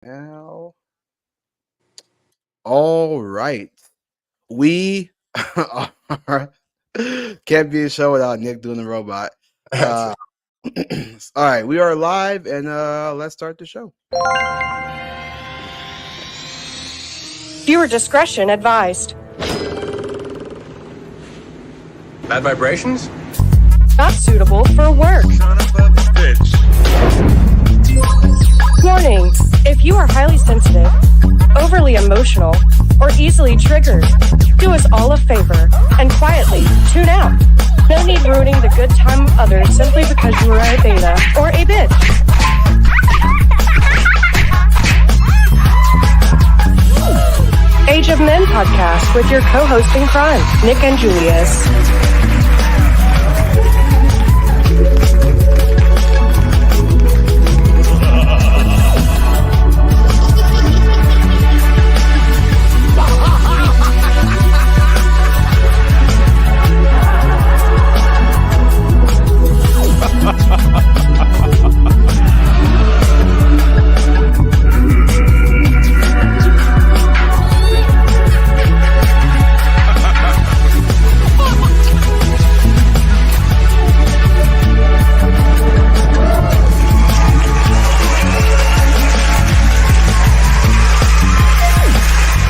Now, all right. We are can't be a show without Nick doing the robot. Uh, all right, we are live, and let's start the show. Viewer discretion advised. Bad vibrations? Not suitable for work. Son of a bitch. Warning, if you are highly sensitive, overly emotional, or easily triggered, do us all a favor and quietly tune out. No need ruining the good time of others simply because you are a beta or a bitch. Age of Men podcast with your co-host in crime, Nick and Julius.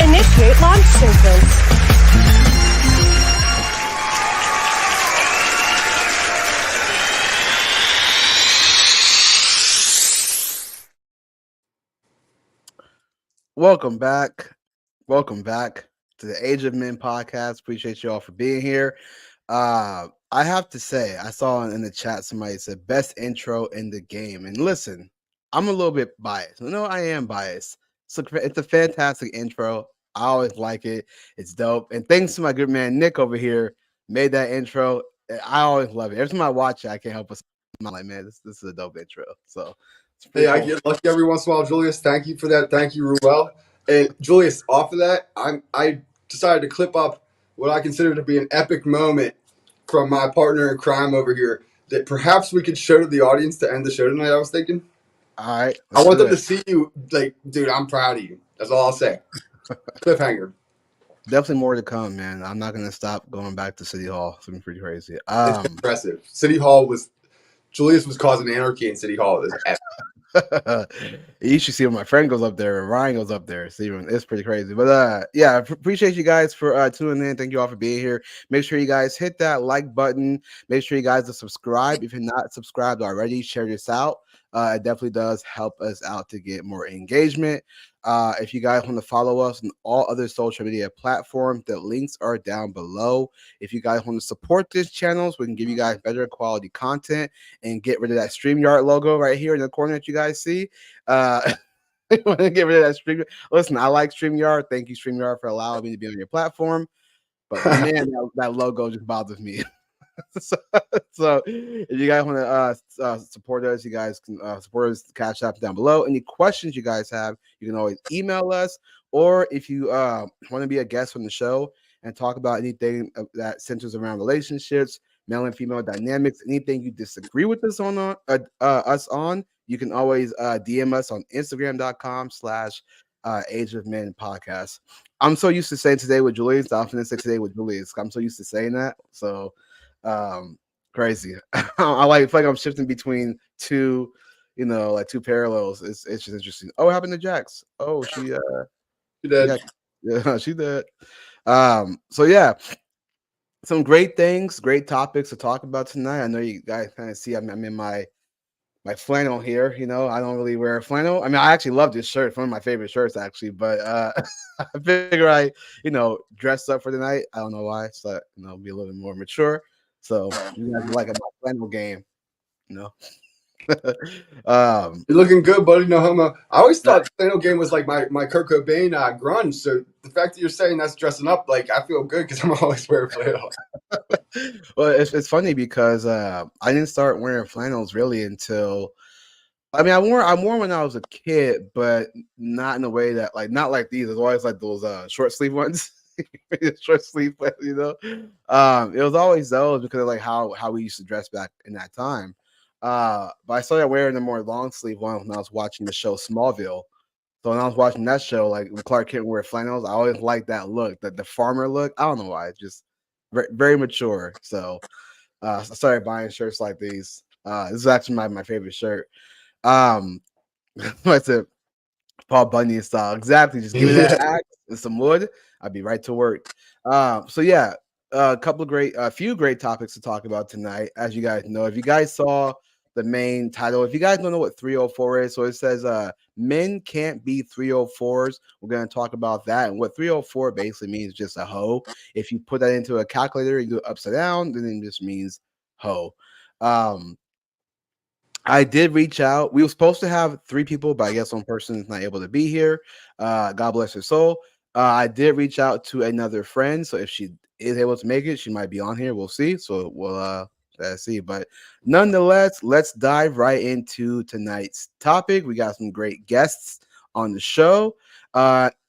Initiate launch sequence. Welcome back. Welcome back to the Age of Men podcast. Appreciate you all for being here. I have to say, I saw in the chat somebody said best intro in the game. And listen, I'm a little bit biased. No, I am biased. It's a fantastic intro. I always like it. It's dope. And thanks to my good man Nick over here, made that intro. I always love it. Every time I watch it, I can't help but smile. Like, man, this is a dope intro. So it's Hey, I cool. get lucky every once in a while, Julius. Thank you for that. Thank you, Ruel. And Julius, off of that, I decided to clip up what I consider to be an epic moment from my partner in crime over here that perhaps we could show to the audience to end the show tonight. I was thinking. All right. I want them to see you. Like, dude, I'm proud of you. That's all I'll say. Cliffhanger. Definitely more to come, man. I'm not gonna stop going back to City Hall. It's been pretty crazy. It's impressive. City Hall Julius was causing anarchy in City Hall. It was epic. You should see when my friend goes up there and Ryan goes up there. See, it's pretty crazy. But yeah, appreciate you guys for tuning in. Thank you all for being here. Make sure you guys hit that like button. Make sure you guys are subscribed. If you're not subscribed already, share this out. It definitely does help us out to get more engagement. If you guys want to follow us on all other social media platforms, the links are down below. If you guys want to support this channel, so we can give you guys better quality content and get rid of that StreamYard logo right here in the corner that you guys see. Want to get rid of that StreamYard. Listen, I like StreamYard. Thank you, StreamYard, for allowing me to be on your platform. But man, that logo just bothers me. So if you guys want to support us, you guys can support us, Cash App down below. Any questions you guys have, you can always email us, or if you want to be a guest on the show and talk about anything that centers around relationships, male and female dynamics, anything you disagree with us on, you can always DM us on Instagram.com/Age of Men podcast. I'm so used to saying today with Julius, I'm going to say today with Julius. I'm so used to saying that. So crazy. I feel like I'm shifting between two, like two parallels. It's just interesting. Oh, what happened to Jax? Oh, she did. Yeah, she did. So yeah, some great things, great topics to talk about tonight. I know you guys kind of see I'm in my flannel here. I don't really wear flannel. I mean, I actually love this shirt. It's one of my favorite shirts, actually. But I figure I dress up for the night. I don't know why. So be a little bit more mature. So you guys like a flannel game, You're looking good, buddy. No homo. I always thought flannel game was like my Kurt Cobain grunge. So the fact that you're saying that's dressing up, like, I feel good because I'm always wearing flannel. Well, it's funny because I didn't start wearing flannels really until. I mean, I wore when I was a kid, but not in a way that not like these. It's always like those short sleeve ones. Short sleeve, it was always those because of like how we used to dress back in that time. But I started wearing the more long sleeve one when I was watching the show Smallville. So when I was watching that show, like when Clark Kent wear flannels, I always liked that look, the farmer look. I don't know why, it's just very mature. So I started buying shirts like these. This is actually my favorite shirt. Um, what's it? Paul Bunyan style. Exactly. Just give me that Yeah. axe and some wood. I'll be right to work. So yeah, a few great topics to talk about tonight. As you guys know, if you guys saw the main title, if you guys don't know what 304 is, so it says men can't be 304s. We're gonna talk about that. And what 304 basically means just a hoe. If you put that into a calculator, you do it upside down, then it just means hoe. Um, I did reach out. We were supposed to have 3 people, but I guess one person is not able to be here. God bless her soul. I did reach out to another friend, so if she is able to make it, she might be on here. We'll see. So we'll see. But nonetheless, let's dive right into tonight's topic. We got some great guests on the show.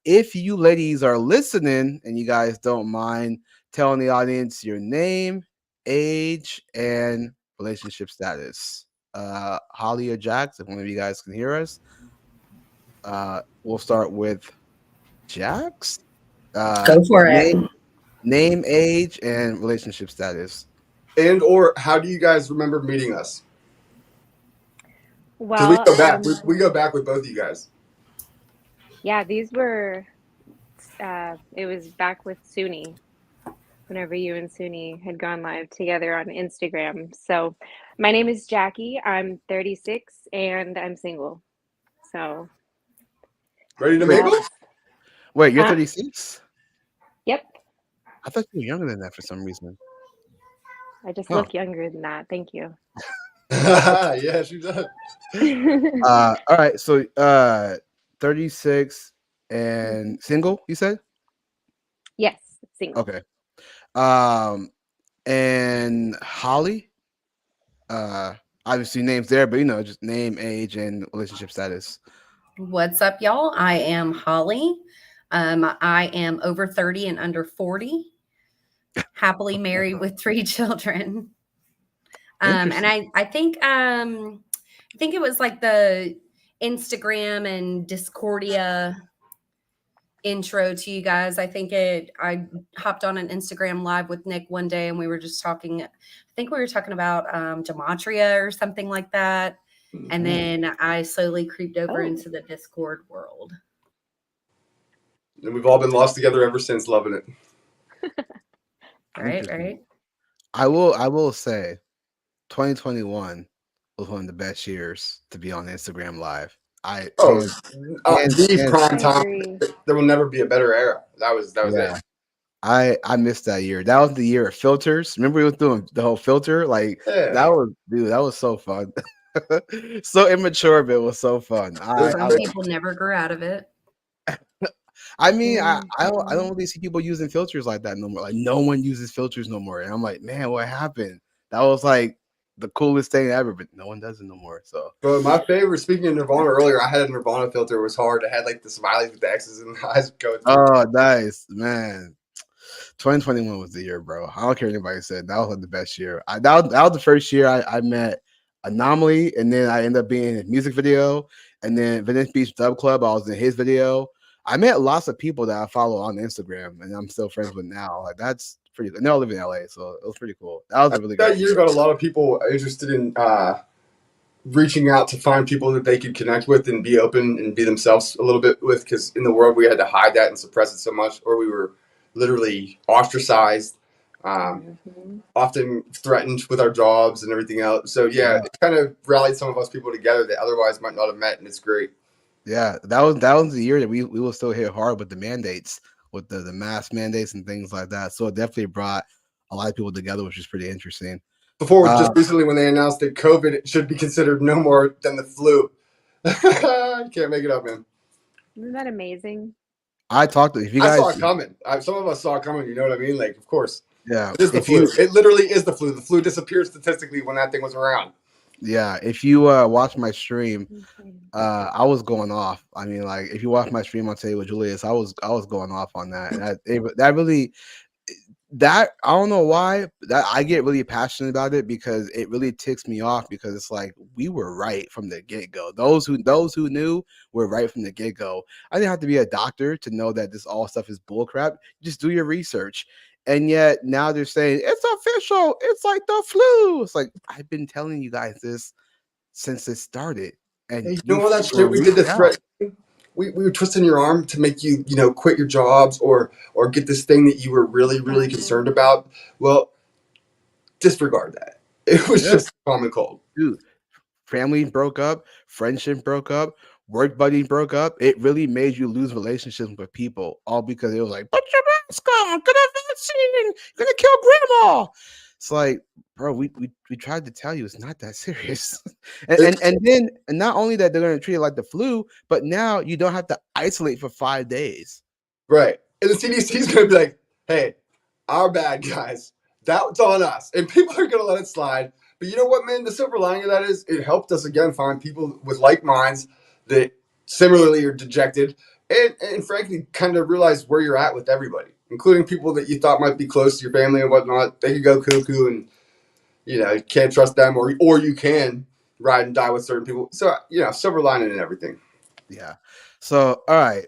If you ladies are listening and you guys don't mind telling the audience your name, age, and relationship status. Holly or Jax, if one of you guys can hear us. We'll start with Jax. Go for it. Name, age, and relationship status. And or how do you guys remember meeting us? Because we Well, go back. We go back with both of you guys. yeah, these were, it was back with Suni, whenever you and Suni had gone live together on Instagram. So, my name is Jackie. I'm 36 and I'm single. So, Ready to mingle? that's, Wait, you're huh? 36? Yep. I thought you were younger than that for some reason. I just Huh. look younger than that. Thank you. Yeah, she does. All right. So 36 and single, you said? Yes, single. Okay. Um, and Holly? Obviously names there, but just name, age, and relationship status. What's up, y'all? I am Holly. I am over 30 and under 40, happily married with 3 children. And I think it was like the Instagram and Discordia intro to you guys. I hopped on an Instagram live with Nick one day and we were just talking. I think we were talking about gematria or something like that. And then I slowly creeped over into the Discord world. And we've all been lost together ever since, loving it. Right. I will say 2021 was one of the best years to be on Instagram live. The prime I time. agree. There will never be a better era. That was Yeah. it. I missed that year. That was the year of filters. Remember we was doing the whole filter? Like Yeah. that was so fun. So immature, but it was so fun. Some people never grew out of it. I mean, I don't really see people using filters like that no more. Like no one uses filters no more. And I'm like, man, what happened? That was like the coolest thing ever, but no one does it no more. So But my favorite, speaking of Nirvana earlier, I had a Nirvana filter. It was hard. I had like the smileys with the X's and the eyes going through. oh nice, man. 2021 was the year, bro. I don't care what anybody said. That was like the best year. That was the first year I met Anomaly, and then I ended up being in his music video, and then Venice Beach Dub Club. I was in his video. I met lots of people that I follow on Instagram, and I'm still friends with now. Like that's pretty good. They all live in LA, so it was pretty cool. That was a really That good year got a lot of people interested in reaching out to find people that they could connect with and be open and be themselves a little bit with. Because in the world we had to hide that and suppress it so much, or we were literally ostracized, often threatened with our jobs and everything else. So yeah, it kind of rallied some of us people together that otherwise might not have met, and it's great. Yeah, that was the year that we will still hit hard with the mandates, with the mask mandates and things like that. So it definitely brought a lot of people together, which is pretty interesting. Before just recently when they announced that COVID should be considered no more than the flu. You can't make it up, man. Isn't that amazing? I talked to if you guys. I saw it coming. Some of us saw it coming. You know what I mean? Like, of course. Yeah, it is the flu. It literally is the flu. The flu disappeared statistically when that thing was around. Yeah, if you watch my stream, I was going off. I mean, like if you watch my stream on Today with Julius, I was going off on that, and that really that I don't know why that I get really passionate about it because it really ticks me off because it's like we were right from the get go. Those who knew were right from the get go. I didn't have to be a doctor to know that this all stuff is bullcrap. Just do your research. And yet now they're saying it's official. It's like the flu. It's like I've been telling you guys this since it started, Hey, and you know you all that were shit we did to reaching out. threat. We were twisting your arm to make you, quit your jobs or get this thing that you were really concerned about. Well, disregard that. It was Yeah, just common cold. dude. Family broke up, friendship broke up, work buddy broke up. It really made you lose relationships with people, all because it was like, put your mask on, get a vaccine, you're gonna kill grandma. It's like, bro, we tried to tell you it's not that serious. and, It, and and then and not only that they're gonna treat it like the flu, but now you don't have to isolate for 5 days. right. And the CDC's going to be like, hey, our bad, guys. That's on us. And people are going to let it slide. But you know what, man? The silver lining of that is it helped us, again, find people with like minds that similarly are dejected and frankly, kind of realize where you're at with everybody, including people that you thought might be close to your family and whatnot. They could go cuckoo and, you can't trust them or you can ride and die with certain people. So, silver lining and everything. Yeah. So, all right.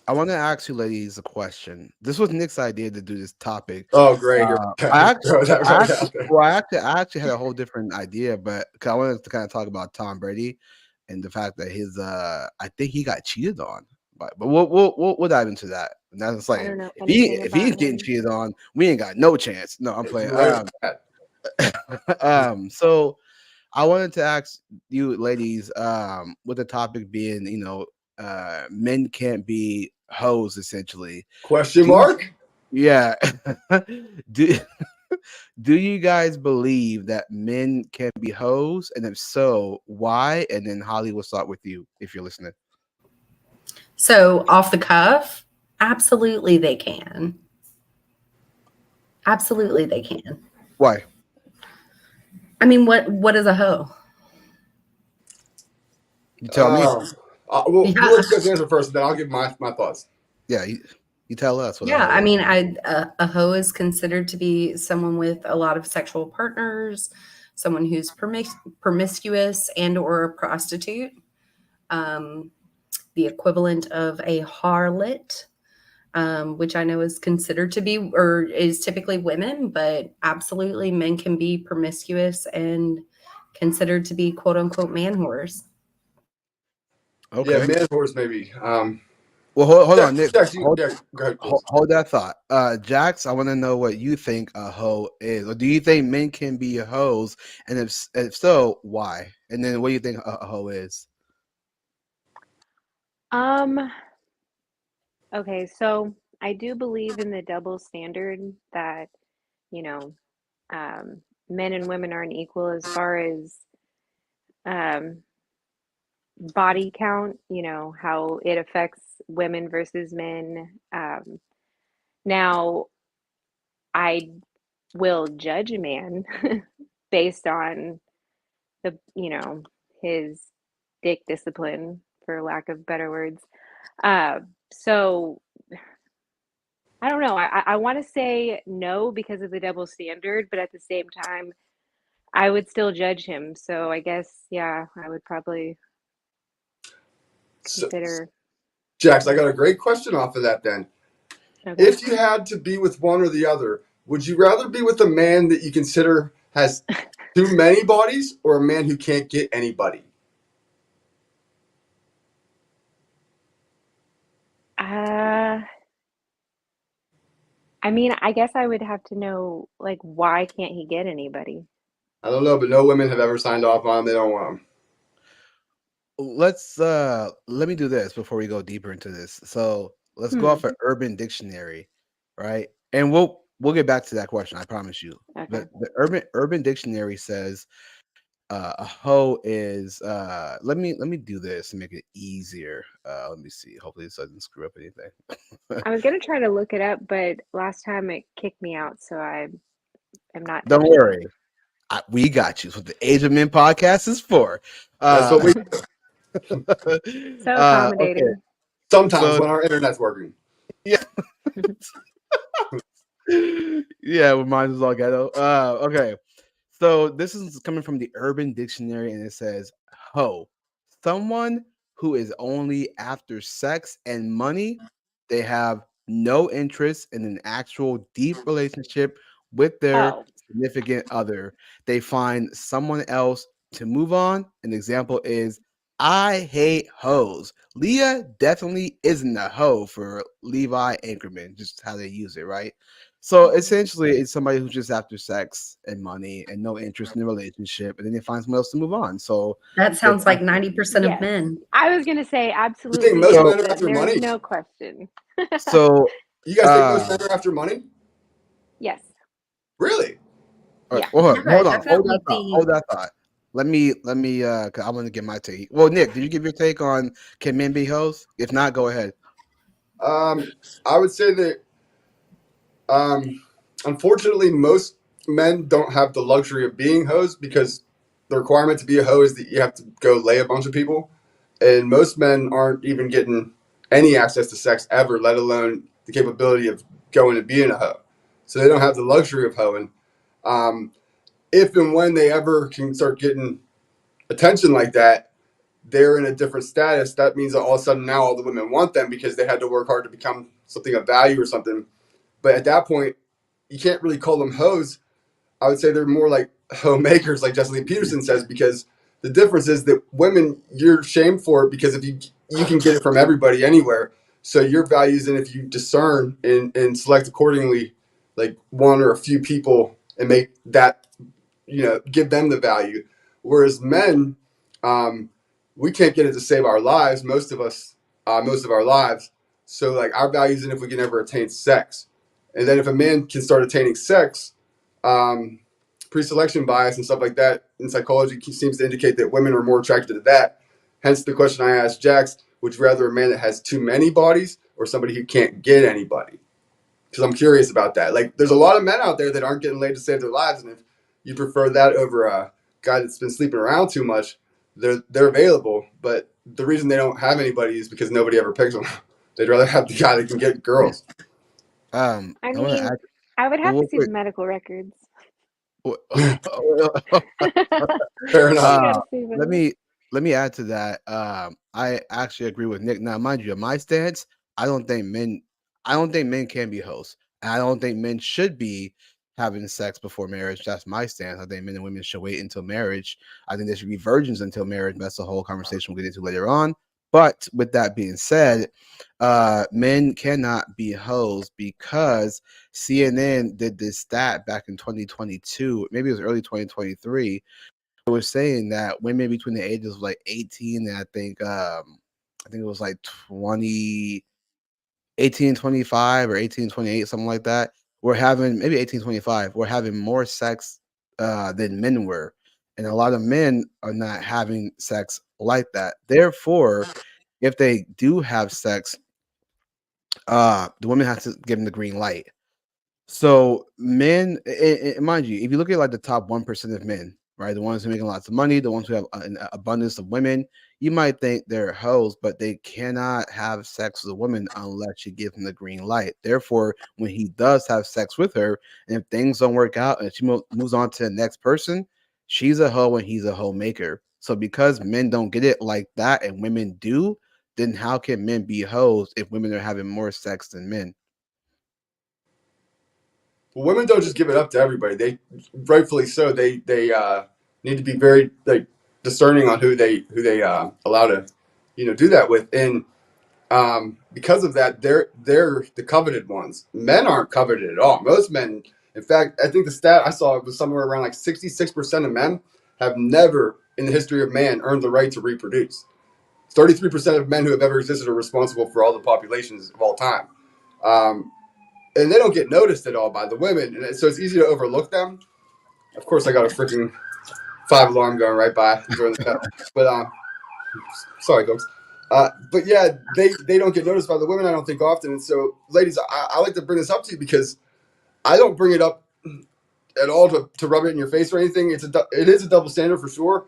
I want to ask you ladies a question. This was Nick's idea to do this topic. Oh, great. Here we go. I actually, Throw that I right actually, out there. well, I actually had a whole different idea, but because I wanted to kind of talk about Tom Brady and the fact that I think he got cheated on. But we'll dive into that. And that's like I don't know anything if about he's getting him. cheated on, we ain't got no chance. No, I'm playing. Right at So I wanted to ask you ladies, with the topic being, men can't be hoes essentially. Question Do you, mark? yeah. do do you guys believe that men can be hoes? And if so, why? And then Holly, will start with you if you're listening. So off the cuff, absolutely they can. Absolutely they can. Why? I mean, what is a hoe? You tell me. We'll Yeah. let you guys answer first, and then I'll give my thoughts. Yeah, you tell us what a Yeah, hoe I is. mean, a hoe is considered to be someone with a lot of sexual partners, someone who's promiscuous and or a prostitute, the equivalent of a harlot, which I know is considered to be or is typically women, but absolutely men can be promiscuous and considered to be quote unquote man whores. Yeah, Okay. man horse maybe. Well, hold on, Nick. Jax, Hold, yeah, go ahead, please. hold that thought. Jax, I want to know what you think a hoe is. Or do you think men can be hoes? And if so, why? And then what do you think a hoe is? Okay, so I do believe in the double standard that, you know, men and women aren't equal as far as um, body count, how it affects women versus men. Now, I will judge a man based on his dick discipline, for lack of better words. So I don't know. I want to say no because of the double standard, but at the same time, I would still judge him. So I guess, yeah, I would probably So, consider. Jax, I got a great question off of that then. Okay. If you had to be with one or the other, would you rather be with a man that you consider has too many bodies or a man who can't get anybody? I mean, I guess I would have to know, like, why can't he get anybody? I don't know, but no women have ever signed off on them. They don't want them. Let me do this before we go deeper into this. So let's go off an Urban Dictionary, right? And we'll get back to that question. I promise you. Okay. But the Urban Dictionary says a hoe is let me do this to make it easier. Let me see. Hopefully this doesn't screw up anything. I was gonna try to look it up, but last time it kicked me out, so I am not Don't touching worry. We got you. That's what the Age of Men podcast is for. That's what we it. So okay. accommodating. sometimes So when our internet's working. yeah. Yeah, well, mine is all ghetto. Okay. So this is coming from the Urban Dictionary, and it says, "Ho, someone who is only after sex and money. They have no interest in an actual deep relationship with their Oh, significant other. They find someone else to move on." An example is, "I hate hoes." Leah definitely isn't a hoe for Levi Anchorman, just how they use it, right? So essentially, it's somebody who's just after sex and money and no interest in the relationship, and then they find someone else to move on. So That they sounds find like 90% of yes. men. I was going to say You think absolutely most yes. so men are after There's money? no question. so You guys think most uh men are after money? Yes. Really? Yeah. Yeah, hold that definitely thought, hold that thought. Let me 'cause I want to get my take. Well, Nick, did you give your take on can men be hoes? If not, go ahead. I would say that um, unfortunately most men don't have the luxury of being hoes because the requirement to be a hoe is that you have to go lay a bunch of people, and most men aren't even getting any access to sex ever, let alone the capability of going and being a hoe. So they don't have the luxury of hoeing. Um, if and when they ever can start getting attention like that, they're in a different status. That means that all of a sudden now all the women want them because they had to work hard to become something of value or something. But at that point, you can't really call them hoes. I would say they're more like homemakers, like Jesse Lee Peterson says, because the difference is that women, you're shamed for it because if you can get it from everybody anywhere. So your values, and if you discern and select accordingly, like one or a few people, and make that, give them the value. Whereas men, um, we can't get it to save our lives. Most of us, most of our lives. So like our values, and if we can ever attain sex, and then if a man can start attaining sex, um, pre-selection bias and stuff like that in psychology seems to indicate that women are more attracted to that. Hence the question I asked Jax: would you rather a man that has too many bodies or somebody who can't get anybody? Because I'm curious about that. Like, there's a lot of men out there that aren't getting laid to save their lives, and if you prefer that over a guy that's been sleeping around too much, they're available. But the reason they don't have anybody is because nobody ever picks them. They'd rather have the guy that can get girls. I I want to mean, add I would have real to see the quick. medical records. Fair enough. You Uh, got to see let that. me let me add to that. I actually agree with Nick. Now, mind you, my stance, I don't think men, I don't think men can be hosts. And I don't think men should be having sex before marriage. That's my stance. I think men and women should wait until marriage. I think there should be virgins until marriage. That's a whole conversation we'll get into later on. But with that being said, men cannot be hoes because CNN did this stat back in 2022, maybe it was early 2023. It was saying that women between the ages of like 18 and I think it was like 20 1825 or 1828, something like that. We're having maybe 1825. We're having more sex than men were. And a lot of men are not having sex like that. Therefore, if they do have sex, the woman has to give them the green light. So men, and mind you, if you look at like the top 1% of men, right, the ones who are making lots of money, the ones who have an abundance of women, you might think they're hoes, but they cannot have sex with a woman unless you give them the green light. Therefore, when he does have sex with her, and if things don't work out and she moves on to the next person, she's a hoe and he's a homemaker. So because men don't get it like that and women do, then how can men be hoes if women are having more sex than men? Well, women don't just give it up to everybody. They, rightfully so, they need to be very like discerning on who they allow to, do that with. And because of that, they're the coveted ones. Men aren't coveted at all. Most men, in fact, I think the stat I saw was somewhere around like 66% of men have never in the history of man earned the right to reproduce. 33% of men who have ever existed are responsible for all the populations of all time. Um, and they don't get noticed at all by the women, and so it's easy to overlook them. Of course, I got a freaking 5 alarm going right by during the show, but sorry, folks. But yeah, they don't get noticed by the women. I don't think often, and so ladies, I like to bring this up to you because I don't bring it up at all to rub it in your face or anything. It is a double standard for sure,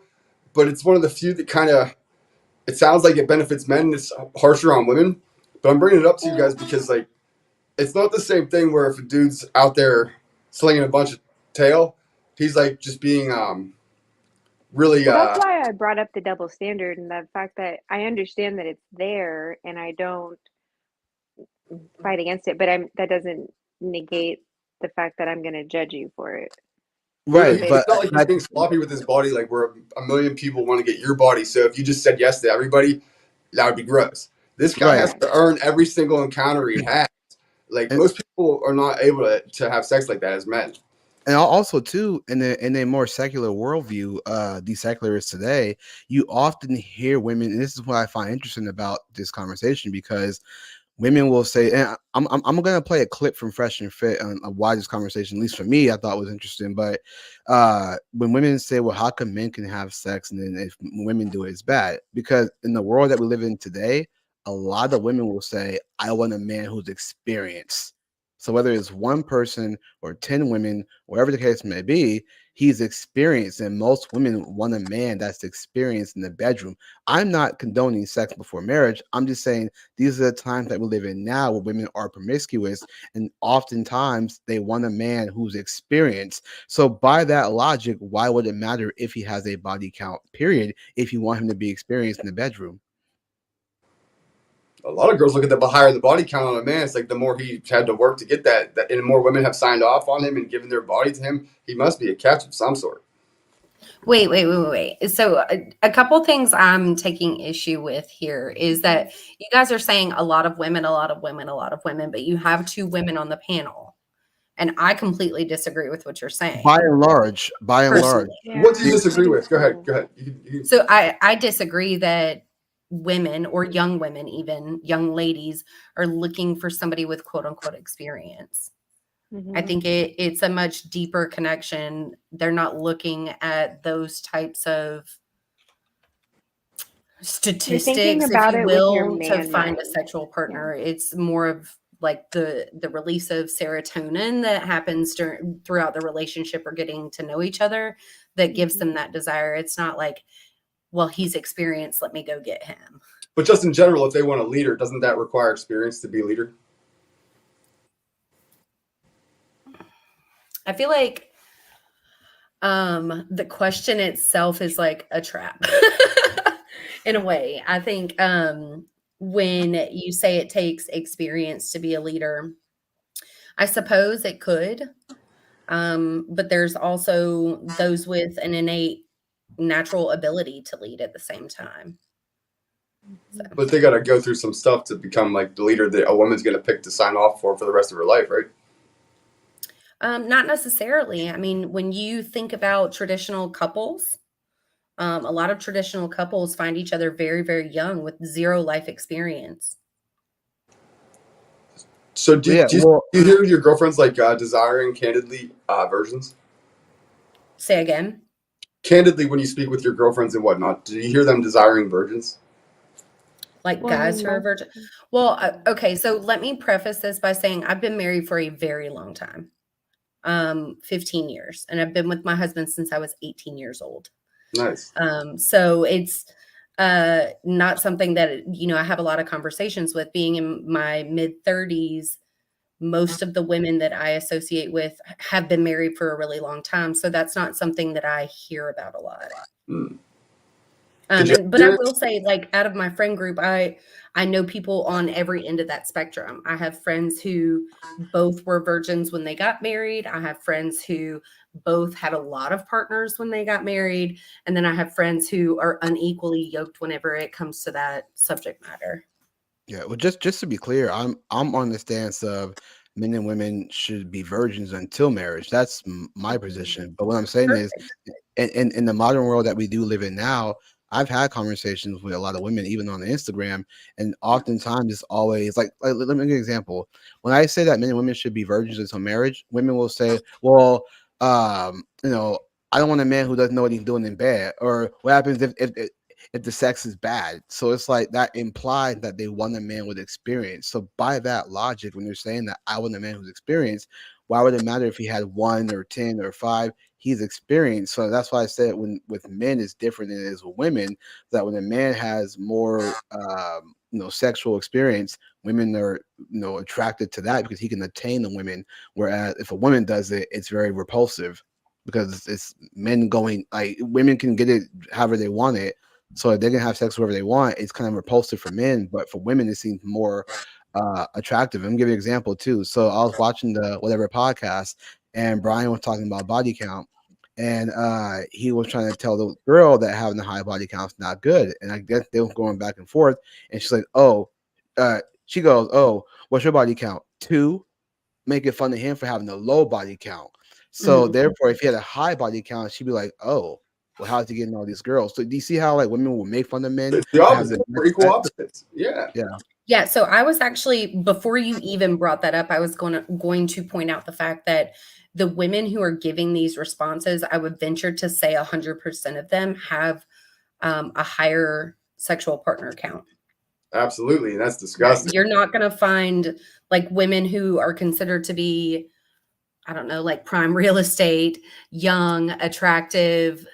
but it's one of the few that kind of it sounds like it benefits men. And it's harsher on women, but I'm bringing it up to you guys because like it's not the same thing where if a dude's out there slinging a bunch of tail, he's like just being really Well, that's why I brought up the double standard and the fact that I understand that it's there and I don't fight against it, but that doesn't negate the fact that I'm going to judge you for it. Right, it's but not like he's being sloppy with his body, like where a million people want to get your body. So if you just said yes to everybody, that would be gross. This guy right, has to earn every single encounter he has. Like and most people are not able to have sex like that as men. also too in a more secular worldview, these secularists today, you often hear women, and this is what I find interesting about this conversation because women will say, and I'm gonna play a clip from Fresh and Fit on why this conversation, at least for me, I thought was interesting. But when women say, "Well, how come men can have sex and then if women do it, it's bad?" Because in the world that we live in today, a lot of women will say, "I want a man who's experienced." So whether it's one person or 10 women, whatever the case may be, he's experienced, and most women want a man that's experienced in the bedroom. I'm not condoning sex before marriage. I'm just saying these are the times that we live in now where women are promiscuous and oftentimes they want a man who's experienced. So by that logic, why would it matter if he has a body count, period, if you want him to be experienced in the bedroom? A lot of girls look at the higher the body count on a man. It's like the more he had to work to get that, and more women have signed off on him and given their body to him. He must be a catch of some sort. Wait. So a couple things I'm taking issue with here is that you guys are saying a lot of women, but you have two women on the panel. And I completely disagree with what you're saying. By and large. Personally. Yeah, What do you I disagree think with? Go ahead. so. Go ahead. You So I disagree that women or young women, even young ladies, are looking for somebody with quote unquote experience. I think it's a much deeper connection. They're not looking at those types of You're thinking statistics, if about you it with your will, to man find a mind. sexual Yeah. partner. It's more of like the release of serotonin that happens throughout the relationship or getting to know each other that gives them that desire. It's not like, well, he's experienced, let me go get him. But just in general, if they want a leader, doesn't that require experience to be a leader? I feel like the question itself is like a trap in a way. I think when you say it takes experience to be a leader, I suppose it could. But there's also those with an innate natural ability to lead at the same time. So. But they got to go through some stuff to become like the leader that a woman's going to pick to sign off for the rest of her life, right? Not necessarily. I mean, when you think about traditional couples, a lot of traditional couples find each other very, very young with zero life experience. So do you hear your girlfriends like desiring candidly versions? Say again? Candidly, when you speak with your girlfriends and whatnot, do you hear them desiring virgins? Like guys who are virgin? Well, okay. So let me preface this by saying I've been married for a very long time, 15 years. And I've been with my husband since I was 18 years old. Nice. So it's not something that, I have a lot of conversations with. Being in my mid 30s, most of the women that I associate with have been married for a really long time. So that's not something that I hear about a lot. But I will say, like, out of my friend group, I know people on every end of that spectrum. I have friends who both were virgins when they got married. I have friends who both had a lot of partners when they got married. And then I have friends who are unequally yoked whenever it comes to that subject matter. Yeah, well, just to be clear, I'm on the stance of men and women should be virgins until marriage. That's my position. But what I'm saying is, in the modern world that we do live in now, I've had conversations with a lot of women, even on Instagram, and oftentimes it's always like let me give you an example. When I say that men and women should be virgins until marriage, women will say, "Well, I don't want a man who doesn't know what he's doing in bed," or "What happens if the sex is bad?" So it's like that implies that they want a man with experience. So by that logic, when you're saying that I want a man who's experienced, why would it matter if he had 1 or 10 or 5? He's experienced. So that's why I said when with men it's different than it is with women. That when a man has more sexual experience, women are attracted to that because he can attain the women. Whereas if a woman does it, it's very repulsive because it's men going, like, women can get it however they want it. So if they can have sex wherever they want, it's kind of repulsive for men, but for women it seems more attractive. I'm gonna give you an example too. So I was watching the whatever podcast, and Brian was talking about body count, and he was trying to tell the girl that having a high body count is not good. And I guess they were going back and forth, and she's like, "Oh," she goes, "Oh, what's your body count? 2." Making fun of him for having a low body count. So Mhm. therefore, if he had a high body count, she'd be like, "Oh, well, how's he getting all these girls?" So do you see how like women will make fun of men It's the that have opposite. the We're equal sex? opposites. Yeah. Yeah. Yeah, so I was actually, before you even brought that up, I was going to point out the fact that the women who are giving these responses, I would venture to say 100% of them have a higher sexual partner count. Absolutely. And that's Yeah, disgusting. you're not going to find like women who are considered to be, I don't know, like prime real estate, young, attractive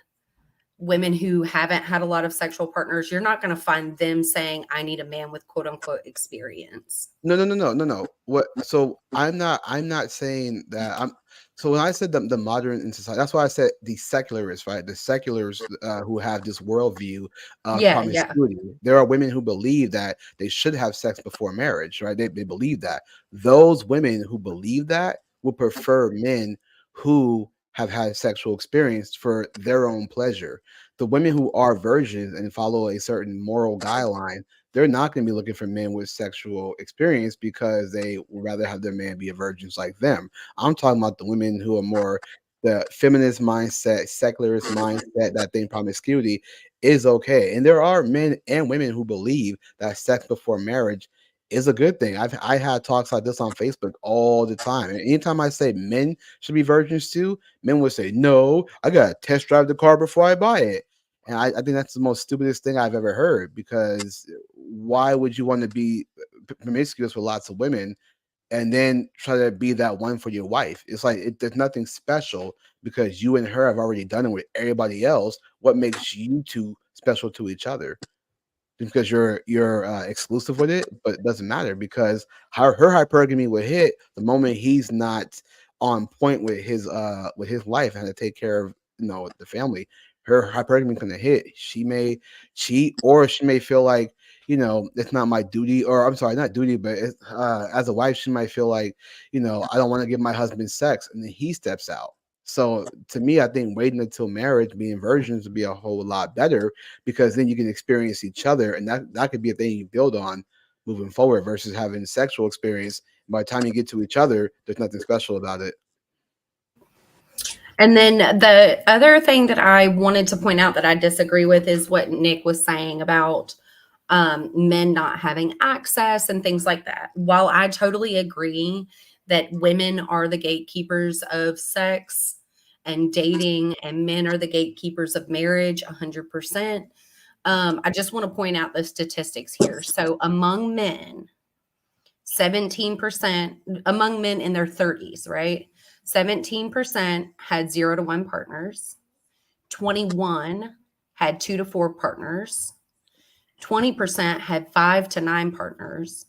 women who haven't had a lot of sexual partners. You're not going to find them saying, I need a man with quote unquote experience. No. What? So I'm not saying that. So when I said the modern in society, that's why I said the secularists, right? The seculars who have this worldview of Yeah, yeah. promiscuity. There are women who believe that they should have sex before marriage, right? They believe that. Those women who believe that would prefer men who have had sexual experience for their own pleasure. The women who are virgins and follow a certain moral guideline, they're not going to be looking for men with sexual experience because they would rather have their man be a virgin like them. I'm talking about the women who are more the feminist mindset, secularist mindset that think promiscuity is okay. And there are men and women who believe that sex before marriage is a good thing. I had talks like this on Facebook all the time. And anytime I say men should be virgins too, men would say, "No, I gotta test drive the car before I buy it." And I think that's the most stupidest thing I've ever heard, because why would you want to be promiscuous with lots of women and then try to be that one for your wife? It's like there's nothing special because you and her have already done it with everybody else. What makes you two special to each other? Because you're exclusive with it, but it doesn't matter because her hypergamy will hit the moment he's not on point with his life and had to take care of the family. Her hypergamy gonna hit. She may cheat, or she may feel like it's not my duty, or I'm sorry, not duty, but as a wife, she might feel like I don't want to give my husband sex, and then he steps out. So to me, I think waiting until marriage, being virgins, would be a whole lot better because then you can experience each other, and that could be a thing you build on moving forward versus having sexual experience. By the time you get to each other, there's nothing special about it. And then the other thing that I wanted to point out that I disagree with is what Nick was saying about men not having access and things like that. While I totally agree that women are the gatekeepers of sex and dating, and men are the gatekeepers of marriage, 100%. I just want to point out the statistics here. So among men, 17%, among men in their 30s, right? 17% had 0 to 1 partners. 21 had 2 to 4 partners. 20% had 5 to 9 partners.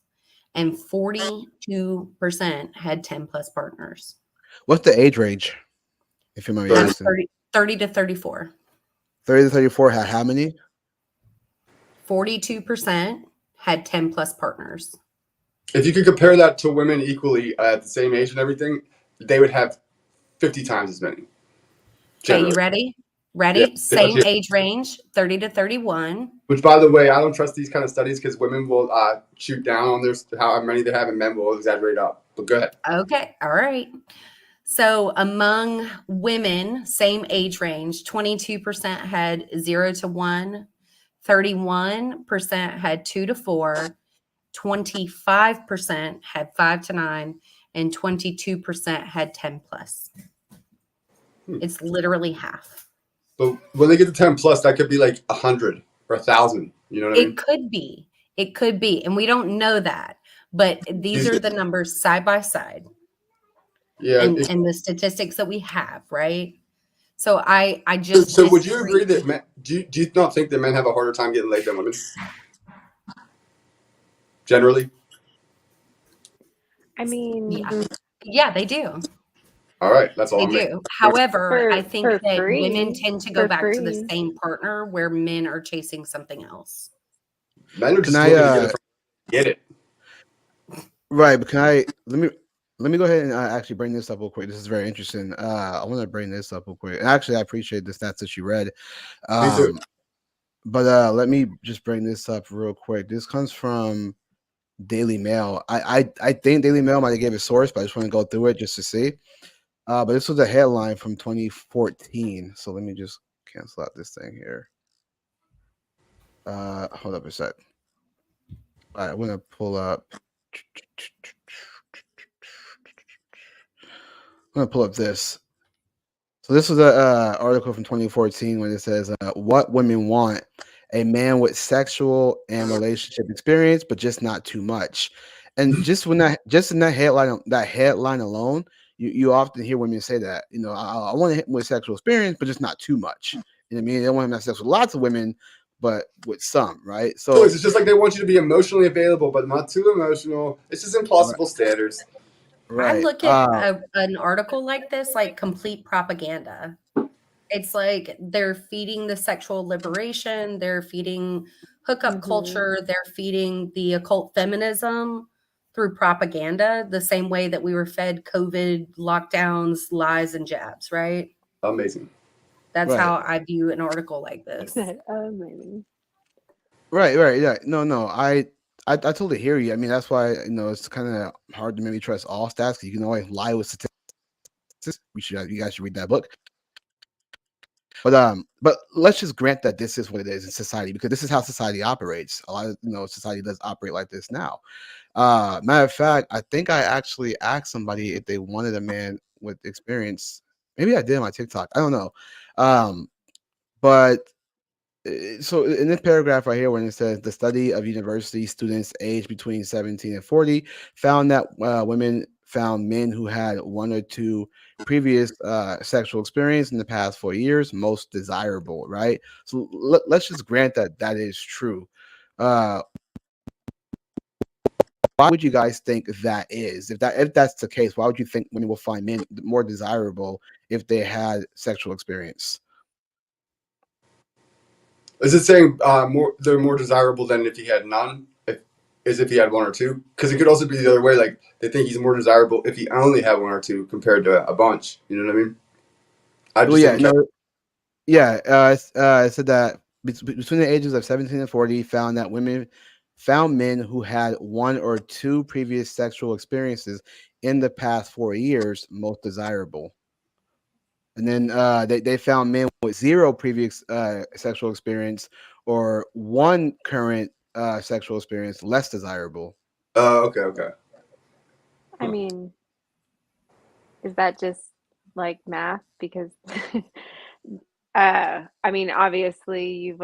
And 42% had 10 plus partners. What's the age range, if you mind me That's asking? 30 to 34. 30 to 34 had how many? 42% had 10 plus partners. If you could compare that to women equally at the same age and everything, they would have 50 times as many. Okay, you ready? Ready? Yeah. Same age range, 30 to 31. Which, by the way, I don't trust these kind of studies because women will shoot down on how many they have and men will exaggerate up. But go ahead. Okay, all right. So among women, same age range, 22% had 0 to 1, 31% had 2 to 4, 25% had 5 to 9, and 22% had 10 plus. It's literally half. But when they get to 10 plus, that could be like 100 or 1,000. You know what I mean? It could be. It could be. And we don't know that. But these are the numbers side by side. Yeah. And the statistics that we have, right? So I just So would you agree that men, do you not think that men have a harder time getting laid than women? generally? I mean, Yeah, they do. All right, that's all They I'm making. do. However, I think for that women free, tend to go for back to the free. same partner where men are chasing something else. Men are Can just I looking to get it. right, but can I let me go ahead and actually bring this up real quick. This is very interesting. I want to bring this up real quick. And actually, I appreciate the stats that you read. Me too. But let me just bring this up real quick. This comes from Daily Mail. I think Daily Mail might have gave a source, but I just want to go through it just to see. But this was a headline from 2014. So let me just cancel out this thing here. Hold up a sec. All right, I'm gonna pull up. I'm gonna pull up this. So this was a article from 2014 when it says, "What women want: a man with sexual and relationship experience, but just not too much." And just in that headline alone, you often hear women say that. I want to hit with sexual experience, but just not too much. You know what I mean? They want to have sex with lots of women, but with some, right? So It's just like they want you to be emotionally available, but not too emotional. It's just impossible standards. I right. look at an article like this like complete propaganda. It's like they're feeding the sexual liberation, they're feeding hookup culture, they're feeding the occult feminism through propaganda, the same way that we were fed COVID lockdowns, lies, and jabs, right? Amazing. That's Right. how I view an article like this. Amazing. Right. Yeah. No. I totally hear you. I mean, that's why it's kind of hard to maybe trust all stats because you can always lie with statistics. You guys should read that book. But let's just grant that this is what it is in society because this is how society operates. A lot of society does operate like this now. Matter of fact, I think I actually asked somebody if they wanted a man with experience. Maybe I did on my TikTok. I don't know. But so in this paragraph right here, when it says the study of university students aged between 17 and 40 found that women found men who had one or two previous sexual experience in the past 4 years most desirable, right? So let's just grant that that is true. Uh, why would you guys think that is? If that's the case, why would you think women will find men more desirable if they had sexual experience? Is it saying they're more desirable than if he had none? If he had one or two? Because it could also be the other way. Like they think he's more desirable if he only had one or two compared to a bunch. You know what I mean? I Well, just yeah, didn't check. no, yeah. It said that between the ages of 17 and 40, found that women found men who had one or two previous sexual experiences in the past 4 years most desirable. And then they found men with zero previous sexual experience or one current sexual experience less desirable. Okay. I mean, is that just like math? Because, I mean, obviously you've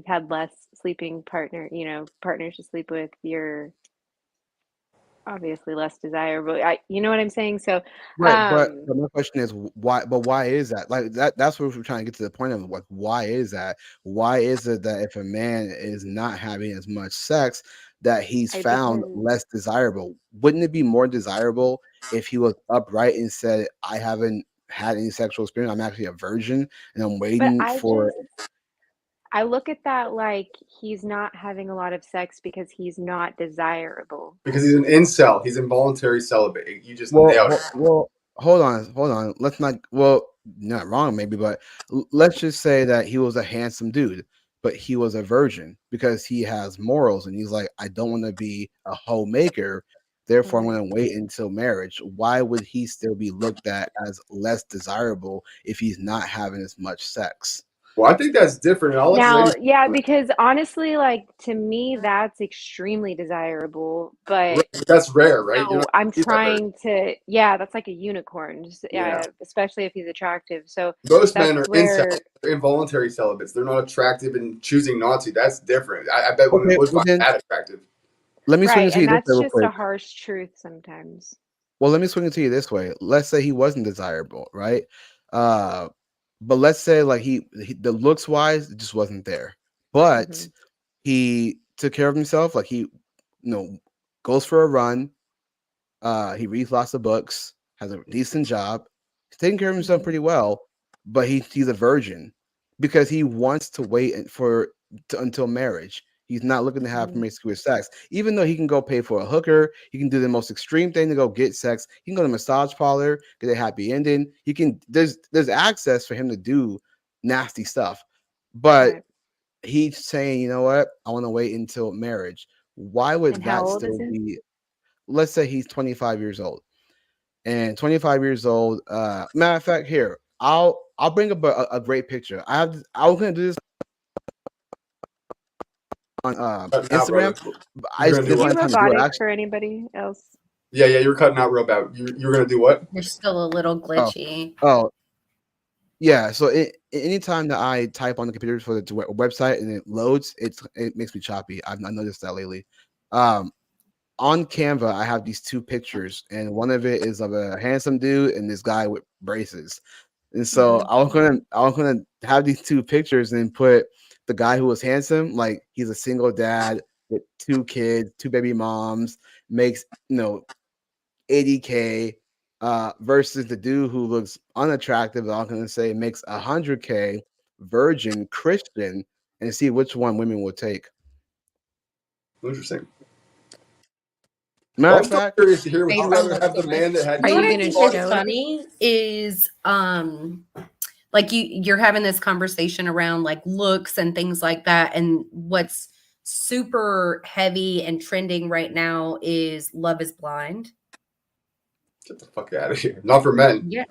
had less sleeping partners to sleep with. You're obviously less desirable. You know what I'm saying? So, Right, but my question is why? But why is that? Like that's what we're trying to get to the point of. Like, why is that? Why is it that if a man is not having as much sex, that he's found because, less desirable? Wouldn't it be more desirable if he was upright and said, "I haven't had any sexual experience. I'm actually a virgin, and I'm but waiting for." I look at that like he's not having a lot of sex because he's not desirable. Because he's an incel. He's involuntary celibate. You just Well, nailed it. hold on. Let's not. Well, not wrong, maybe, but let's just say that he was a handsome dude, but he was a virgin because he has morals, and he's like, I don't want to be a homemaker, therefore I'm going to wait until marriage. Why would he still be looked at as less desirable if he's not having as much sex? Well, I think that's different. And I'll let the Now, ladies. yeah, because honestly, like to me, that's extremely desirable. But That's rare, right? You're so not I'm gonna see that very. trying to, yeah, that's like a unicorn, just, Yeah. especially if he's attractive. So Most men that's are incel. where, They're involuntary celibates. They're not attractive and choosing not to. That's different. I bet women Okay, would well find then that attractive. let me swing right. it to you And this way that's real just a quick. harsh truth sometimes. Well, let me swing it to you this way. Let's say he wasn't desirable, right? Uh, but let's say like he the looks wise, it just wasn't there. But Hmm. he took care of himself. Like he goes for a run. He reads lots of books, has a decent job, he's taking care of himself pretty well, but he's a virgin because he wants to wait until marriage. He's not looking to have promiscuous sex, even though he can go pay for a hooker. He can do the most extreme thing to go get sex. He can go to a massage parlor, get a happy ending. He can. There's access for him to do nasty stuff, but Right. he's saying, you know what? I want to wait until marriage. Why would And how that old is still he? be? Let's say he's 25 years old. And 25 years old. Matter of fact, here I'll bring up a great picture. I was gonna do this on Cutting out, Instagram, brother. but I You're just gonna do didn't Is he find what? time to do it. robotic Actually, for anybody else? Yeah, you're cutting out real bad. You're gonna do what? They're still a little oh glitchy. oh yeah. So anytime that I type on the computer for the website and it loads, it makes me choppy. I noticed that lately. Um, on Canva, I have these two pictures, and one of it is of a handsome dude and this guy with braces. And so Mm-hmm. I was gonna have these two pictures and put the guy who was handsome, like he's a single dad with two kids, two baby moms, makes 80K, versus the dude who looks unattractive. I'm gonna say makes 100K, virgin Christian, and see which one women will take. Interesting. Matter Well, I'm of still fact, curious to hear. Would you Based on rather what's have the in man that it. had Are You know you what I gonna think kids is show it? funny is like you're having this conversation around like looks and things like that, and what's super heavy and trending right now is Love is Blind. Get the fuck out of here. Not for men. Yeah.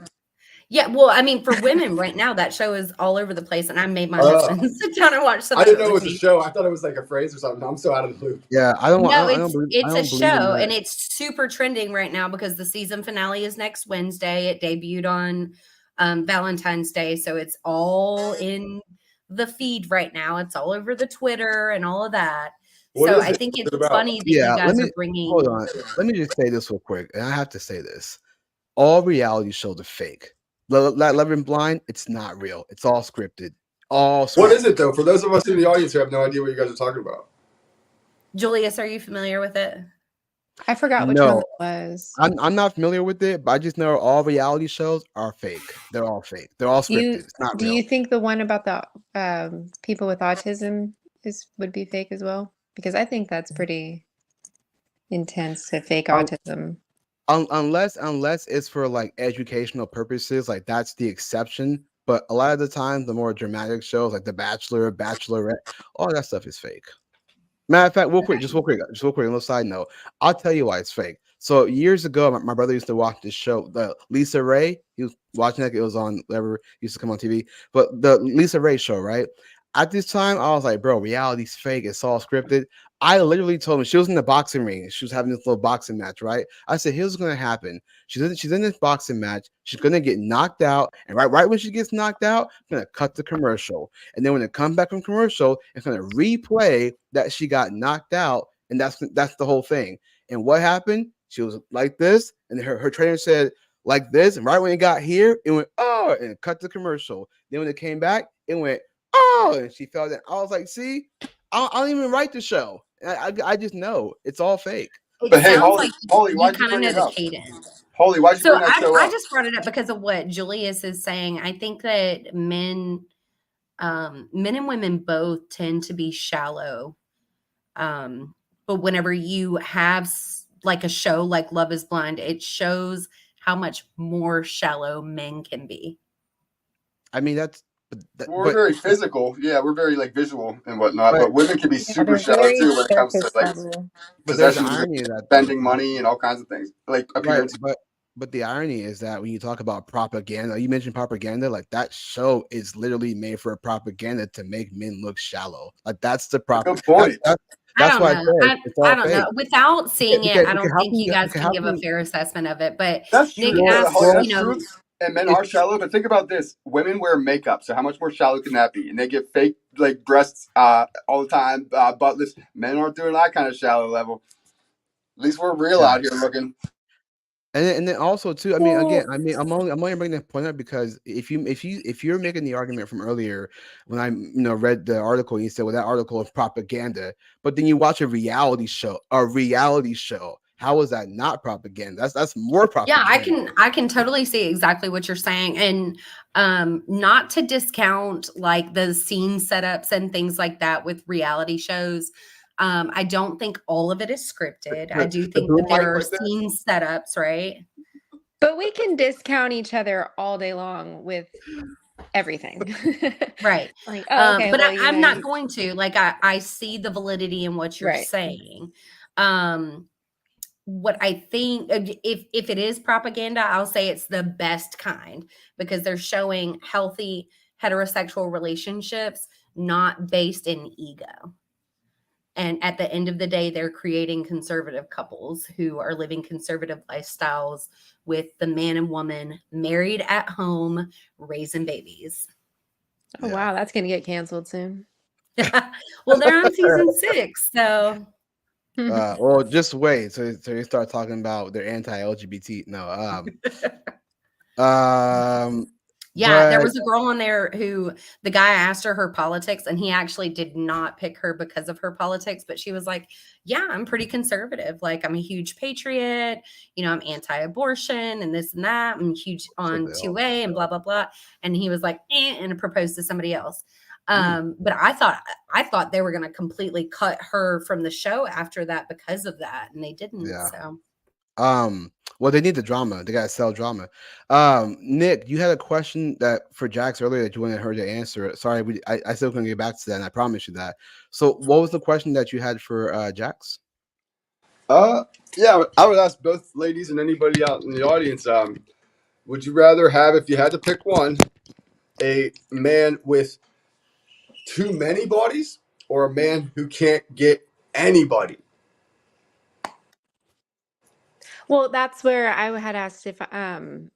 Yeah, well, I mean, for women right now, that show is all over the place, and I made my Uh, husband sit down and watch some I of didn't it know it with was a me. show. I thought it was like a phrase or something. I'm so out of the loop. yeah, I don't No, I don't believe I it's a don't believe in show, that. and it's super trending right now because the season finale is next Wednesday. It debuted on Valentine's Day, so it's all in the feed right now. It's all over the Twitter and all of that. What So is I it? think What's it's it about? funny that you Yeah, let guys me are hold bringing. on. Let me just say this real quick, and I have to say this: all reality shows are fake. That Love and Blind, it's not real. It's all scripted. All What is scripted. it though? For those of us in the audience who have no idea what you guys are talking about. Julius, are you familiar with it? I forgot which one No, that was. I'm not familiar with it, but I just know all reality shows are fake. They're all fake. They're all Do you scripted. It's not do real. you think the one about the people with autism would be fake as well? Because I think that's pretty intense to fake Um, autism. unless it's for like educational purposes, like that's the exception. But a lot of the time, the more dramatic shows like The Bachelor, Bachelorette, all that stuff is fake. Matter of fact, just real quick, a little side note. I'll tell you why it's fake. So years ago, my brother used to watch this show, the Lisa Ray. He was watching it. It was on whatever used to come on TV. But the Lisa Ray show, right? At this time, I was like, bro, reality's fake. It's all scripted. I literally told him she was in the boxing ring. She was having this little boxing match, right? I said, here's what's gonna happen. She's in this boxing match. She's gonna get knocked out, and right when she gets knocked out, I'm gonna cut the commercial. And then when it comes back from commercial, it's gonna replay that she got knocked out, and that's the whole thing. And what happened? She was like this, and her trainer said like this, and right when it got here, it went oh, and it cut the commercial. Then when it came back, it went oh, and she fell down. I was like, see, I don't even write the show. I just know it's all fake. It But hey, sounds Holly, like Holly, you why'd you kind of bring know it the up? cadence. Holly, why'd you So bring that show I up? just brought it up because of what Julius is saying. I think that men and women both tend to be shallow. But whenever you have like a show like Love is Blind, it shows how much more shallow men can be. I mean, We're very physical. Yeah, we're very like visual and whatnot. But women can be Yeah, super they're shallow very too when it comes to surface like level. but there's an possessions, irony to that though. spending money, and all kinds of things, like Right, appearance. but the irony is that when you talk about propaganda, you mentioned propaganda, like that show is literally made for propaganda to make men look shallow. Like that's the Good prop. point. I That's don't why I know. said it's I all don't fake. know. Without seeing it, I Because don't how think can you you? guys Because can how give can a you? fair assessment of it. But That's Nick true. and Well, us, Holly, well, that's true. And men are shallow. But think about this: women wear makeup, so how much more shallow can that be? And they get fake like breasts all the time, buttless. Men aren't doing that kind of shallow level. At least we're real yeah. out here looking. And then also too, I mean, again, Well, I mean, I'm only bringing that point up because if you're making the argument from earlier when I read the article, you said, well, that article is propaganda, but then you watch a reality show. How is that not propaganda? That's more yeah, propaganda. I can totally see exactly what you're saying. And not to discount like the scene setups and things like that with reality shows. I don't think all of it is scripted. I do The think boom that mic there are like that. scene setups, right? But we can discount each other all day long with everything. Right. Like, oh, okay, But well, you I'm know, not going to. Like I see the validity in what you're right. saying. Um, what I think if it is propaganda, I'll say it's the best kind because they're showing healthy heterosexual relationships not based in ego. And at the end of the day, they're creating conservative couples who are living conservative lifestyles with the man and woman married at home, raising babies. Oh, Yeah. wow, that's gonna get canceled soon. Well, they're on season 6, so Well, just wait so you start talking about their anti-LGBT. No, yeah, there but was a girl on there who the guy asked her politics, and he actually did not pick her because of her politics, but she was like, "Yeah, I'm pretty conservative. Like, I'm a huge patriot. I'm anti-abortion and this and that. I'm huge what on the hell? 2A and blah blah blah." And he was like, and proposed to somebody else. Mm, But I thought they were going to completely cut her from the show after that because of that, and they didn't. yeah. So. Well, they need the drama. They gotta sell drama. Nick, you had a question that for Jax earlier that you wanted her to answer. Sorry, I still couldn't get back to that, and I promise you that. So, what was the question that you had for Jax? Yeah, I would ask both ladies and anybody out in the audience. Would you rather have, if you had to pick one, a man with too many bodies or a man who can't get anybody? Well, that's where I had asked if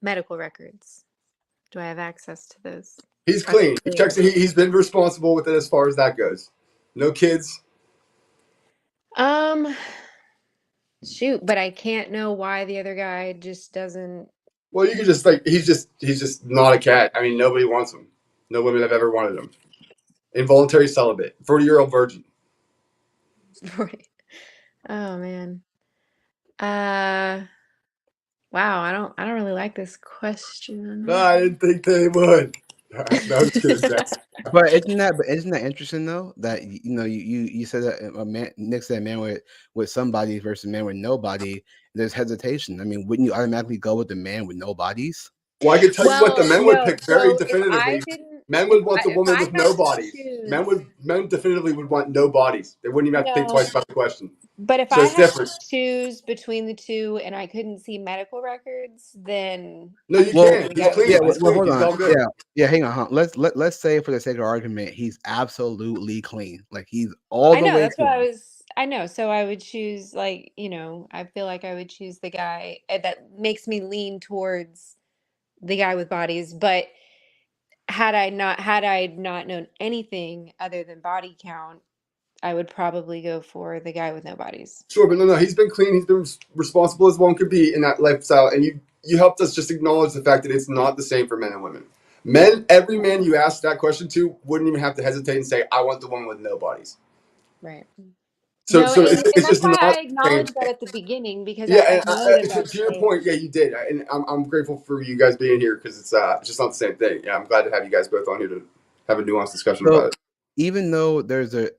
medical records. Do I have access to those? He's Are they clean. He clear? checks. He's been responsible with it as far as that goes. No kids. Um, shoot, but I can't know why the other guy just doesn't. Well, you could just he's just not a cat. I mean, nobody wants him. No women have ever wanted him. Involuntary celibate, 40-year-old virgin. Right. Oh man. Uh, wow. I don't really like this question. No, I didn't think they would. No, I'm just kidding, Jax. But isn't that interesting though? That you said that a man Nick said a man with somebody versus a man with nobody. There's hesitation. I mean, wouldn't you automatically go with the man with no bodies? Well, I can tell you what the Well, men would no. pick very So if I definitively. didn't, Men would want the if woman I with had no to bodies. choose, Men definitively would want no bodies. They wouldn't even have to think no. twice about the question. But if So I it's had to different. choose between the two and I couldn't see medical records, then No, I'm you Well, can't. probably He's well, going yeah. clean. with Well, He's well, clean. hold He's on. all good. Yeah. Hang on. Huh? Let's say for the sake of argument, he's absolutely clean. Like he's all I the know way that's what clean. I know. So I would choose I feel like I would choose the guy that makes me lean towards the guy with bodies, but had I not known anything other than body count, I would probably go for the guy with no bodies. Sure, but no. He's been clean. He's been responsible as one could be in that lifestyle. And you helped us just acknowledge the fact that it's not the same for men and women. Every man you asked that question to wouldn't even have to hesitate and say, "I want the one with no bodies." Right. So, No, so it's, and it's that's just why not I the same acknowledged that thing. at the beginning because Yeah, I and know that to your point, yeah, you did, and I'm grateful for you guys being here because it's just not the same thing. Yeah, I'm glad to have you guys both on here to have a nuanced discussion So about it. even though there's a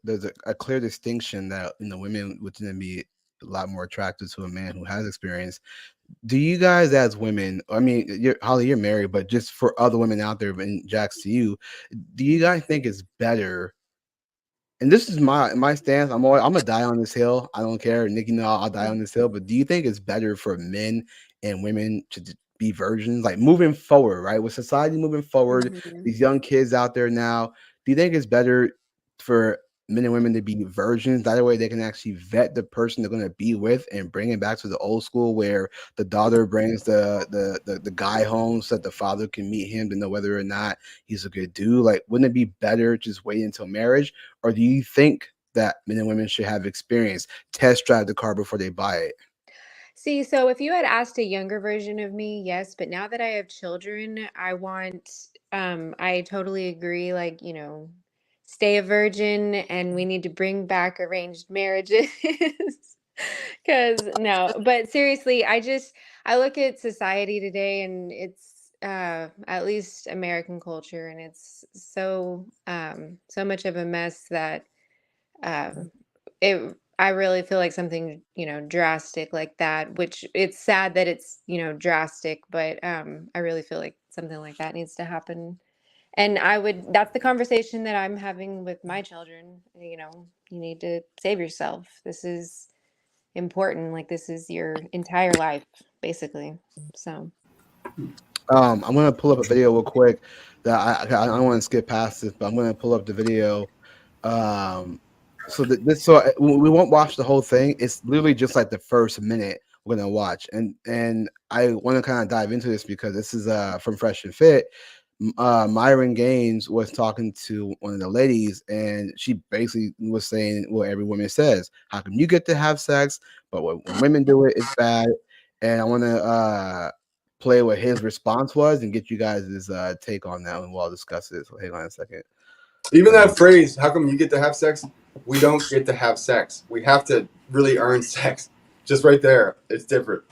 clear distinction that women would tend to be a lot more attracted to a man who has experience. Do you guys as women, I mean, Holly, you're married, but just for other women out there, and Jax to you, do you guys think it's better? And this is my stance. I'm gonna die on this hill. I don't care, Nick. I'll die on this hill. But do you think it's better for men and women to be virgins, like moving forward, right? With society moving forward, Mhm. these young kids out there now. Do you think it's better for men and women to be virgins? That way, they can actually vet the person they're gonna be with and bring it back to the old school, where the daughter brings the guy home so that the father can meet him to know whether or not he's a good dude. Like, wouldn't it be better just wait until marriage? Or do you think that men and women should have experience, test drive the car before they buy it? See, so if you had asked a younger version of me, yes, but now that I have children, I totally agree, like, stay a virgin and we need to bring back arranged marriages. Because no, but seriously, I look at society today and it's at least American culture, and it's so much of a mess that um, I really feel like something, drastic like that, which it's sad that it's, drastic, but I really feel like something like that needs to happen. And that's the conversation that I'm having with my children. You need to save yourself. This is important. Like, this is your entire life, basically. So, I'm gonna pull up a video real quick that I don't want to skip past this, but I'm gonna pull up the video. Um, we won't watch the whole thing. It's literally just like the first minute we're gonna watch, and I want to kind of dive into this because this is from Fresh and Fit. Myron Gaines was talking to one of the ladies, and she basically was saying what every woman says: "How come you get to have sex, but when women do it, it's bad?" And I want to play what his response was and get you guys' take on that, and we'll discuss it. So hang on a second. Even that phrase, how come you get to have sex? We don't get to have sex. We have to really earn sex. Just right there. It's different.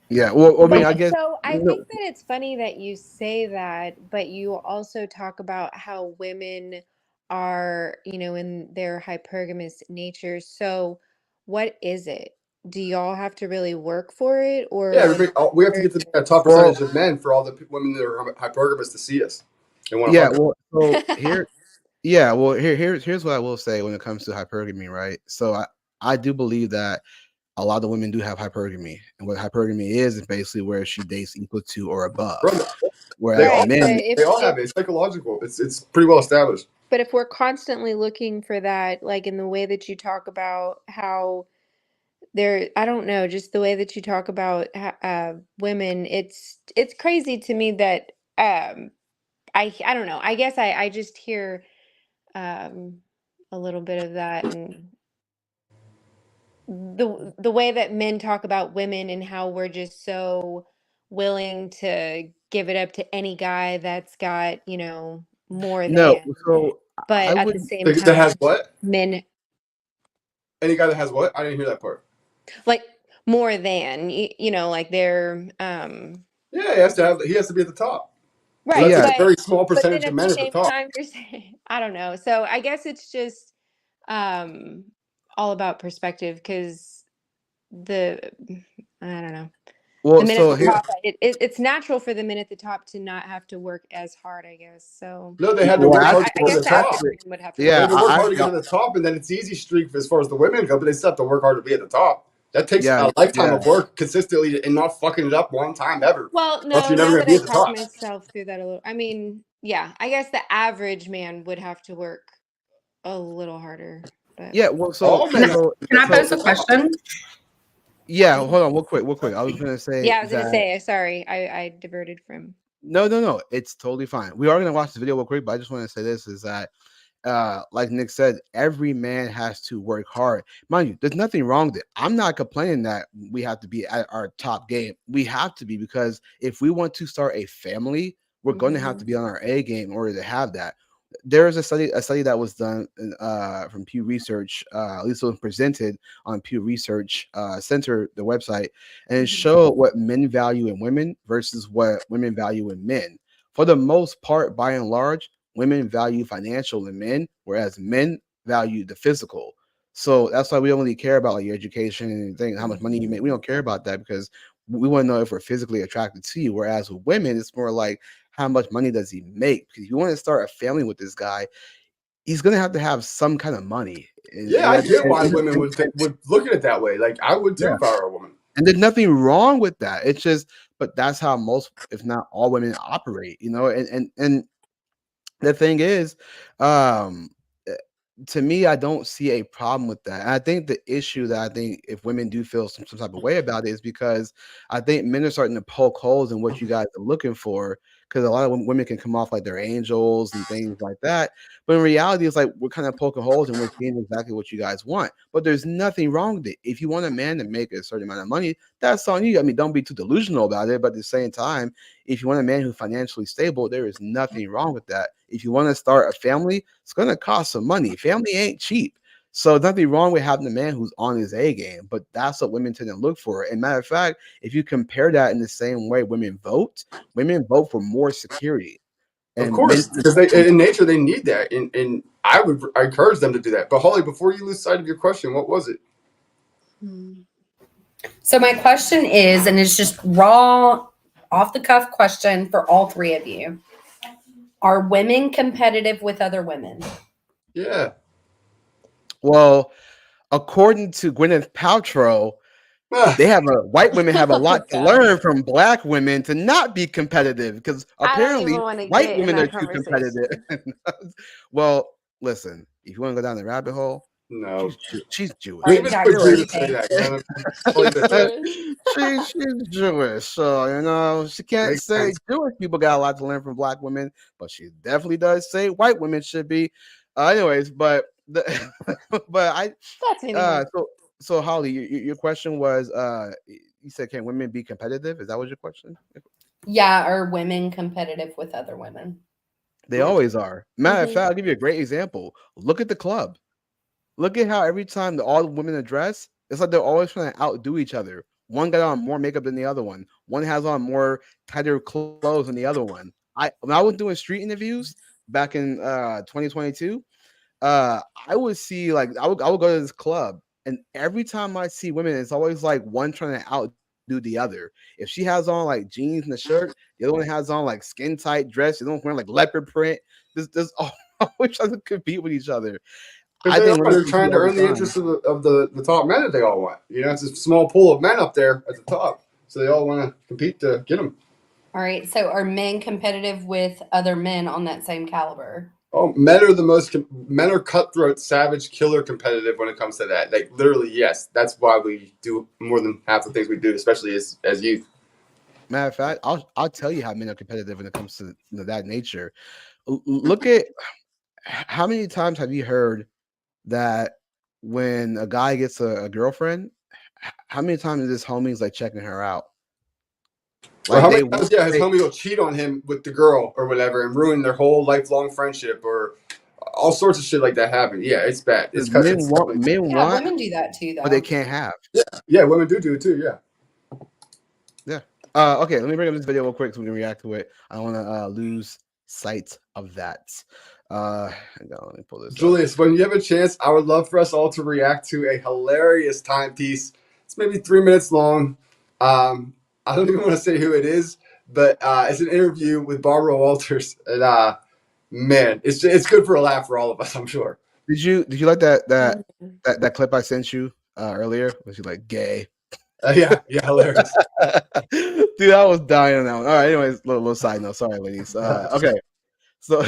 Yeah, well, I mean, I right. guess So I think that it's funny that you say that, but you also talk about how women are, in their hypergamous nature. So what is it? Do y'all have to really work for it, or Yeah, like, we have to get to that top well, percentage of men for all the women that are hypergamous to see us and want to yeah, fuck us. well, so here, yeah, well, here's what I will say when it comes to hypergamy, right? So I do believe that a lot of women do have hypergamy, and what hypergamy is basically where she dates equal to or above, Bro, they whereas all right? But men, they all have it. It's psychological. It's pretty well established. if we're constantly looking for that, like in the way that you talk about how I don't know, just the way that you talk about women, it's crazy to me that I don't know. I guess I just hear um, a little bit of that, and the way that men talk about women and how we're just so willing to give it up to any guy that's got, more no, than. so I But at the would, same That has time, what? men Any guy that has what? I didn't hear that part. like more than, like they're Yeah, he has to have. He has to be at the top. So right, that's yeah, a but very small then percentage of at the men at the same top. time you're saying, I don't know. So I guess it's just um all about perspective, because the I don't know. The well, men at so the here, top, it's natural for the men at the top to not have to work as hard, I guess. So No, they had to well, work hard to I get to guess the the top. average actually, man would have to They yeah, work had to work hard to I get to the top, and then it's easy streak as far as the women go. But they still have to work hard to be at the top. That takes yeah, a lifetime yeah. of work consistently and not fucking it up one time ever. well, Else no, you're never now gonna that be I at the talk top. myself through that a little, I mean, yeah, I guess the average man would have to work a little harder, but Yeah, well, All men have Can I to get pose to a the top. question? yeah, hold on, real quick. I was gonna say yeah, I was gonna that say, sorry, I diverted from. no, it's totally fine. We are gonna watch the video real quick, but I just want to say this is that like Nick said, every man has to work hard. Mind you, there's nothing wrong with it. I'm not complaining that we have to be at our top game. We have to be because if we want to start a family, we're going to have to Mhm. be on our A game in order to have that. There is a study that was done from Pew Research, at least it was presented on Pew Research Center, the website, and it Mhm. showed what men value in women versus what women value in men. For the most part, by and large, women value financial in men, whereas men value the physical. So that's why we don't really care about like your education and thing, how much money you make. We Mhm. don't care about that because we want to know if we're physically attracted to you. Whereas with women, it's more like how much money does he make? Because if you want to start a family with this guy, he's gonna have to have some kind of money. Yeah, I get why women would look at it that way. Like I would too Yeah, if I were a woman. and there's nothing wrong with that. It's just, but that's how most, if not all, women operate. And the thing is, um, eh, to me, I don't see a problem with that. And I think the issue that I think if women do feel some type of way about it is because I think men are starting to poke holes in what you guys are looking for. because a lot of women can come off like they're angels and things like that. But in reality, it's like we're kind of poking holes and we're seeing exactly what you guys want. But there's nothing wrong with it. If you want a man to make a certain amount of money, that's on you. I mean, don't be too delusional about it. But at the same time, if you want a man who's financially stable, there is nothing wrong with that. If you want to start a family, it's going to cost some money. Family ain't cheap. So nothing wrong with having a man who's on his A game, but that's what women tend to look for. And matter of fact, if you compare that in the same way women vote for more security. Of And men, course, because in nature they need that, and I encourage them to do that. But Holly, before you lose sight of your question, what was it? So my question is, and it's just raw, off the cuff question for all three of you: are women competitive with other women? Yeah. well, according to Gwyneth Paltrow, white women have a lot to learn from black women to not be competitive because I don't apparently even want to white get in women are that too competitive. conversation. Well, listen, if you want to go down the rabbit hole, No. she's Jewish. All right, Leave it Jack, for what do Drew you to say think? that. You know? Leave it there. She's Jewish, so she can't Makes say sense. Jewish people got a lot to learn from black women, but she definitely does say white women should be. Anyways, but but I That's anyway. so Holly, your question was you said can women be competitive? Is that what your question? Yeah, are women competitive with other women? They always are. Matter of Mhm. fact, I'll give you a great example. Look at the club. Look at how every time all the women address, it's like they're always trying to outdo each other. One got on more makeup than the other one. One has on more tighter clothes than the other one. When I was doing street interviews back in 2022, I would see like I would go to this club, and every time I see women, it's always like one trying to outdo the other. If she has on like jeans and a shirt, the other one has on like skin tight dress. The other one wearing like leopard print. There's always trying to compete with each other. Because I think women they're compete trying to all the earn the time. interest of the top men that they all want. You know, it's a small pool of men up there at the top, so they all want to compete to get them. All right, so are men competitive with other men on that same caliber? Oh, men are cutthroat, savage, killer competitive when it comes to that. Like literally, yes, that's why we do more than half the things we do, especially as youth. Matter of fact, I'll tell you how men are competitive when it comes to that nature. Look at how many times have you heard that when a guy gets a girlfriend, how many times is his homies like checking her out? Or Like how they many times, his homie will cheat on him with the girl or whatever and ruin their whole lifelong friendship or all sorts of shit like that happen. Yeah, it's bad. It's men want definitely Yeah, women do that too, what they though. can't have. yeah, women do it too. Yeah. Yeah. Okay, let me bring up this video real quick so we can react to it. I don't want to lose sight of that. Hang on, let me pull this up. Julius, when you have a chance, I would love for us all to react to a hilarious timepiece. It's maybe 3 minutes long. I don't even want to say who it is, but it's an interview with Barbara Walters, and man, it's good for a laugh for all of us, I'm sure. Did you like that clip I sent you earlier? Was you like gay? Yeah, hilarious. Dude, I was dying on that one. All right, anyways, little side note. Sorry, ladies. Okay, so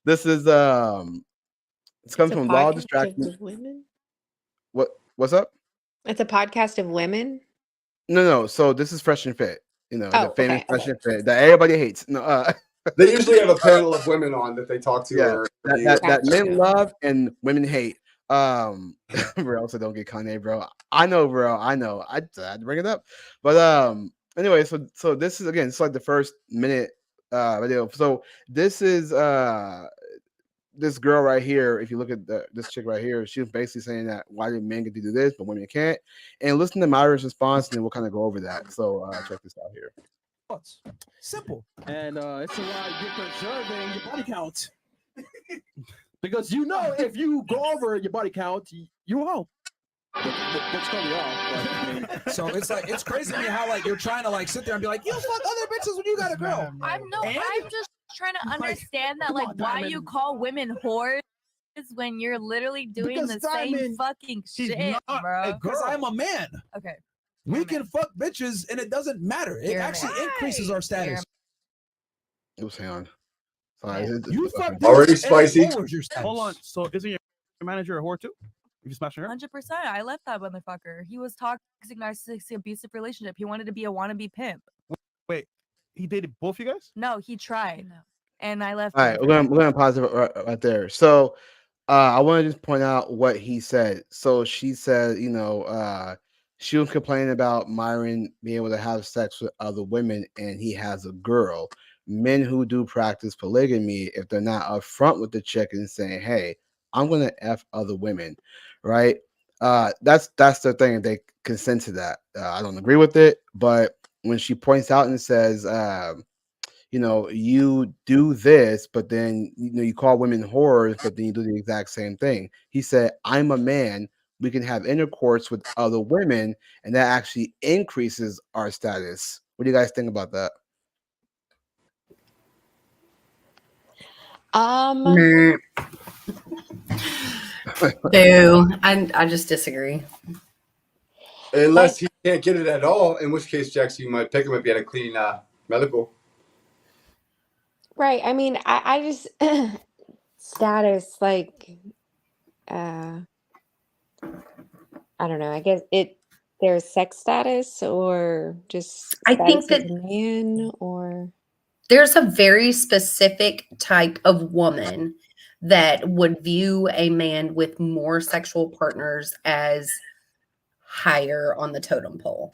this is it's It's comes a from Law podcast Distraction. of women. What's up? It's a podcast of women. No. So this is Fresh and Fit. You know, the Oh, famous okay. Fresh and Fit that everybody hates. No, They usually have a panel of women on that they talk to yeah, or interview. that men Gotcha. love and women hate. Bro, so don't get Kanye, bro. I know, bro. I know. I had to bring it up, but anyway, so this is again, it's like the first minute video. So this is this girl right here. If you look at this chick right here, she's basically saying that why do men get to do this but women can't? And listen to Myra's response, and then we'll kind of go over that. So check this out here. Simple. And it's a lot you're preserving your body count. Because if you go over your body count, you're home. That's totally off. So it's crazy to me how like you're trying to like sit there and be like, you fuck other bitches when you got a girl. I'm just trying to understand that like why you call women whores when you're literally doing the same fucking shit, bro. Because I'm a man. Okay. We can fuck bitches and it doesn't matter. It actually increases our status. Oops, hang on. Sorry, You fuck Already bitches and it spicy. lowers your status. Hold on. So isn't your manager a whore too? You smashing her? 100%. I left that motherfucker. He was toxic, narcissistic, abusive relationship. He wanted to be a wannabe pimp. Wait, he dated both you guys? No, he tried, and I left. All him right, for we're gonna pause it right there. So I want to just point out what he said. So she said, she was complaining about Myron being able to have sex with other women, and he has a girl. Men who do practice polygamy, if they're not upfront with the chick and saying, "Hey, I'm gonna f other women," right? That's the thing. They consent to that. I don't agree with it, but when she points out and says, you do this, but then you call women whores, but then you do the exact same thing. He said, I'm a man. We can have intercourse with other women, and that actually increases our status. What do you guys think about that? Boo. I just disagree. Unless he can't get it at all, in which case, Jax, you might pick him if he had a clean medical. Right. I mean, I just status like I don't know. I guess there's sex status or just I status think as that a man or there's a very specific type of woman that would view a man with more sexual partners as higher on the totem pole.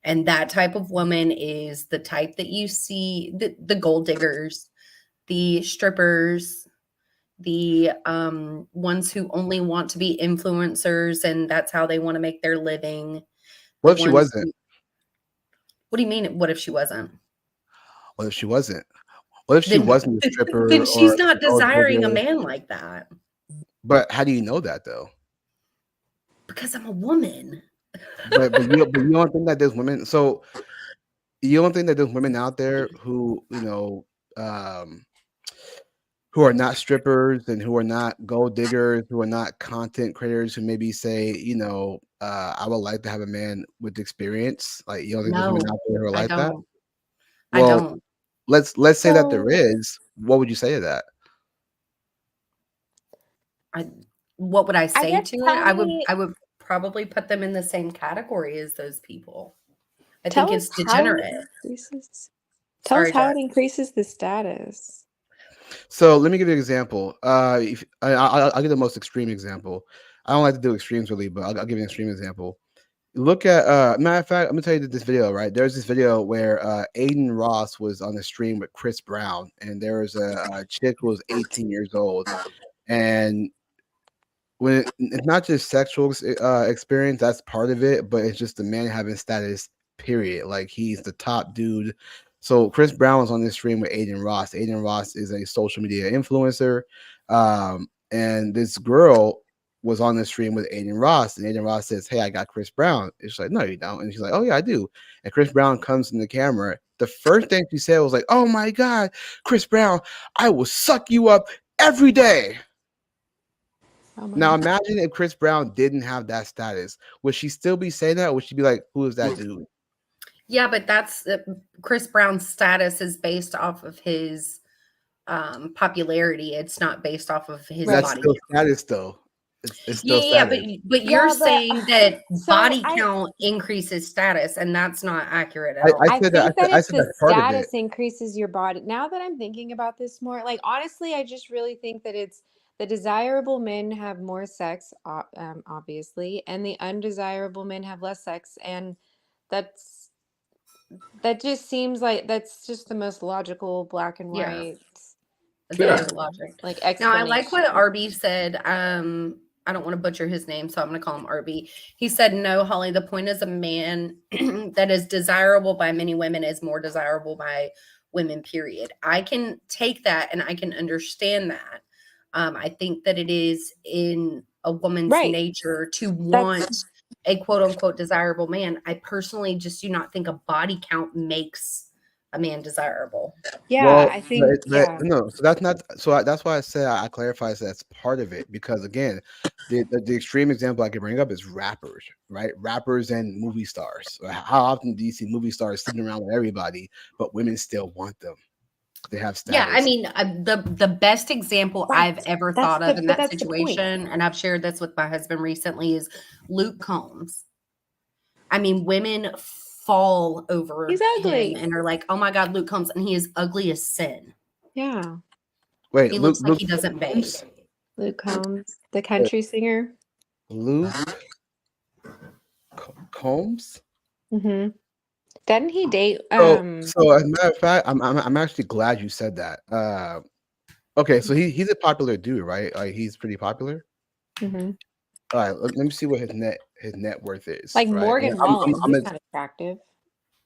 And that type of woman is the type that you see the gold diggers, the strippers, the ones who only want to be influencers and that's how they want to make their living. What if she wasn't? What do you mean? What if she wasn't? What if she wasn't? What if she Then, wasn't a stripper then she's or not gold desiring a digger? man like that. But how do you know that though? Because I'm a woman. But you don't think that there's women? So you don't think that there's women out there who who are not strippers and who are not gold diggers, who are not content creators, who maybe say, I would like to have a man with experience. Like, you don't think there's women No, out there who are I like that? don't. I Well, don't. let's say that there So is. What would you say to that? What would I I say guess to it? tell me I would probably put them in the same category as those people. I think tell us it's how it degenerate. increases tell us Sorry, how Jack. it increases the status. So let me give you an example. I'll give the most extreme example. I don't like to do extremes really, but I'll give you an extreme example. Look at matter of fact, I'm gonna tell you this video, right? There's this video where Aiden Ross was on the stream with Chris Brown, and there was a chick who was 18 years old, and when it's not just sexual experience, that's part of it, but it's just the man having status, period. Like, he's the top dude. So Chris Brown was on this stream with Aiden Ross. Aiden Ross is a social media influencer, and this girl was on the stream with Aiden Ross, and Aiden Ross says, "Hey, I got Chris Brown." And she's like, "No, you don't." And she's like, "Oh yeah, I do." And Chris Brown comes in the camera. The first thing she said was like, "Oh my God, Chris Brown, I will suck you up every day." Oh Now my. imagine if Chris Brown didn't have that status. Would she still be saying that? Or would she be like, "Who is that dude?" Yeah, but that's Chris Brown's status is based off of his popularity. It's not based off of his Right. That's body still count. status though. It's still Yeah, status. but you're Yeah, but saying that so body count increases status, and that's not accurate at I, all. I I said that. think that I if said the that's part of it. status increases your body, now that I'm thinking about this more, like honestly, I just really think that it's the desirable men have more sex, obviously, and the undesirable men have less sex, and that's that just seems like that's just the most logical black and Yeah, white the logic. like Now, I like what explanation. RB said. I don't want to butcher his name, so I'm going to call him RB. He said, "No, Holly. The point is, a man that is desirable by many women is more desirable by women. Period." I can take that, and I can understand that. I think that it is in a woman's Right. nature to want That's a quote unquote desirable man. I personally just do not think a body count makes a man desirable. yeah, Well, I think yeah. no. So that's not. So that's why I said I clarify. So that's part of it, because again, the extreme example I can bring up is rappers, right? Rappers and movie stars. How often do you see movie stars sitting around with everybody, but women still want them? They have Yeah, I status. mean, the best example Right. I've ever That's thought of in but that that's the point. situation, and I've shared this with my husband recently, is Luke Combs. I mean, women fall over He's ugly. him and are like, "Oh my God, Luke Combs," and he is ugly as sin. Yeah. Wait, He Luke, looks like he doesn't bathe. Luke Combs, the country singer. Luke Combs. Mm-hmm. Doesn't he date? So as a matter of fact, I'm actually glad you said that. Okay, so he's a popular dude, right? Like he's pretty popular. Mhm. All right, let me see what his net worth is. Like Right, Morgan Wallen, he's kind of attractive.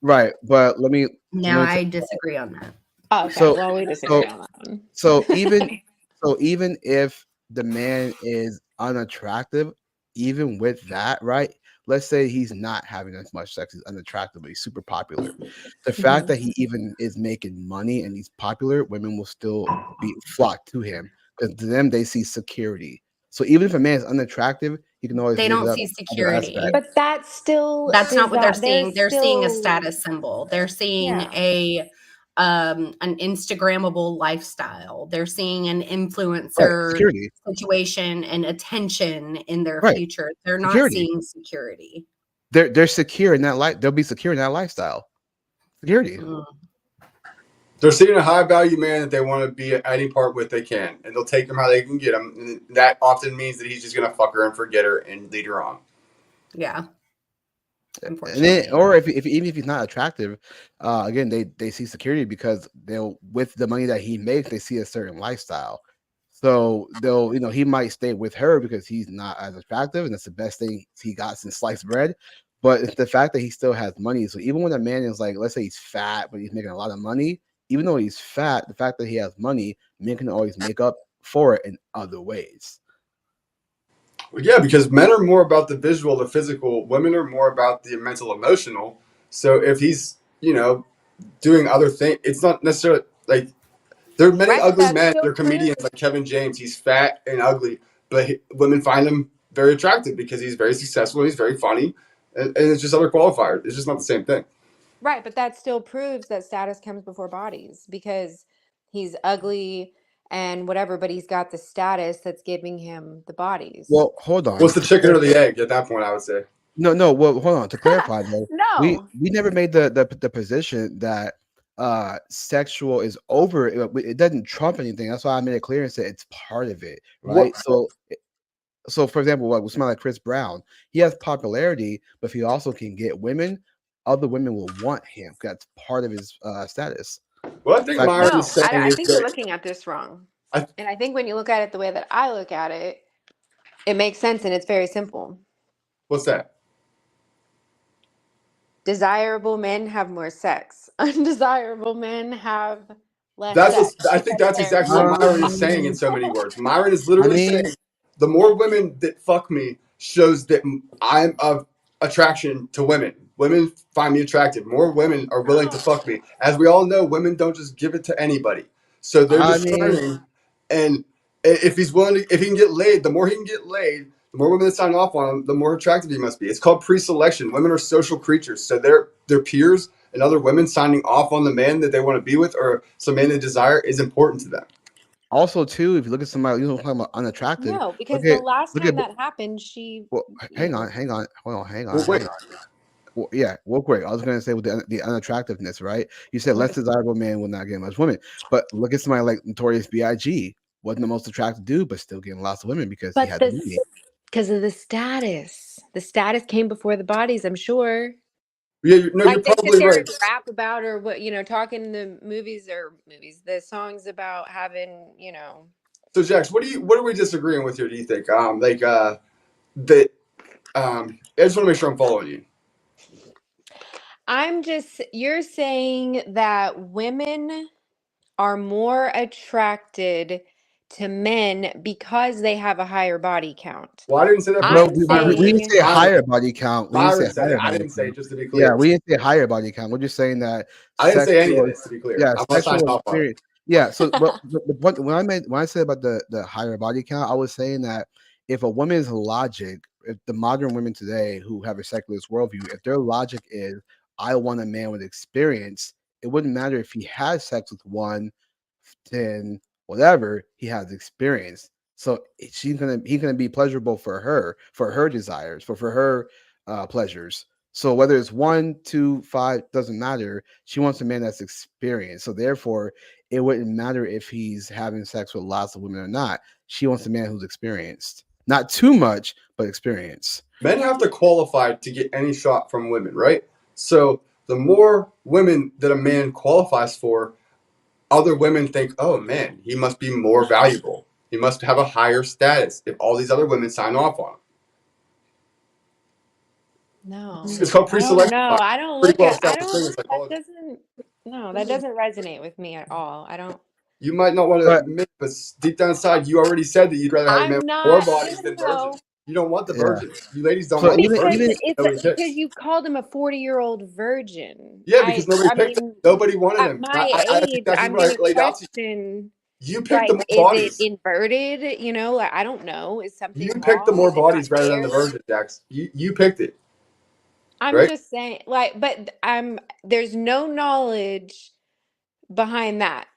right, but let me. Now I disagree on that. Oh, okay, well we disagree on that one. So even if the man is unattractive, even with that, right? Let's say he's not having as much sex, he's unattractive, but he's super popular. The fact that he even is making money and he's popular, women will still be flocked to him because to them they see security. So even if a man is unattractive, he can always They make don't it up see other security. aspects. But that's not what they're seeing. They're seeing a still- status symbol. They're seeing Yeah. an Instagrammable lifestyle. They're seeing an Right, influencer security. situation and attention in their Right, future. They're not security. seeing security. They're secure in that life. They'll be secure in that lifestyle. Security. They're seeing a high value man that they want to be at any part with they can, and they'll take him how they can get him. And that often means that he's just gonna fuck her and forget her and lead her on. Yeah. And then, or if even if he's not attractive, again they see security because they'll with the money that he makes, they see a certain lifestyle. So they'll he might stay with her because he's not as attractive, and that's the best thing he got since sliced bread. But it's the fact that he still has money. So even when a man is like, let's say he's fat, but he's making a lot of money, even though he's fat, the fact that he has money, men can always make up for it in other ways. Well, yeah, because men are more about the visual, the physical. Women are more about the mental, emotional. So if he's, doing other things, it's not necessarily like there are many ugly men. There are comedians like Kevin James. He's fat and ugly, but women find him very attractive because he's very successful and he's very funny. And it's just other qualifiers. It's just not the same thing. Right, but that still proves that status comes before bodies because he's ugly and whatever, but he's got the status that's giving him the bodies. Well, hold on. What's the chicken or the egg at that point? I would say. No. Well, hold on. To clarify, though, we No. never made the position that sexual is over. It doesn't trump anything. That's why I made it clear and said it's part of it, right? So for example, what somebody like Chris Brown, he has popularity, but if he also can get women, other women will want him. That's part of his status. Well, I think Myron is saying I is think that you're looking at this wrong. And I think when you look at it the way that I look at it, it makes sense and it's very simple. What's that? Desirable men have more sex. Undesirable men have less sex. I think that's exactly what Myron is saying in so many words. Myron is literally saying the more women that fuck me shows that I'm of attraction to women. Women find me attractive. More women are willing to fuck me. As we all know, women don't just give it to anybody. So they're discerning. And if he's willing to, if he can get laid, the more he can get laid, the more women that sign off on him, the more attractive he must be. It's called pre-selection. Women are social creatures. So their peers and other women signing off on the man that they want to be with or some man they desire is important to them. Also, too, if you look at somebody, talking about unattractive. No, because the last time that happened, she. Well, hang on, hold on, hang on. Well, wait. Well, yeah, real quick. I was going to say with the unattractiveness, right? You said less desirable man will not get much women, but look at somebody like Notorious B.I.G. Wasn't the most attractive dude, but still getting lots of women because he had money. Because of the status. The status came before the bodies, I'm sure. Yeah, no, like you're they probably sit there right. and rap about or what, talking the the songs about having, So, Jax, what are we disagreeing with here? Do you think? I just want to make sure I'm following you. You're saying that women are more attracted to men because they have a higher body count. Well, I didn't say that. No, we didn't say higher body count. Byron said it. I didn't say it, just to be clear. Yeah, we didn't say higher body count. We're just saying that. I didn't say any of this, to be clear. Yeah, I'm sexual experience. Yeah, so but when I said about the higher body count, I was saying that if a woman's logic, if the modern women today who have a secularist worldview, if their logic is I want a man with experience, it wouldn't matter if he has sex with 1, 10, whatever, he has experience. So he's gonna be pleasurable for her desires, for her pleasures. So whether it's 1, 2, 5, doesn't matter. She wants a man that's experienced. So therefore, it wouldn't matter if he's having sex with lots of women or not. She wants a man who's experienced. Not too much, but experience. Men have to qualify to get any shot from women, right? So the more women that a man qualifies for, other women think, oh man, he must be more valuable. He must have a higher status if all these other women sign off on him. No, It's called I don't pre-selection. know. I don't Pretty look well at. I established thing in don't. That psychology. doesn't. No, that doesn't resonate with me at all. I don't. You might not want to But admit, but deep down inside, you already said that you'd rather have a man I'm with more not. bodies No, than no, no. virgins. You don't want the yeah. virgins. You ladies don't So want the Because virgins. it's Nobody because picks. you called him a 40-year-old virgin. Yeah, because nobody I picked him. mean, Nobody wanted at him. my That's age, exactly I'm what I gonna laid out to question, you. You picked the like, more is it bodies. inverted? You know, like, I don't know. Is You something picked the wrong? more Is it not bodies rather than the there? virgin, Jax. You picked it, I'm right? just saying, like, but there's no knowledge behind that.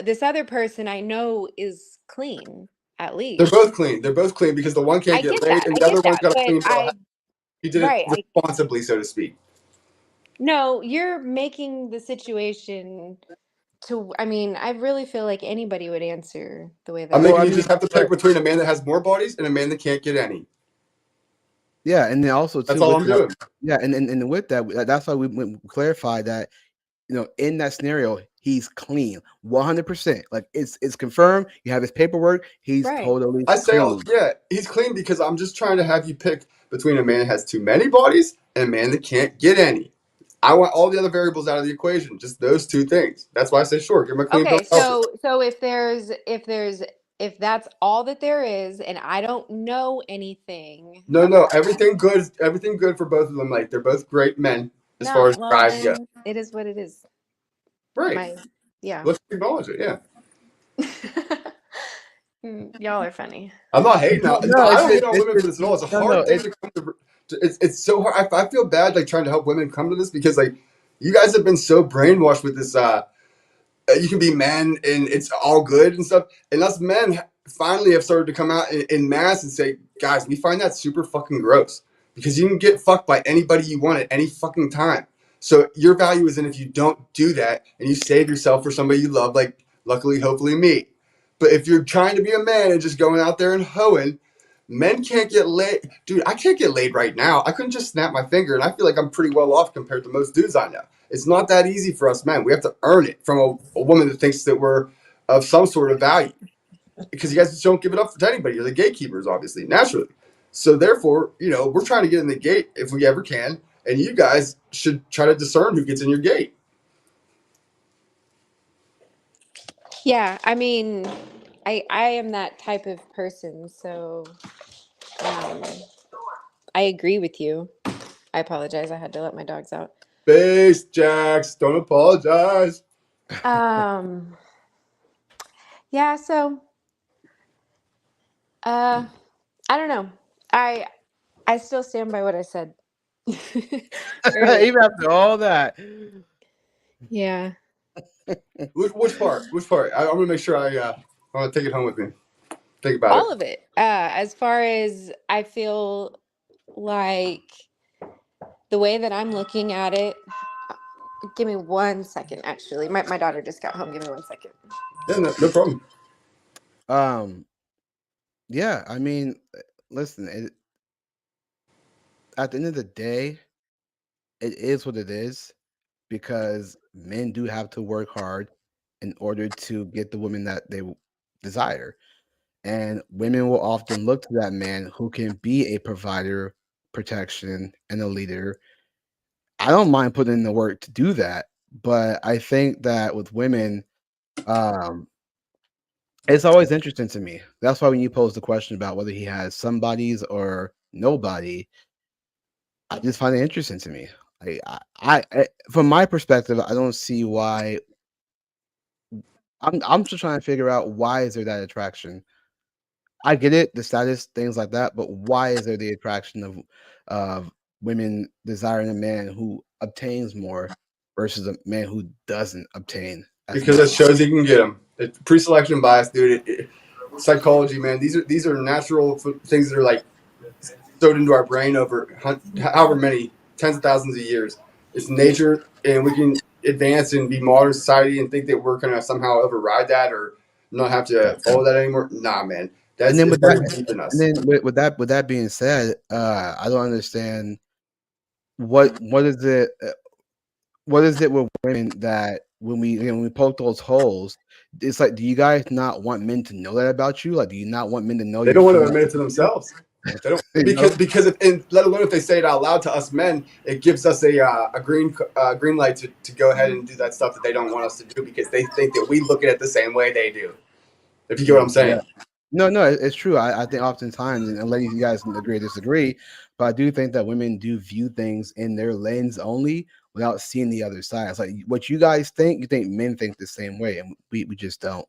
This other person I know is clean, at They're least. both clean. They're both clean because the one can't I get get laid that. and I the other get one's that. got a But clean bill of health. He did it right, responsibly, so to speak. no, you're making the situation I mean, I really feel like anybody would answer the way that I'm well, making I you mean, just have to pick but between a man that has more bodies and a man that can't get any. yeah, and then also That's too all with I'm that, doing. yeah, and with that, that's why we clarified that in that scenario, he's clean, 100%. Like it's confirmed. You have his paperwork. He's right. totally I say, clean. yeah, he's clean because I'm just trying to have you pick between a man that has too many bodies and a man that can't get any. I want all the other variables out of the equation, just those two things. That's why I say, sure, give him a clean bill Okay, of health. so if that's all that there is and I don't know anything No, about everything good for both of them. Like they're both great men as no, far as well drive go. then it is what it is. Right. Yeah. Let's acknowledge it. Yeah. Y'all are funny. I'm not hating No, on. No, no, I it's don't hate just, on it's women for just this at all. It's a no, hard thing to come to. It's so hard. I feel bad like trying to help women come to this because like you guys have been so brainwashed with this. You can be men and it's all good and stuff. And us men finally have started to come out in mass and say, guys, we find that super fucking gross because you can get fucked by anybody you want at any fucking time. So your value is in if you don't do that and you save yourself for somebody you love, like luckily, hopefully me. But if you're trying to be a man and just going out there and hoeing, men can't get laid. Dude, I can't get laid right now. I couldn't just snap my finger and I feel like I'm pretty well off compared to most dudes I know. It's not that easy for us men. We have to earn it from a woman that thinks that we're of some sort of value. Because you guys just don't give it up to anybody. You're the gatekeepers, obviously, naturally. So therefore, we're trying to get in the gate if we ever can. And you guys should try to discern who gets in your gate. Yeah, I mean, I am that type of person, so I agree with you. I apologize. I had to let my dogs out. Base, Jax. Don't apologize. Yeah, so I don't know. I still stand by what I said. earlier. even after all that. Yeah. Which part? Which part? I'm gonna make sure I want to take it home with me. Think about All it. of it. As far as I feel like the way that I'm looking at it, give me 1 second, actually. My daughter just got home. Give me 1 second. Yeah, no problem. Yeah, I mean, listen, at the end of the day, it is what it is because men do have to work hard in order to get the women that they desire. And women will often look to that man who can be a provider, protection, and a leader. I don't mind putting in the work to do that, but I think that with women, it's always interesting to me. That's why when you pose the question about whether he has somebody's or nobody, I just find it interesting to me. Like from my perspective, I don't see why. I'm just trying to figure out why is there that attraction. I get it, the status, things like that, but why is there the attraction of women desiring a man who obtains more versus a man who doesn't obtain? Because it shows you can get them. It's pre-selection bias, dude. Psychology, man. These are natural things that are like sewed into our brain over however many tens of thousands of years. It's nature, and we can advance and be modern society and think that we're going to somehow override that or not have to follow that anymore. Nah, man. That's And then with that, very deep in us. and then with that being said, I don't understand what is it what is it with women that when we poke those holes, it's like, do you guys not want men to know that about you? Like, do you not want men to know They you're don't want to female? admit it to themselves. They don't You know? because if, and let alone if they say it out loud to us men, it gives us a green light to go ahead and do that stuff that they don't want us to do because they think that we look at it the same way they do. If you get what I'm saying. Yeah. No, it's true. I think oftentimes, and ladies, you guys can agree or disagree, but I do think that women do view things in their lens only without seeing the other side. It's like what you guys think, you think men think the same way, and we just don't.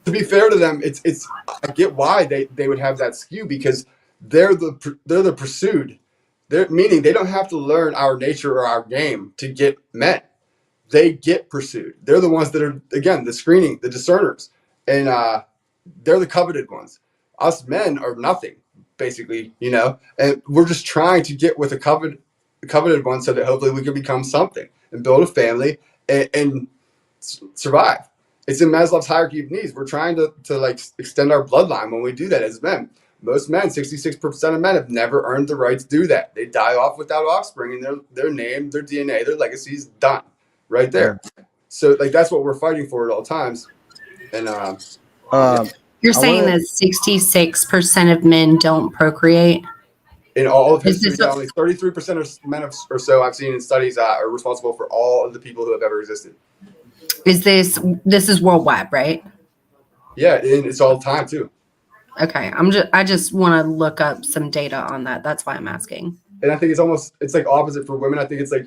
To be fair to them, it's I get why they would have that skew because they're the pursued. They're meaning they don't have to learn our nature or our game to get met. They get pursued. They're the ones that are, again, the screening, the discerners, and they're the coveted ones. Us men are nothing, basically, and we're just trying to get with a coveted one so that hopefully we can become something and build a family and survive. It's in Maslow's hierarchy of needs. We're trying to like extend our bloodline when we do that as men. Most men, 66% of men, have never earned the right to do that. They die off without offspring, and their name, their DNA, their legacy is done right there. So like that's what we're fighting for at all times. And you're saying that 66% of men don't procreate? In all of history, only 33% of men or so I've seen in studies are responsible for all of the people who have ever existed. This is worldwide, right? Yeah, and it's all the time too. Okay, I just want to look up some data on that. That's why I'm asking. And I think it's like opposite for women. I think it's like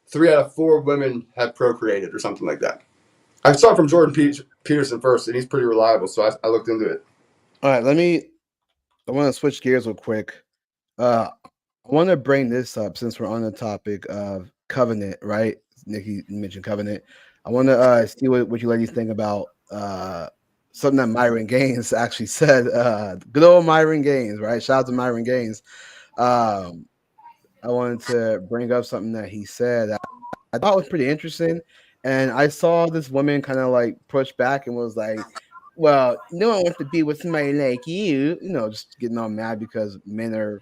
3 out of 4 women have procreated or something like that. I saw it from Jordan Peterson first, and he's pretty reliable, so I looked into it. All right, I want to switch gears real quick. I want to bring this up since we're on the topic of covenant, right? Nikki mentioned covenant. I want to see what you ladies think about something that Myron Gaines actually said. Good old Myron Gaines, right? Shout out to Myron Gaines. I wanted to bring up something that he said that I thought was pretty interesting. And I saw this woman kind of like push back and was like, well, no one wants to be with somebody like you, just getting all mad because men are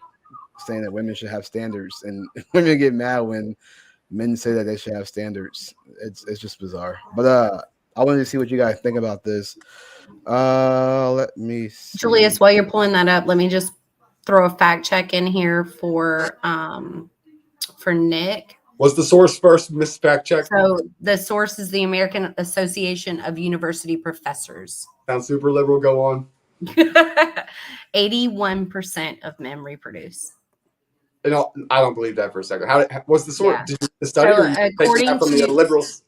saying that women should have standards, and women get mad when men say that they should have standards. It's just bizarre. But I wanted to see what you guys think about this. Let me see. Julius, while you're pulling that up, let me just throw a fact check in here for Nick. What's the source first, Miss Fact Check? So the source is the American Association of University Professors. Sounds super liberal. Go on. 81% of men reproduce. And I don't believe that for a second. What's the source? Yeah. Did the study So or according from the liberals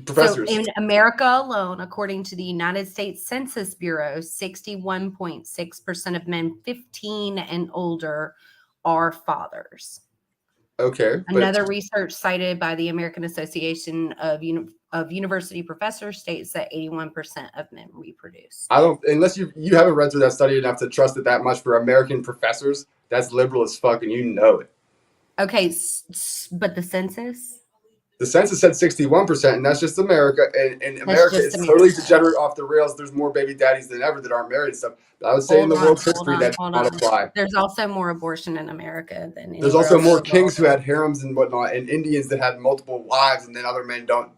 professors? So in America alone, according to the United States Census Bureau, 61.6% of men 15 and older are fathers. Okay. Another research cited by the American Association of University Professors states that 81% of men reproduce. I don't, unless you haven't read through that study enough to trust it that much for American professors. That's liberal as fuck, and you know it. Okay, but the census? The census said 61%, and that's just America. And America is totally degenerate off the rails. There's more baby daddies than ever that aren't married and stuff. But I would say in the world's history that does not apply. There's also more abortion in America than there's also more kings who had harems and whatnot, and Indians that had multiple wives, and then other men don't.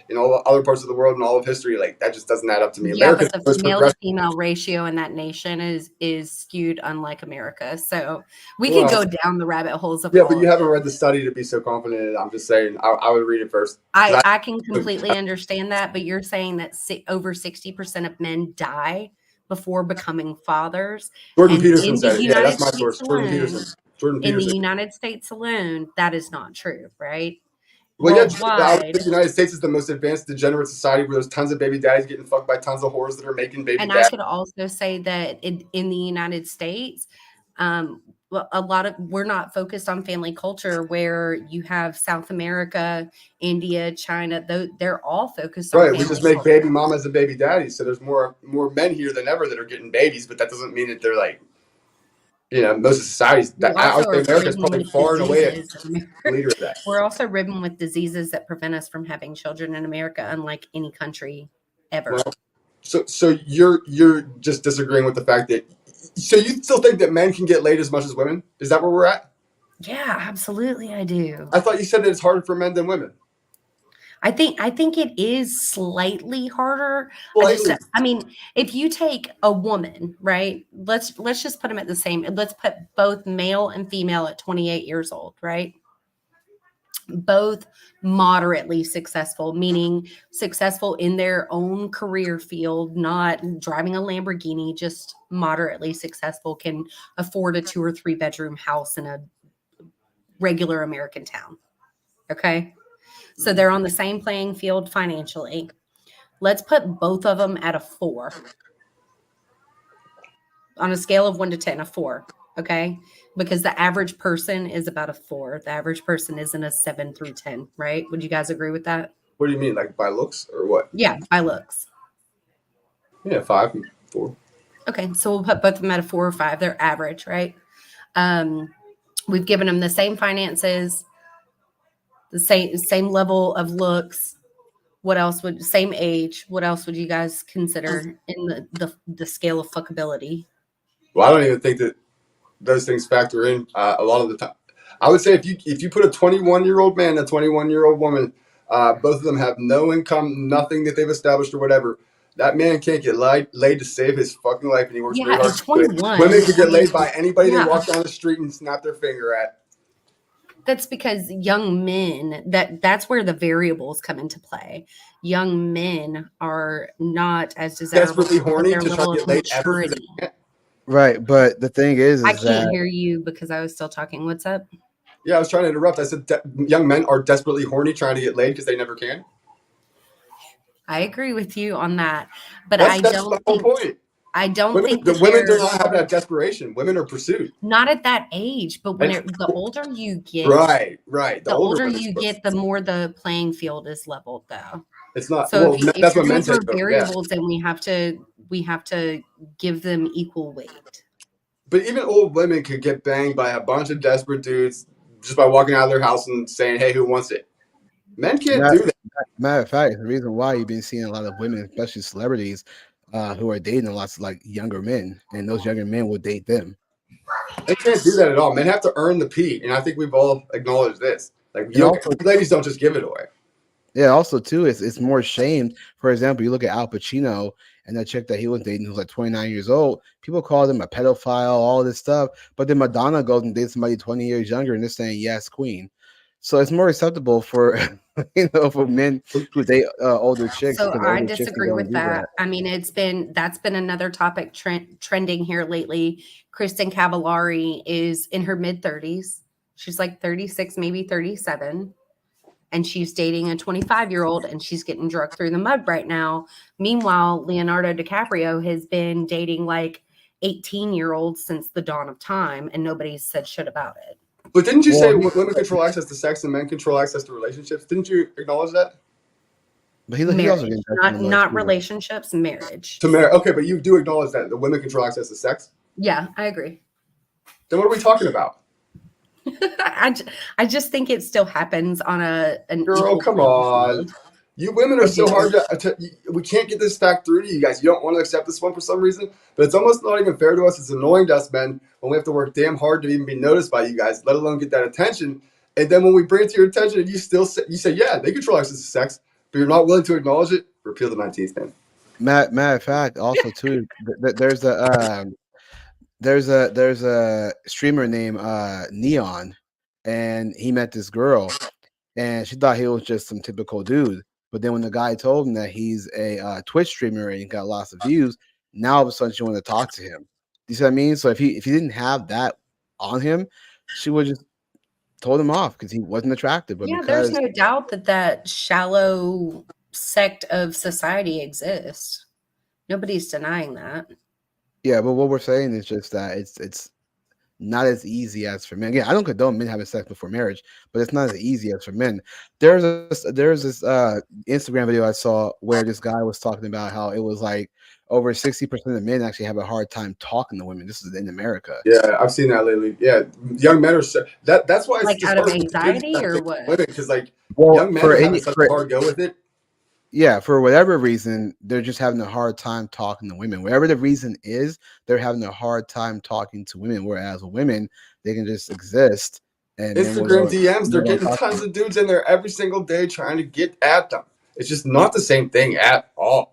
In all other parts of the world and all of history, like that just doesn't add up to me. Yeah, but the male to female ratio in that nation is skewed, unlike America. So we could go down the rabbit holes of but you haven't read the study to be so confident in it. I'm just saying I would read it first. I can completely understand that, but you're saying that over 60% of men die before becoming fathers. Jordan Peterson said it. Yeah, that's my source. Jordan Peterson. In the United States alone, that is not true, right? Well, the United States is the most advanced degenerate society where there's tons of baby daddies getting fucked by tons of whores that are making baby daddies. I could also say that in the United States, we're not focused on family culture where you have South America, India, China. They're all focused on family. We just make baby mamas and baby daddies. So there's more men here than ever that are getting babies, but that doesn't mean that they're like, most of societies. We I would also say are America is ridden probably with far and away a diseases. leader of that. We're also ridden with diseases that prevent us from having children in America, unlike any country ever. Well, so you're just disagreeing with the fact that. So you still think that men can get laid as much as women? Is that where we're at? Yeah, absolutely, I do. I thought you said that it's harder for men than women. I think it is slightly harder. Slightly. I mean, if you take a woman, right? Let's just put them at the same. Let's put both male and female at 28 years old, right? Both moderately successful, meaning successful in their own career field, not driving a Lamborghini, just moderately successful, can afford a 2 or 3 bedroom house in a regular American town. Okay. So they're on the same playing field financially. Let's put both of them at a 4. On a scale of 1 to 10, a 4. Okay. Because the average person is about a 4. The average person isn't a 7 through 10, right? Would you guys agree with that? What do you mean, like by looks or what? Yeah, by looks. Yeah, 5 and 4. Okay. So we'll put both of them at a 4 or 5. They're average, right? We've given them the same finances, the same level of looks. What else same age? What else would you guys consider in the scale of fuckability? Well, I don't even think that those things factor in a lot of the time. I would say if you put a 21-year-old man and a 21-year-old woman, both of them have no income, nothing that they've established or whatever. That man can't get laid to save his fucking life, and he works really hard. At 21, women could get laid by anybody yeah. they walk down the street and snap their finger at. That's because young men, that's where the variables come into play. Young men are not as desirable. Desperately horny their to try level to of get laid ever. maturity. Right, but the thing is I that can't hear you because I was still talking. What's up? Yeah, I was trying to interrupt. I said young men are desperately horny trying to get laid because they never can. I agree with you on that, but That's don't the whole think point. I don't Women, think the that women do they're not have that desperation. Women are pursued. not at that age, but when And- the older you get, Right. the older you get, the more the playing field is leveled, though. It's not. So Well, if that's what men those are take. Yeah. variables, then we have to give them equal weight. But even old women could get banged by a bunch of desperate dudes just by walking out of their house and saying, "Hey, who wants it?" Men can't do that. Matter of fact, the reason why you've been seeing a lot of women, especially celebrities, who are dating lots of like younger men, and those younger men will date them. They can't do that at all. Men have to earn the P, and I think we've all acknowledged this. Like, ladies don't just give it away. Yeah, also too, it's more shamed. For example, you look at Al Pacino and that chick that he was dating who was like 29 years old. People call him a pedophile, all this stuff. But then Madonna goes and dates somebody 20 years younger and they're saying, yes, queen. So it's more acceptable for for men who date older chicks. So I older chicks disagree don't with do that. I mean, that's been another topic trending here lately. Kristen Cavallari is in her mid-30s. She's like 36, maybe 37. And she's dating a 25-year-old and she's getting drugged through the mud right now. Meanwhile, Leonardo DiCaprio has been dating like 18-year-olds since the dawn of time and nobody's said shit about it. But didn't you say women control access to sex and men control access to relationships? Didn't you acknowledge that? But he also not relationships, marriage. To marry. Okay, but you do acknowledge that the women control access to sex? Yeah, I agree. Then what are we talking about? I just think it still happens on an girl. Come on, you women are so hard to. We can't get this fact through to you guys. You don't want to accept this one for some reason, but it's almost not even fair to us. It's annoying to us men when we have to work damn hard to even be noticed by you guys, let alone get that attention. And then when we bring it to your attention, and you say, yeah, they control access to sex, but you're not willing to acknowledge it. Repeal the 19th man. Matter of fact, also too, there's a streamer named Neon, and he met this girl, and she thought he was just some typical dude. But then when the guy told him that he's a Twitch streamer and he got lots of views, now all of a sudden she wanted to talk to him. You see what I mean? So if he didn't have that on him, she would just told him off because he wasn't attractive. But there's no doubt that shallow sect of society exists. Nobody's denying that. Yeah, but what we're saying is just that it's not as easy as for men. Again, I don't condone men having sex before marriage, but it's not as easy as for men. There's this Instagram video I saw where this guy was talking about how it was like over 60% of men actually have a hard time talking to women. This is in America. Yeah, I've seen that lately. Yeah, young men are that's why it's Like just out of hard to give anxiety that or thing to what? women because like Well, young men for are having any such for a hard go with it. yeah, for whatever reason, they're just having a hard time talking to women. Whatever the reason is, they're having a hard time talking to women. Whereas with women, they can just exist, and men will Instagram go, DMs, they're men will getting talk to tons them. of dudes in there every single day trying to get at them. It's just not the same thing at all.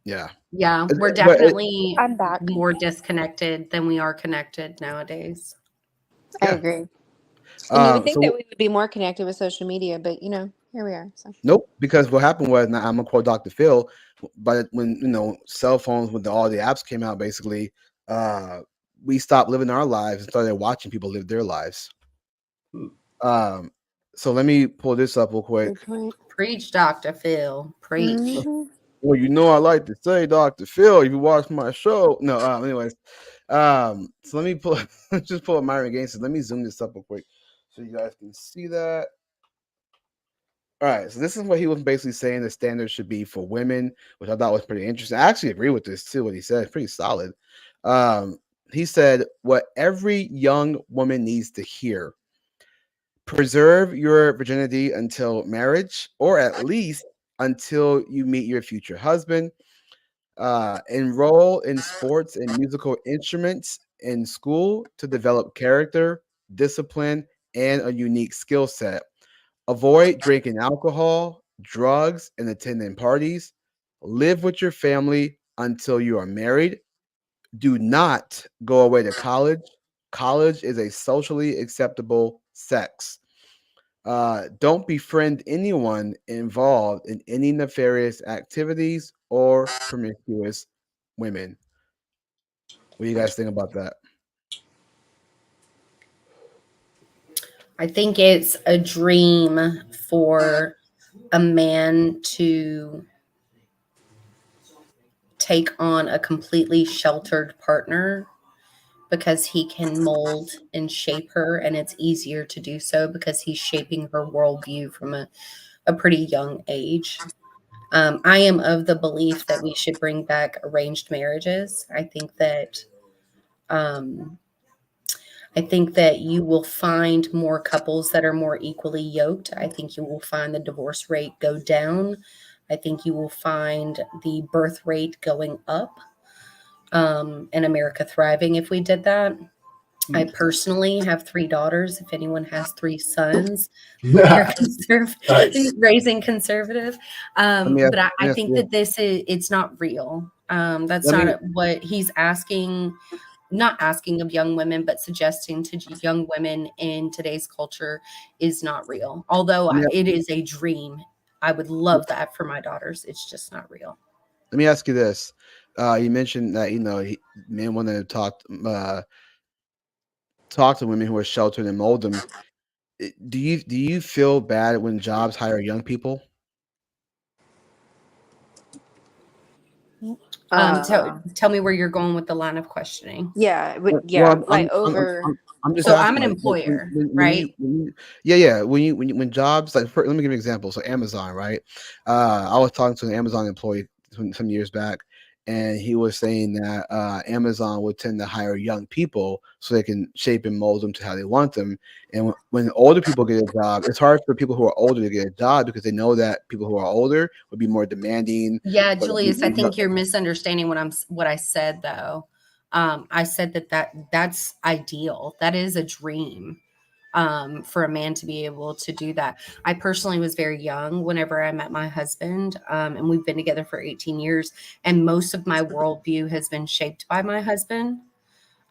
Yeah, Yeah, we're but definitely I'm back. more disconnected than we are connected nowadays. I yeah. agree. And you would think that So we would be more connected with social media, but here we are. So nope, because what happened was, now I'm gonna quote Dr. Phil, but when cell phones with all the apps came out, basically, uh, we stopped living our lives and started watching people live their lives. Hmm. Um, so let me pull this up real quick. good point. Preach, Dr. Phil. Preach. Hmm. Well, I like to say, Dr. Phil, if you watch my show. No, anyways. So let me pull just pull up Myron Gaines. Let me zoom this up real quick so you guys can see that. All right, so this is what he was basically saying the standard should be for women, which I thought was pretty interesting. I actually agree with this too. What he said, it's pretty solid. Um, he said, "What every young woman needs to hear: preserve your virginity until marriage, or at least until you meet your future husband. Enroll in sports and musical instruments in school to develop character, discipline, and a unique skill set. Avoid drinking alcohol, drugs, and attending parties. Live with your family until you are married. Do not go away to college. College is a socially acceptable sex. Don't befriend anyone involved in any nefarious activities or promiscuous women." What do you guys think about that? I think it's a dream for a man to take on a completely sheltered partner because he can mold and shape her, and it's easier to do so because he's shaping her worldview from a pretty young age. I am of the belief that we should bring back arranged marriages. Um, I think that you will find more couples that are more equally yoked. I think you will find the divorce rate go down. I think you will find the birth rate going up, and America thriving if we did that. I personally have 3 daughters. If anyone has 3 sons, they're Nice. raising conservative. Let me ask, But I, let I me ask think you. that it's not real. That's Let me not what he's asking, not asking of young women, but suggesting to young women in today's culture is not real. Although let me it is a dream. I would love that for my daughters. It's just not real. let me ask you this. You mentioned that men want to talk to women who are sheltered and mold them. Do you feel bad when jobs hire young people? Uh, Tell me where you're going with the line of questioning. yeah, but Well, yeah, like over. I'm just So I'm asking, an like, employer, right? yeah, when jobs, like, let me give you an example. So Amazon, right? I was talking to an Amazon employee some years back, and he was saying that Amazon would tend to hire young people so they can shape and mold them to how they want them. And when older people get a job, it's hard for people who are older to get a job because they know that people who are older would be more demanding. Yeah, But Julius, I think you're misunderstanding what I said though. I said that's ideal. That is a dream for a man to be able to do that. I personally was very young whenever I met my husband, and we've been together for 18 years, and most of my worldview has been shaped by my husband.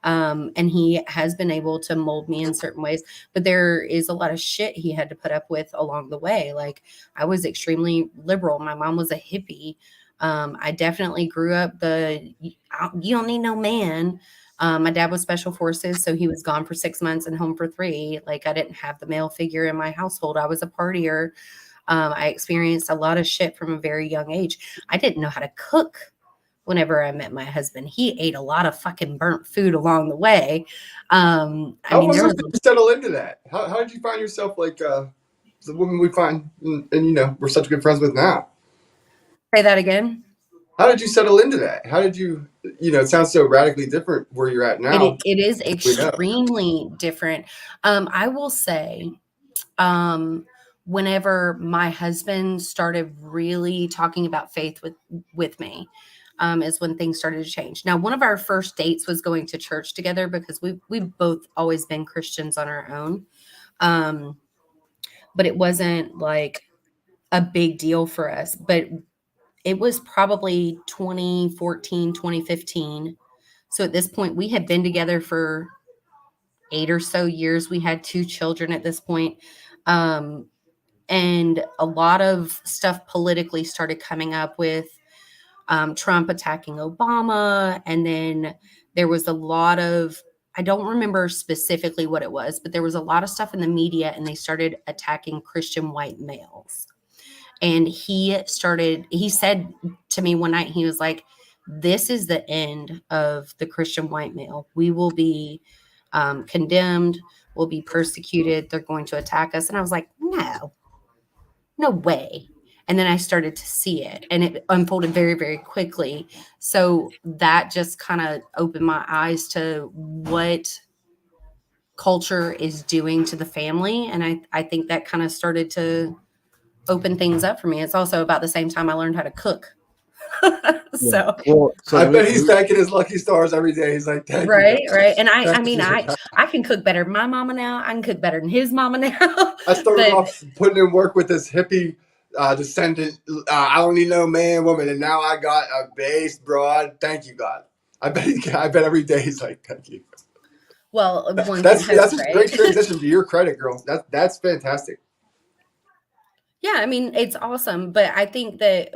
And he has been able to mold me in certain ways, but there is a lot of shit he had to put up with along the way. Like, I was extremely liberal. My mom was a hippie. I definitely grew up you don't need no man. My dad was special forces, so he was gone for 6 months and home for 3. Like, I didn't have the male figure in my household. I was a partier. I experienced a lot of shit from a very young age. I didn't know how to cook whenever I met my husband. He ate a lot of fucking burnt food along the way. I How mean, long there did was, you settle into that? How did you find yourself like the woman we find, and we're such good friends with now? say that again. How did you settle into that? How did you, it sounds so radically different where you're at now. It is We know. extremely different. I will say, um, whenever my husband started really talking about faith with me, is when things started to change. Now, one of our first dates was going to church together because we've both always been Christians on our own. Um, but it wasn't like a big deal for us. But it was probably 2014, 2015. So at this point, we had been together for 8 or so years. We had 2 children at this point. Um, and a lot of stuff politically started coming up with Trump attacking Obama. And then there was a lot of, I don't remember specifically what it was, but there was a lot of stuff in the media and they started attacking Christian white males. And he said to me one night, he was like, this is the end of the Christian white male. We will be condemned, we'll be persecuted, they're going to attack us. And I was like, no way. And then I started to see it and it unfolded very, very quickly. So that just kind of opened my eyes to what culture is doing to the family. And I think that kind of started to open things up for me. It's also about the same time I learned how to cook. So Well, so I bet he's thanking his lucky stars every day. He's like, thank right, you. right. And I Thank mean, you. I can cook better than my mama now. I can cook better than his mama now. I started But off putting in work with this hippie descendant. I don't need no man, woman, and now I got a base broad. Thank you, God. I bet every day he's like, thank you. well, one can That's hope, a right? great transition to your credit, girl. That's fantastic. Yeah, I mean, it's awesome. But I think that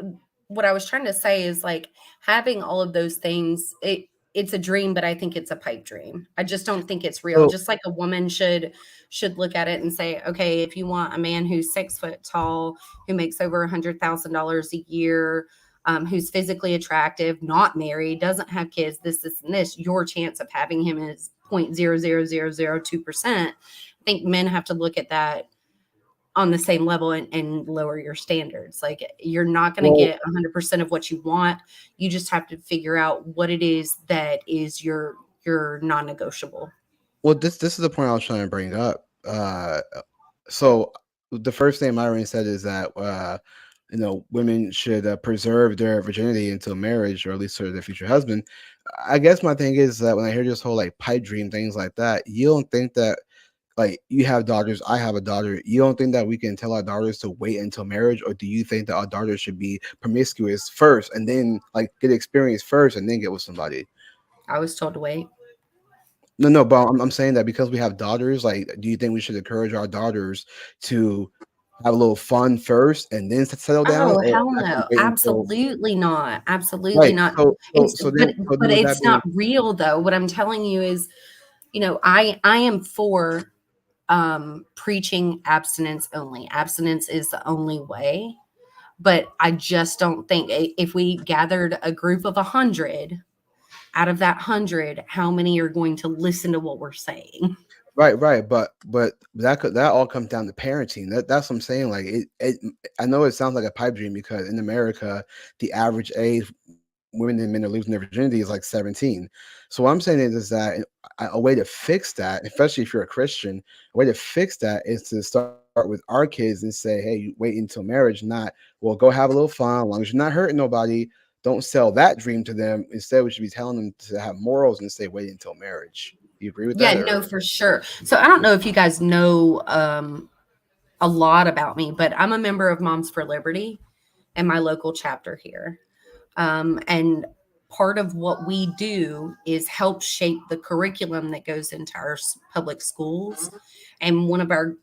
what I was trying to say is like having all of those things, it's a dream, but I think it's a pipe dream. I just don't think it's real. So Just like a woman should look at it and say, okay, if you want a man who's 6 foot tall, who makes over $100,000 a year, who's physically attractive, not married, doesn't have kids, this, and this, your chance of having him is 0.00002%. I think men have to look at that on the same level and lower your standards. Like you're not going to well, get 100% of what you want. You just have to figure out what it is that is your non-negotiable. well, this is the point I was trying to bring up. So the first thing Myron said is that women should preserve their virginity until marriage, or at least to their future husband. I guess my thing is that when I hear this whole like pipe dream things like that, you don't think that like you have daughters, I have a daughter. You don't think that we can tell our daughters to wait until marriage, or do you think that our daughters should be promiscuous first and then like get experience first and then get with somebody? I was told to wait. No, but I'm saying that because we have daughters, like, do you think we should encourage our daughters to have a little fun first and then settle down, Oh, or hell actually no. wait until Absolutely not. Absolutely right? not. So It's so then but with that it's being not real though. What I'm telling you is, I am for preaching abstinence only. Abstinence is the only way. But I just don't think if we gathered a group of 100, out of that 100, how many are going to listen to what we're saying? right, but that all comes down to parenting. That's what I'm saying. Like I know it sounds like a pipe dream because in America, the average age women and men are losing their virginity is like 17. So what I'm saying is that a way to fix that, especially if you're a Christian, a way to fix that is to start with our kids and say, hey, you wait until marriage, not, well, go have a little fun, as long as you're not hurting nobody. Don't sell that dream to them. Instead, we should be telling them to have morals and say, wait until marriage. Do you agree with Yeah, that? no, Or for sure. So I don't know if you guys know a lot about me, but I'm a member of Moms for Liberty and my local chapter here. And part of what we do is help shape the curriculum that goes into our public schools. And one of our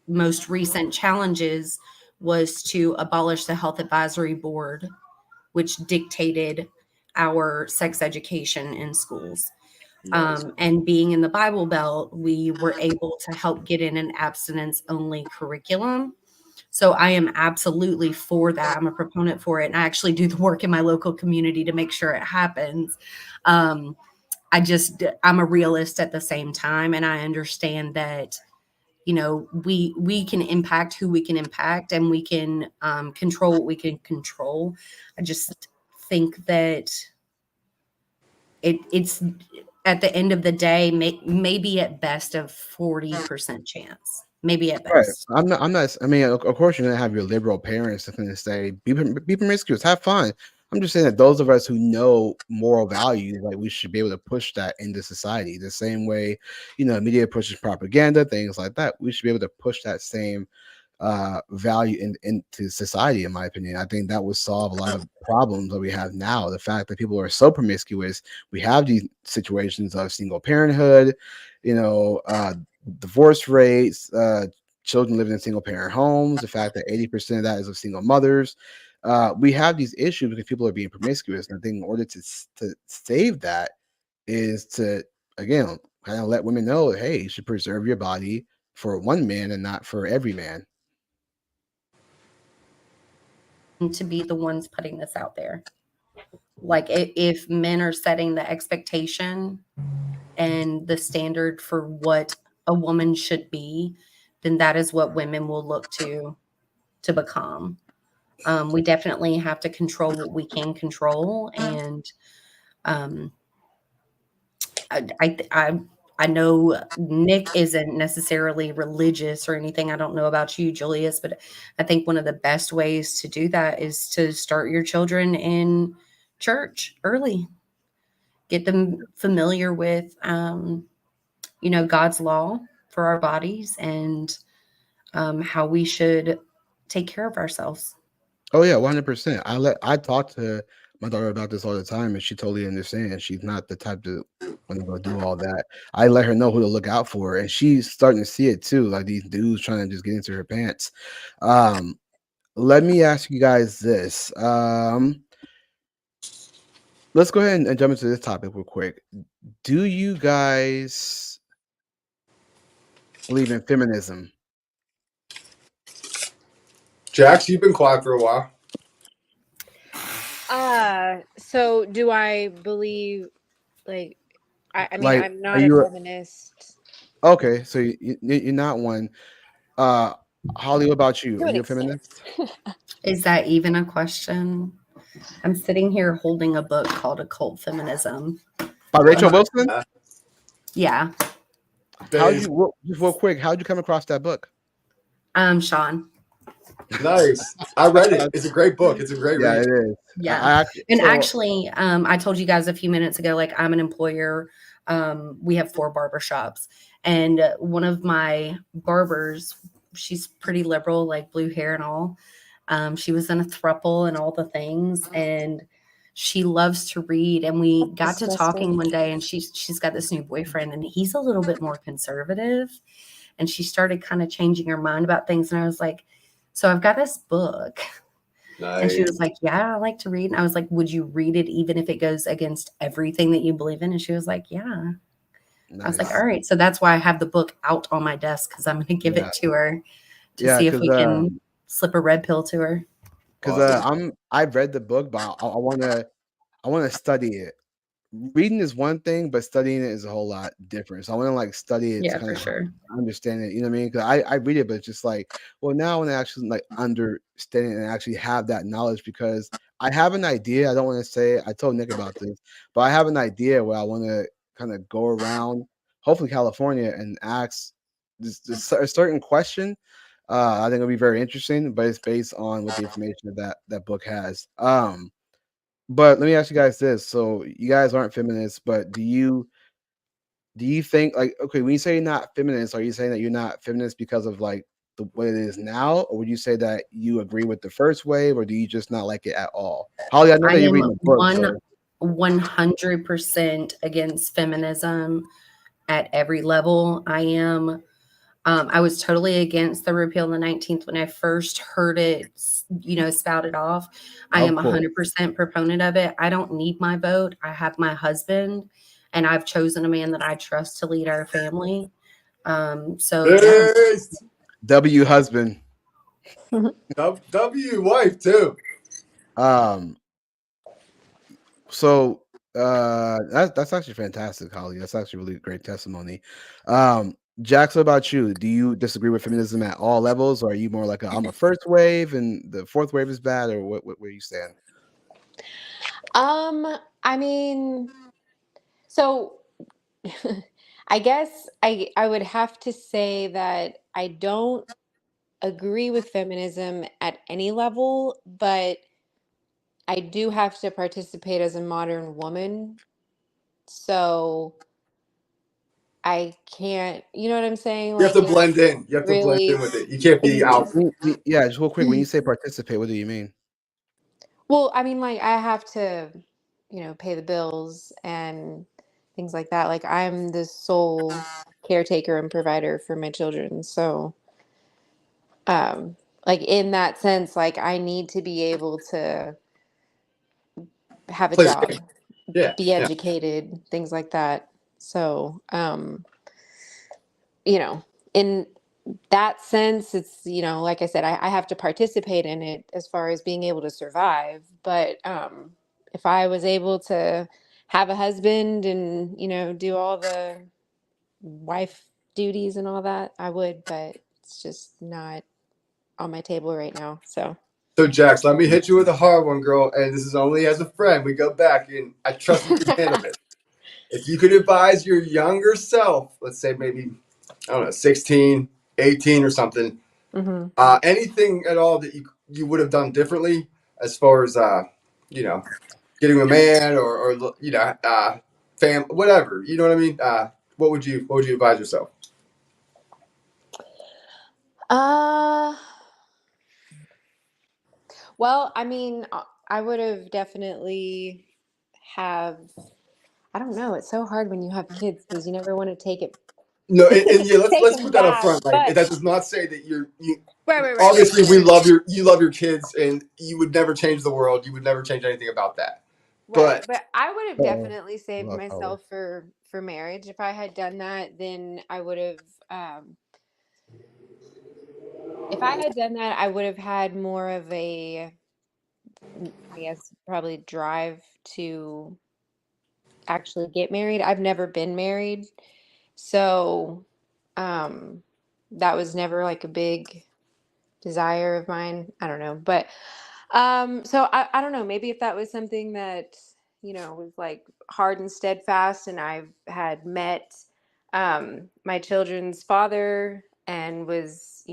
most recent challenges was to abolish the Health Advisory Board, which dictated our sex education in schools. And being in the Bible Belt, we were able to help get in an abstinence only curriculum. So I am absolutely for that. I'm a proponent for it. And I actually do the work in my local community to make sure it happens. I'm a realist at the same time. And I understand that, we can impact who we can impact, and we can control what we can control. I just think that it's at the end of the day, maybe at best a 40% chance. Maybe at Right. best. I'm not. I mean, of course, you're gonna have your liberal parents that's gonna say, be promiscuous, have fun." I'm just saying that those of us who know moral values, like we should be able to push that into society the same way, media pushes propaganda, things like that. We should be able to push that same value into society. In my opinion, I think that would solve a lot of problems that we have now. The fact that people are so promiscuous, we have these situations of single parenthood, divorce rates, children living in single parent homes, the fact that 80% of that is of single mothers. We have these issues because people are being promiscuous. And I think in order to save that is to, again, kind of let women know, hey, you should preserve your body for one man and not for every man. To be the ones putting this out there. Like if men are setting the expectation and the standard for what a woman should be, then that is what women will look to become. We definitely have to control what we can control, and I know Nick isn't necessarily religious or anything. I don't know about you, Julius, but I think one of the best ways to do that is to start your children in church early. Get them familiar with, God's law for our bodies, and how we should take care of ourselves. Oh yeah, 100%. I talk to my daughter about this all the time, and she totally understands. She's not the type to want to go do all that. I let her know who to look out for, and she's starting to see it too. Like these dudes trying to just get into her pants. Um, Let me ask you guys this. Let's go ahead and jump into this topic real quick. Do you guys believe in feminism? Jax, you've been quiet for a while. So do I believe, like, I mean, Like, I'm are not a you feminist okay? So you're not one. Uh, Holly, what about you? to Are an you a extent. feminist? Is that even a question? I'm sitting here holding a book called Occult Feminism. By Rachel Wilson? Yeah. How'd you just real quick? How'd you come across that book? Sean. Nice. I read it. It's a great book. It's a great Yeah, read. it is. Yeah. Actually, I told you guys a few minutes ago, like I'm an employer. We have 4 barbershops, and one of my barbers, she's pretty liberal, like blue hair and all. She was in a throuple and all the things, and she loves to read. And we got to talking one day, and she's got this new boyfriend, and he's a little bit more conservative. And she started kind of changing her mind about things. And I was like, so I've got this book. Nice. And she was like, yeah, I like to read. And I was like, would you read it even if it goes against everything that you believe in? And she was like, yeah. Nice. I was like, all right. So that's why I have the book out on my desk, because I'm going to give it to her to see if we can slip a red pill to her. Because I've read the book, but I want to study it. Reading is one thing, but studying it is a whole lot different. So I want to like study it to kind of understand it. You know what I mean? Because I read it, but it's just like, well, now I want to actually like understand it and actually have that knowledge, because I have an idea. I don't want to say, I told Nick about this, but I have an idea where I want to kind of go around, hopefully California, and ask this a certain question. I think it'll be very interesting, but it's based on what the information that book has. But let me ask you guys this. So you guys aren't feminists, but do you think, like, okay, when you say you're not feminist, are you saying that you're not feminist because of like the way it is now, or would you say that you agree with the first wave, or do you just not like it at all? Holly, I know that you're reading the book. 100% against feminism at every level. I am. I was totally against the repeal of the 19th when I first heard it, spouted off. I am 100% proponent of it. I don't need my vote. I have my husband, and I've chosen a man that I trust to lead our family. So yeah. W husband. Wife too. Um, so that's actually fantastic, Holly. That's actually really great testimony. Jax, what about you? Do you disagree with feminism at all levels, or are you more like I'm a first wave and the fourth wave is bad, or where you stand? I mean, so I guess I would have to say that I don't agree with feminism at any level, but I do have to participate as a modern woman. So I can't, you know what I'm saying? You have Like to it's blend in. You have to blend really in with it. You can't be out. Yeah, just real quick. When you say participate, what do you mean? well, I mean, like I have to, pay the bills and things like that. Like I'm the sole caretaker and provider for my children. So, um, like in that sense, like I need to be able to have a Play the game. job, Yeah. be Yeah. educated, things like that. So, you know, in that sense, it's, like I said, I have to participate in it as far as being able to survive. But if I was able to have a husband and, do all the wife duties and all that, I would, but it's just not on my table right now. So. So, Jax, let me hit you with a hard one, girl. And this is only as a friend. We go back, and I trust you can handle this. If you could advise your younger self, let's say maybe, I don't know, 16, 18 or something, Mhm. anything at all that you would have done differently as far as, getting a man or whatever, you know what I mean? What would you advise yourself? Uh, well, I mean, I would have definitely have, I don't know. It's so hard when you have kids because you never want to take it, No, and yeah, take let's them put that up back. front. Like But that does not say that you right. obviously we love you love your kids and you would never change the world. You would never change anything about that. Right. But But I would have Uh-oh. definitely saved Lost Holly. myself for marriage. If I had done that, then I would have, if I had done that, I would have had more of a, I guess, probably drive to actually get married. I've never been married. So, um, that was never like a big desire of mine. I don't know. But so I don't know, maybe if that was something that, was like hard and steadfast and I've had met my children's father and was,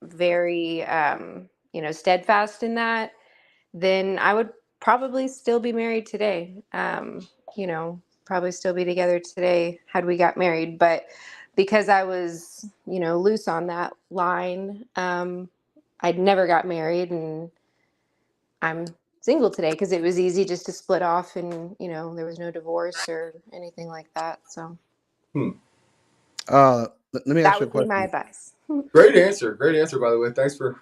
very steadfast in that, then I would probably still be married today. Probably still be together today had we got married. But because I was, loose on that line, I'd never got married and I'm single today because it was easy just to split off and, there was no divorce or anything like that. So Let me ask that you a would be my question. advice. great answer. Great answer, by the way. Thanks for.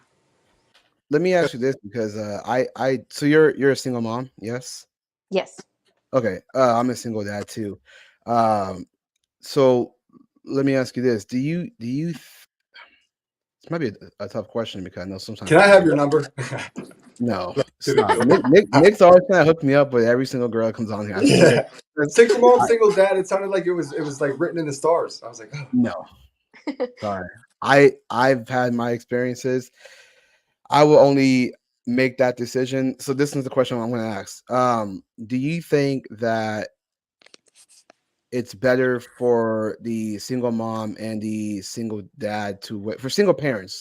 Let me ask you this because so you're a single mom, yes? Yes. Okay, I'm a single dad too. Um, so let me ask you this: This might be a tough question because I know sometimes Can I have people. your number? No, To the stop. door. Nick's always trying to hook me up with every single girl that comes on here. I swear. Single mom, single dad. It sounded like it was like written in the stars. I was like, oh. No, sorry. I've had my experiences. I will only make that decision. So this is the question I'm going to ask. Do you think that it's better for the single mom and the single dad to wait for single parents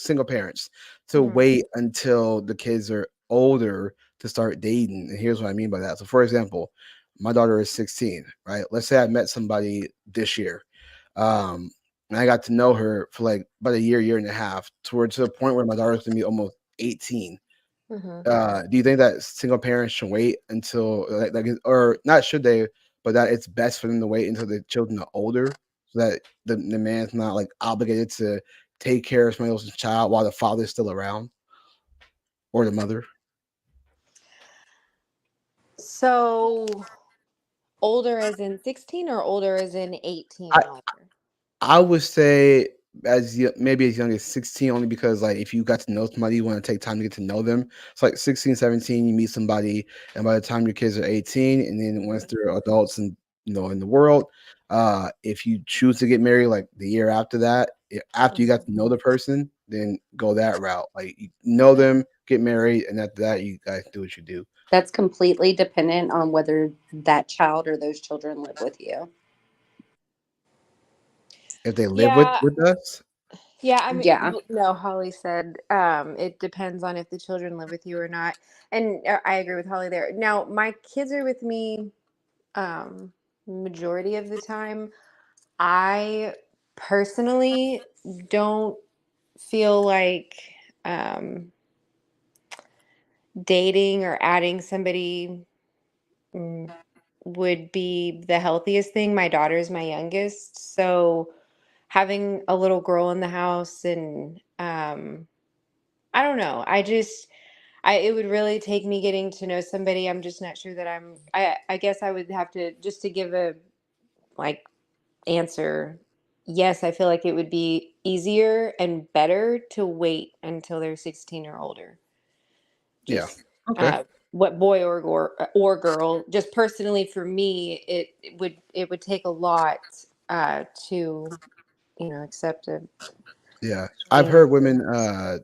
to Mhm. wait until the kids are older to start dating? And here's what I mean by that. So, for example, my daughter is 16, right? Let's say I met somebody this year. And I got to know her for like about a year and a half, towards to the point where my daughter's gonna be almost 18. Mhm. Do you think that single parents should wait until or not should they, but that it's best for them to wait until the children are older so that the man's not like obligated to take care of somebody else's child while the father's still around or the mother? So older as in 16 or older as in 18 I and older? I would say maybe as young as 16, only because like if you got to know somebody, you want to take time to get to know them. It's like 16, 17, you meet somebody, and by the time your kids are 18, and then once they're adults and in the world, if you choose to get married like the year after that, after you got to know the person, then go that route. Like you know them, get married, and after that, you guys do what you do. That's completely dependent on whether that child or those children live with you. If they live Yeah, with us, yeah, I mean, Yeah. no, Holly said it depends on if the children live with you or not. And I agree with Holly there. Now, my kids are with me um, majority of the time. I personally don't feel like um, dating or adding somebody mm, would be the healthiest thing. My daughter's my youngest, so having a little girl in the house and I don't know. I it would really take me getting to know somebody. I'm just not sure that I guess I would have to just to give a like answer. Yes, I feel like it would be easier and better to wait until they're 16 or older. yeah, Just okay, what boy or girl. Just personally for me, it would take a lot to accept a yeah. I've change. heard women.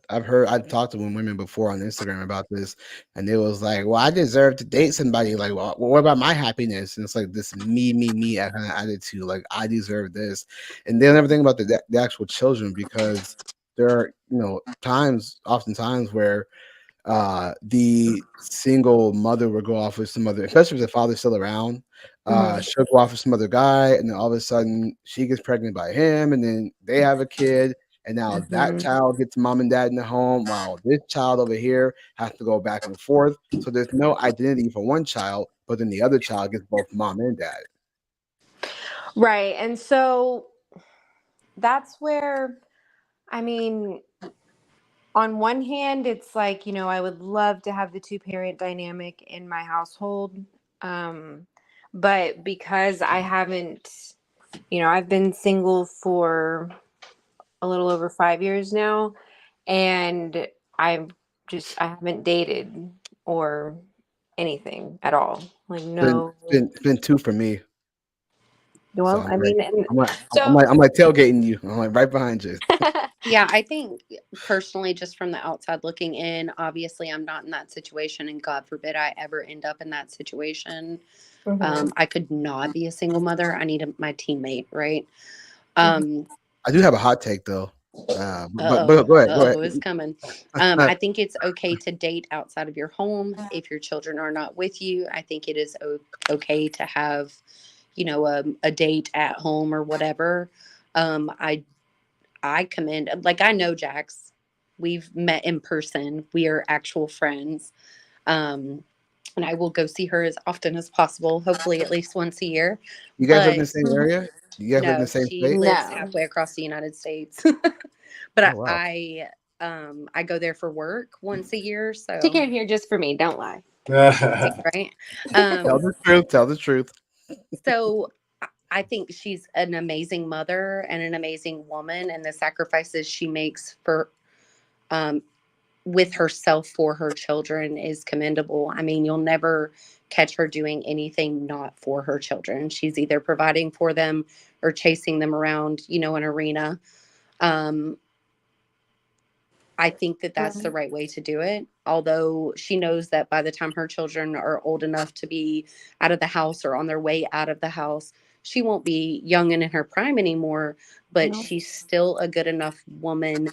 I've talked to women before on Instagram about this, and it was like, "Well, I deserve to date somebody." Like, well, what about my happiness? And it's like this me kind of attitude. Like, I deserve this, and they'll never think about the actual children because there are oftentimes where the single mother will go off with some other, especially if the father's still around. Mhm. She'll go off with some other guy, and then all of a sudden she gets pregnant by him, and then they have a kid, and now that Mhm. child gets mom and dad in the home, while this child over here has to go back and forth. So there's no identity for one child, but then the other child gets both mom and dad. Right. And so that's where, I mean, on one hand, it's like, I would love to have the two parent dynamic in my household. Um, but because I haven't, I've been single for a little over 5 years now, and I've I haven't dated or anything at all. Like, Been no. been been two for me. So Well, I'm I like mean, and I'm like I'm so, like I'm like tailgating you. I'm like right behind you. Yeah, I think personally, just from the outside looking in, obviously I'm not in that situation, and God forbid I ever end up in that situation. Mhm, I could not be a single mother. I need my teammate, right? mhm. Um, I do have a hot take though. But Uh-oh. go ahead, go Uh-oh, ahead. it's coming. I think it's okay to date outside of your home if your children are not with you. I think it is okay to have, a date at home or whatever. I commend, like, I know Jax. We've met in person. We are actual friends. Um, and I will go see her as often as possible, hopefully at least once a year. You guys live in But the same area? You guys live in the no, same she state? lives No. halfway across the United States. But Oh wow. I go there for work once a year, She so came here just for me. Don't lie. right. Tell Um, the truth. Tell the truth. so I think she's an amazing mother and an amazing woman, and the sacrifices she makes for um, with herself for her children is commendable. I mean, you'll never catch her doing anything not for her children. She's either providing for them or chasing them around, an arena. Um, I think that that's the Right. right way to do it. Although she knows that by the time her children are old enough to be out of the house or on their way out of the house, she won't be young and in her prime anymore, but No. she's still a good enough woman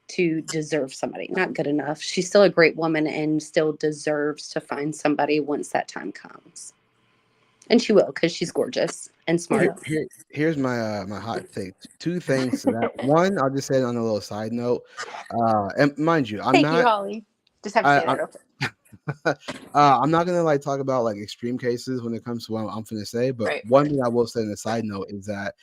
to deserve somebody. Not good enough. She's still a great woman and still deserves to find somebody once that time comes. And she will, because she's gorgeous and Here, smart. here's my hot take. Two things to that. One, I'll just say it on a little side note. And mind you, I'm Thank you, not Holly. Just have to I, say that real quick. I'm not gonna like talk about like extreme cases when it comes to what I'm gonna say, but Right. one thing I will say on the side note is that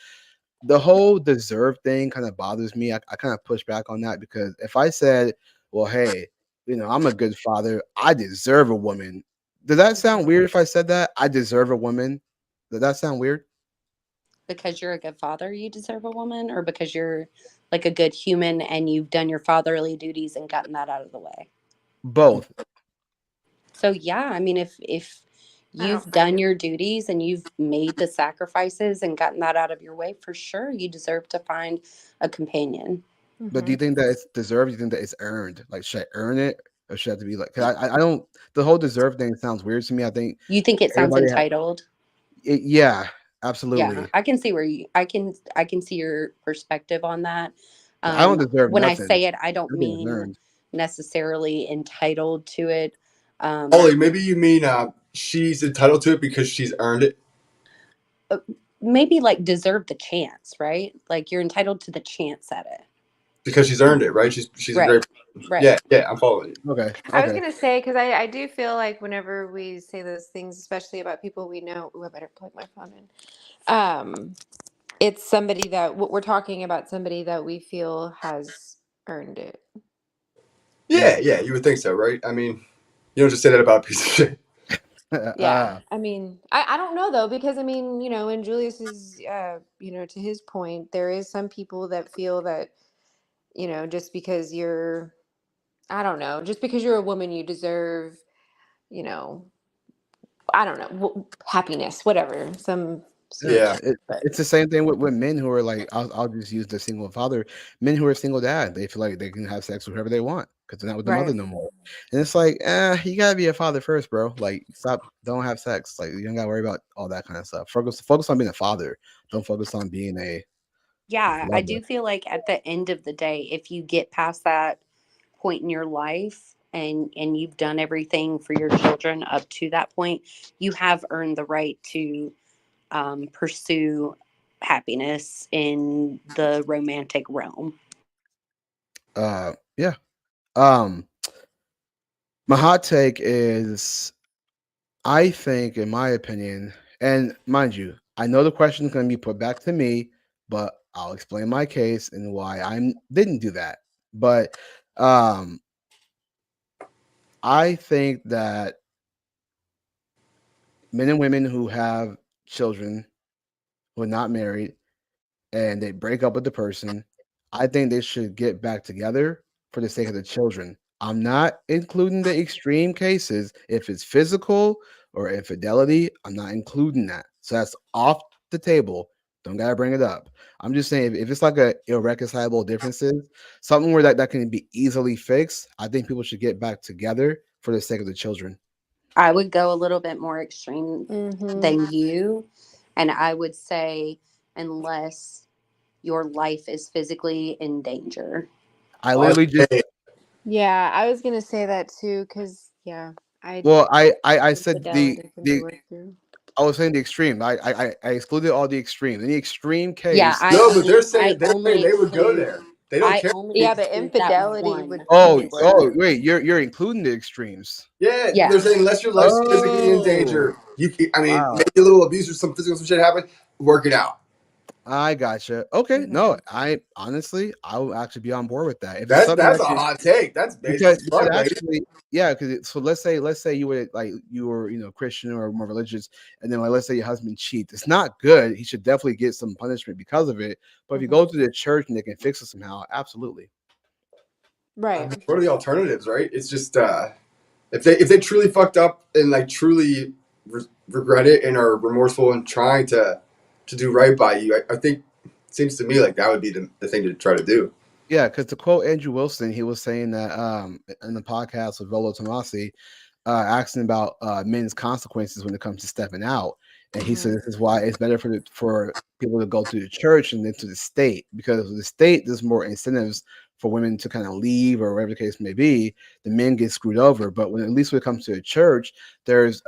the whole deserve thing kind of bothers me. I kind of push back on that because if I said, well, hey, I'm a good father, I deserve a woman. Does that sound weird if I said that? I deserve a woman. Does that sound weird? Because you're a good father, you deserve a woman, or because you're like a good human and you've done your fatherly duties and gotten that out of the way. Both. So yeah, I mean, if I you've don't done find your duties and you've made the sacrifices and gotten that out of your way, for sure you deserve to find a companion. But do you think that it's deserved? Do you think that it's earned? Like, should I earn it, or should I have to be like? 'Cause I don't. The whole deserve thing sounds weird to me. I think You think it sounds everybody. entitled? Yeah, Yeah, absolutely. I can see where you I can see your perspective on that. I don't deserve When I nothing. say it, I don't Everything is mean earned. necessarily entitled to it. Ollie, maybe you mean she's entitled to it because she's earned it. Maybe like deserve the chance, right? Like you're entitled to the chance at it. Because she's earned it, right? She's a Right. great. Right. Yeah, I'm following you. Okay. I was Okay. gonna say because I do feel like whenever we say those things, especially about people we know, ooh, I better plug my phone in. It's somebody that we're talking about somebody that we feel has earned it. Yeah, you would think so, right? I mean, you don't just say that about a piece of shit. Yeah, I mean, I don't know though because I mean, you know, in Julius's, you know, to his point, there is some people that feel that, you know, just because you're, I don't know, just because you're a woman, you deserve, you know, I don't know, happiness, whatever, some stupid Yeah. shit. But It's the same thing with men who are like, I'll just use the single father. Men who are single dad, they feel like they can have sex with whoever they want because they're not with the mother right, no more. And it's like, you gotta be a father first, bro. Like, stop, don't have sex. Like, you don't gotta worry about all that kind of stuff. Focus on being a father. Don't focus on being a Yeah, I lover. do feel like at the end of the day, if you get past that point in your life and you've done everything for your children up to that point, you have earned the right to pursue happiness in the romantic realm. Yeah. Um, my hot take is I think, in my opinion, and mind you, I know the question is going to be put back to me, but I'll explain my case and why I didn't do that. But um, I think that men and women who have children who are not married and they break up with the person, I think they should get back together for the sake of the children. I'm not including the extreme cases. If it's physical or infidelity, I'm not including that. So that's off the table. Don't gotta bring it up. I'm just saying if it's like a irreconcilable differences, something where that can be easily fixed, I think people should get back together for the sake of the children. I would go a little bit more extreme mm-hmm. than you, and I would say, unless your life is physically in danger. I literally just Yeah, I was gonna say that too, because yeah, I well, I said infidelity can be the worked through. I was saying the extreme. I excluded all the extreme. In the extreme Yeah, case, No, but they're I saying only they would go exclude there. They don't I care. only Yeah, but exclude that infidelity one would oh, work. wait, you're including the extremes. Yeah, they're Yeah. saying unless your life's physically in Oh, danger, I mean, wow. maybe a little abuse or some physical some shit happen, work it out. I gotcha. Okay, no, Mhm. I honestly, I will actually be on board with that. If it's something That's that a can, hot take. That's basic because smart, lady. actually, yeah, because so let's say you were like you were Christian or more religious, and then like let's say your husband cheats. It's not good. He should definitely get some punishment because of it. But if you Mhm. go to the church and they can fix it somehow, absolutely. I mean, Right. what are the alternatives, right? It's just if they truly fucked up and like truly regret it and are remorseful and trying to do right by you, I think it seems to me like that would be the thing to try to do. Yeah, because to quote Andrew Wilson, he was saying that in the podcast with Volo Tomasi, asking about men's consequences when it comes to stepping out, and he said Mhm. this is why it's better for people to go to the church and then to the state because the state there's more incentives for women to kind of leave or whatever the case may be. The men get screwed over, but when at least when it comes to the church, there's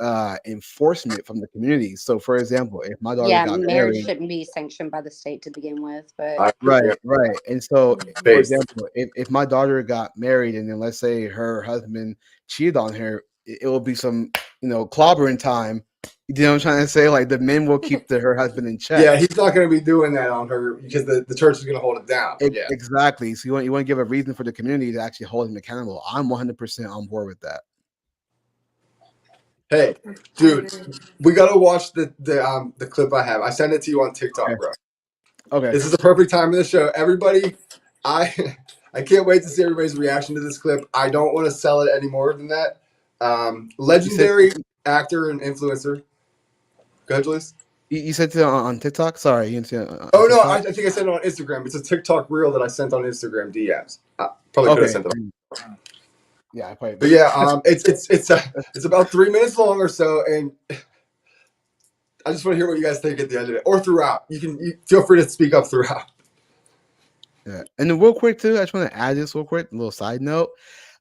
enforcement from the community. So, for example, if my daughter Yeah, got marriage married. shouldn't be sanctioned by the state to begin with, but I Right, agree. right. And so, for Based. example, if my daughter got married and then let's say her husband cheated on her, it will be some, clobbering time. You know what I'm trying to say? Like the men will keep her husband in check. Yeah, he's not going to be doing that on her because the church is going to hold it down. Yeah. Exactly. So you want to give a reason for the community to actually hold him accountable. I'm 100% on board with that. Hey, dude, we got to watch the clip I have. I sent it to you on TikTok, Okay. bro. Okay. This is the perfect time in the show. Everybody, I can't wait to see everybody's reaction to this clip. I don't want to sell it any more than that. Legendary actor and influencer. Go ahead, Julius. You said it on TikTok? Sorry, you didn't see it on Oh, no, TikTok? I think I sent it on Instagram. It's a TikTok reel that I sent on Instagram DMs. Probably could have sent it on. Yeah, I probably. But yeah, it's about 3 minutes long or so, and I just want to hear what you guys think at the end of it, or throughout. You feel free to speak up throughout. Yeah, and then real quick too, I just want to add this real quick, a little side note.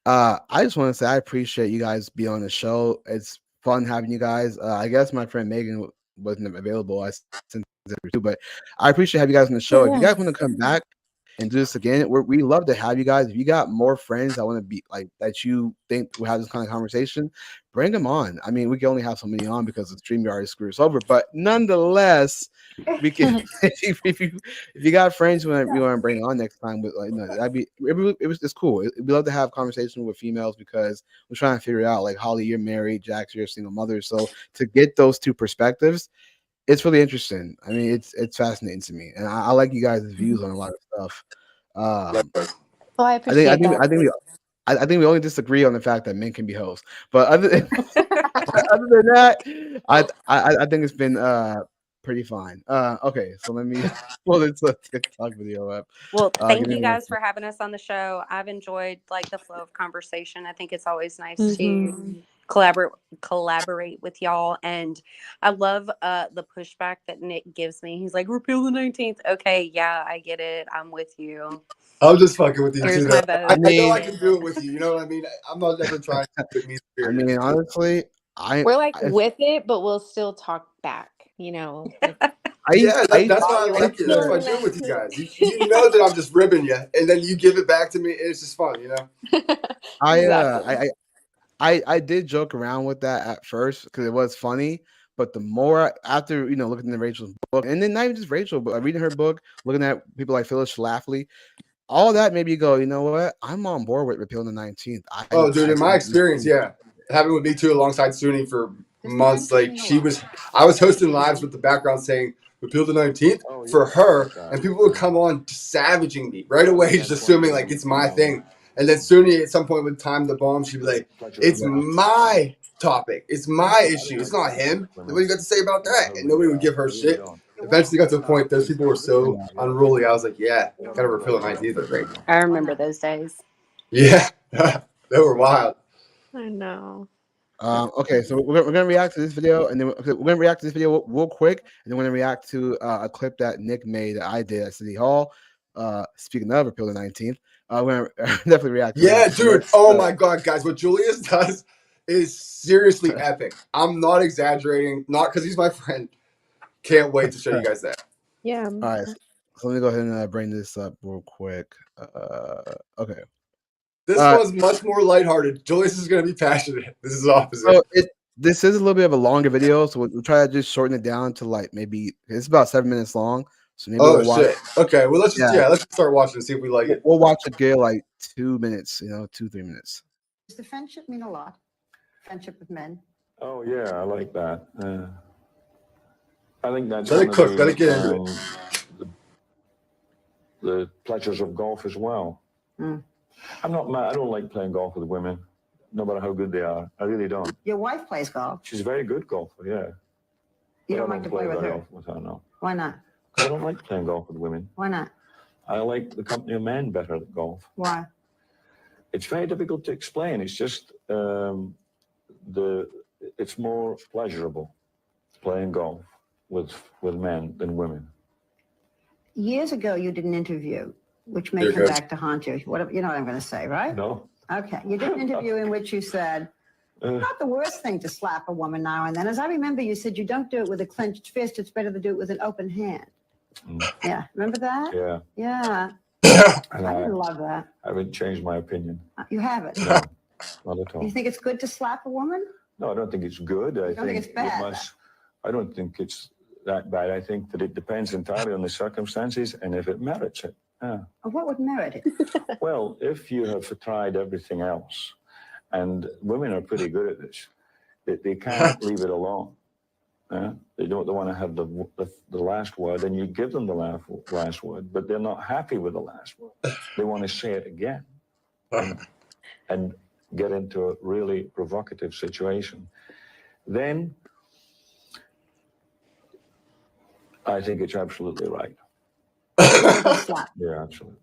I just want to say I appreciate you guys being on the show. It's fun having you guys. I guess my friend Megan wasn't available. I sent it too, but I appreciate having you guys on the show. If you guys want to come back and do this again, we love to have you guys. If you got more friends that want to be like that, you think we have this kind of conversation, bring them on. I mean, we can only have so many on because the StreamYard screws over, but nonetheless, we can. if you got friends you want to bring on next time, with that'd be it's cool. We love to have conversations with females because we're trying to figure out, like, Holly, you're married, Jax, you're a single mother, so to get those two perspectives, it's really interesting. I mean, it's fascinating to me, and I like you guys' views on a lot of stuff. Well, I appreciate that. I think we only disagree on the fact that men can be hoes, but other than that, I think it's been pretty fine. Okay, so let me pull this TikTok video up. Well, thank you guys for having us on the show. I've enjoyed like the flow of conversation. I think it's always nice to collaborate with y'all, and I love the pushback that Nick gives me. He's like, repeal the 19th. Okay, yeah, I get it. I'm with you. I'm just fucking with you Here's too. my Though. vote. I know I can do it with you. You know what I mean? I'm not ever trying to put me. I mean, honestly, We're like with it, but we'll still talk back. You know. That's why I like it. That's why I do it with you guys. You know that I'm just ribbing you, and then you give it back to me. And it's just fun, you know. I did joke around with that at first because it was funny, but the more after looking at Rachel's book, and then not even just Rachel, but reading her book, looking at people like Phyllis Schlafly, all that made me go, you know what? I'm on board with repealing the 19th. Dude, in my experience, yeah, having with me too alongside Suni for months, like I was hosting lives with the background saying repeal the 19th for her, and people would come on savaging me right away, just assuming like it's my thing. And then Suni at some point would time the bomb. She'd be like, "It's my topic. It's my issue. It's not him. What do you got to say about that?" And nobody would give her shit. Eventually got to a point those people were so unruly. I was like, yeah, gotta repeal the 19th, I think. I remember those days. Yeah, they were wild. I know. Okay, so we're gonna react to this video, and then we're gonna react to this video real quick, and then we're gonna react to a clip that Nick made that I did at City Hall. Speaking of repeal the 19th, we're gonna definitely react to that. Dude. Oh my god, guys, what Julius does is seriously epic. I'm not exaggerating, not because he's my friend. Can't wait to show you guys that. Yeah. All right, so let me go ahead and bring this up real quick. Okay. This one's much more lighthearted. Julius is going to be passionate. This is opposite. So this is a little bit of a longer video, so we'll try to just shorten it down to like maybe it's about 7 minutes long. So maybe we'll watch. Shit. Okay, well let's just start watching and see if we like it. We'll watch it get like 2 minutes, 2-3 minutes. Does the friendship mean a lot? Friendship with men? Oh yeah, I like that. I think that's let it cook. Let it get into it. The pleasures of golf as well. I'm not mad. I don't like playing golf with women, no matter how good they are. I really don't. Your wife plays golf. She's a very good golfer, yeah. You don't like to play with her? With her, no. Why not? I don't like playing golf with women. Why not? I like the company of men better at golf. Why? It's very difficult to explain. It's just it's more pleasurable playing golf with men than women. Years ago, you did an interview, which may come back to haunt you. You know what I'm going to say, right? No. Okay. You did an interview in which you said, not the worst thing to slap a woman now and then. As I remember, you said you don't do it with a clenched fist. It's better to do it with an open hand. Yeah. Remember that? Yeah. Yeah. I didn't love that. I haven't changed my opinion. You haven't? No, not at all. You think it's good to slap a woman? No, I don't think it's good. I don't think it's bad? I don't think it's that bad. I think that it depends entirely on the circumstances and if it merits it. Yeah. What would merit it? Well, if you have tried everything else, and women are pretty good at this, they can't leave it alone. They don't want to have the last word, and you give them the last word, but they're not happy with the last word. They want to say it again and get into a really provocative situation. Then I think it's absolutely right. Slap. Yeah, absolutely.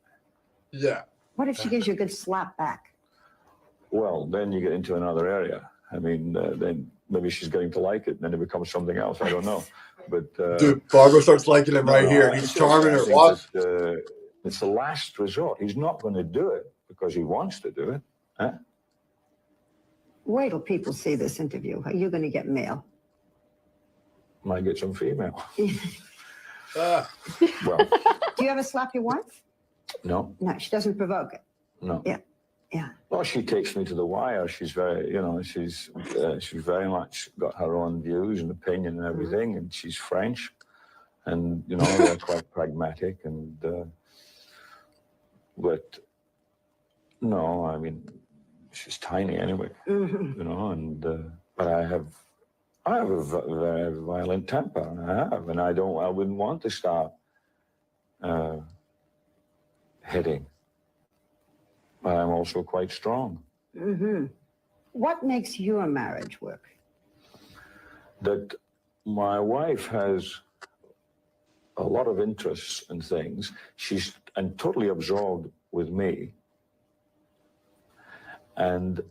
Yeah. What if she gives you a good slap back? Well, then you get into another area. I mean, then maybe she's getting to like it, and then it becomes something else. I don't know. But dude, Barbara starts liking him right here. He's charming her. Watch. It's the last resort. He's not going to do it because he wants to do it. Huh? Wait till people see this interview. Are you going to get mail? Might get some female. Well, do you ever slap your wife? No. No, she doesn't provoke it. No. Yeah. Yeah. Well, she takes me to the wire. She's very, she's very much got her own views and opinion and everything, and she's French, and they're quite pragmatic, and but no, I mean, she's tiny anyway, and but I have a very violent temper, and I wouldn't want to start hitting. But I'm also quite strong. What makes your marriage work? That my wife has a lot of interests and things. She's totally absorbed with me. And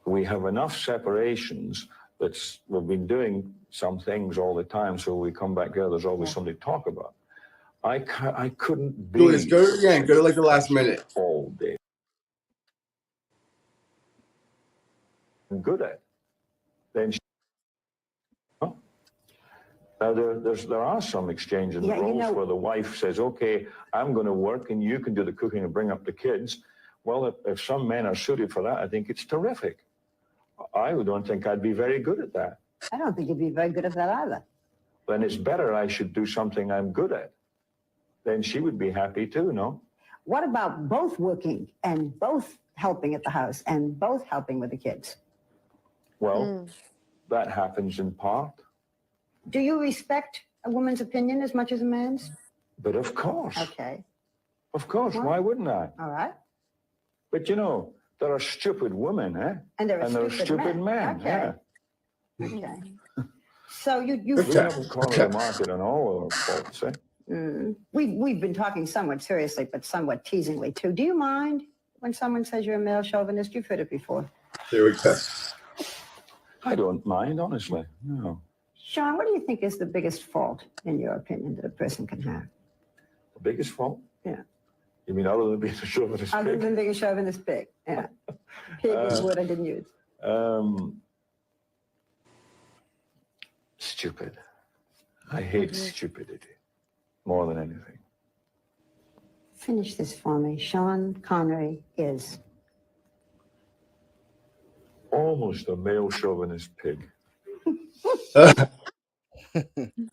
we have enough separations that we've been doing some things all the time, so we come back together, there's always something to talk about. I couldn't be. Julius, go again. Go to like the last minute. All day. I'm good at. Then. Now there are some exchanges in roles where the wife says, "Okay, I'm going to work, and you can do the cooking and bring up the kids." Well, if some men are suited for that, I think it's terrific. I don't think I'd be very good at that. I don't think you'd be very good at that either. Then it's better I should do something I'm good at. Then she would be happy too, no? What about both working and both helping at the house and both helping with the kids? Well, that happens in part. Do you respect a woman's opinion as much as a man's? But of course. Okay. Of course. Why wouldn't I? All right. But there are stupid women, eh? And there are stupid men. Okay. Yeah. Okay. So you We haven't cornered the market on all of our faults, eh? We've been talking somewhat seriously, but somewhat teasingly too. Do you mind when someone says you're a male chauvinist? You've heard it before. Here we go. I don't mind, honestly. No. Sean, what do you think is the biggest fault, in your opinion, that a person can have? The biggest fault? Yeah. You mean other than being a chauvinist? Other than being a chauvinist pig. Yeah. Pig is the word I didn't use. Stupid. I hate stupidity more than anything. Finish this for me. Sean Connery is almost a male chauvinist pig. All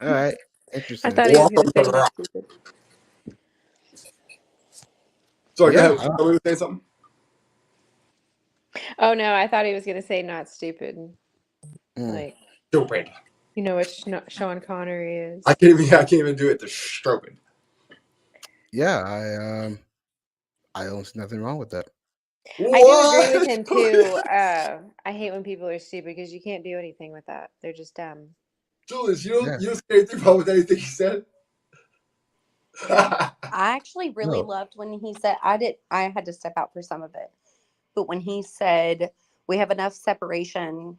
right. Interesting. I thought he was going to say not stupid. Sorry, go ahead. Somebody say something? Oh, no, I thought he was going to say not stupid. Like, stupid. You know what Sean Connery is. I can't even do it. They're stupid. Yeah, I don't see nothing wrong with that. I do agree with him too. I hate when people are stupid because you can't do anything with that. They're just dumb. Julius, you don't say anything wrong with anything he said? I actually really loved when he said, I had to step out for some of it, but when he said we have enough separation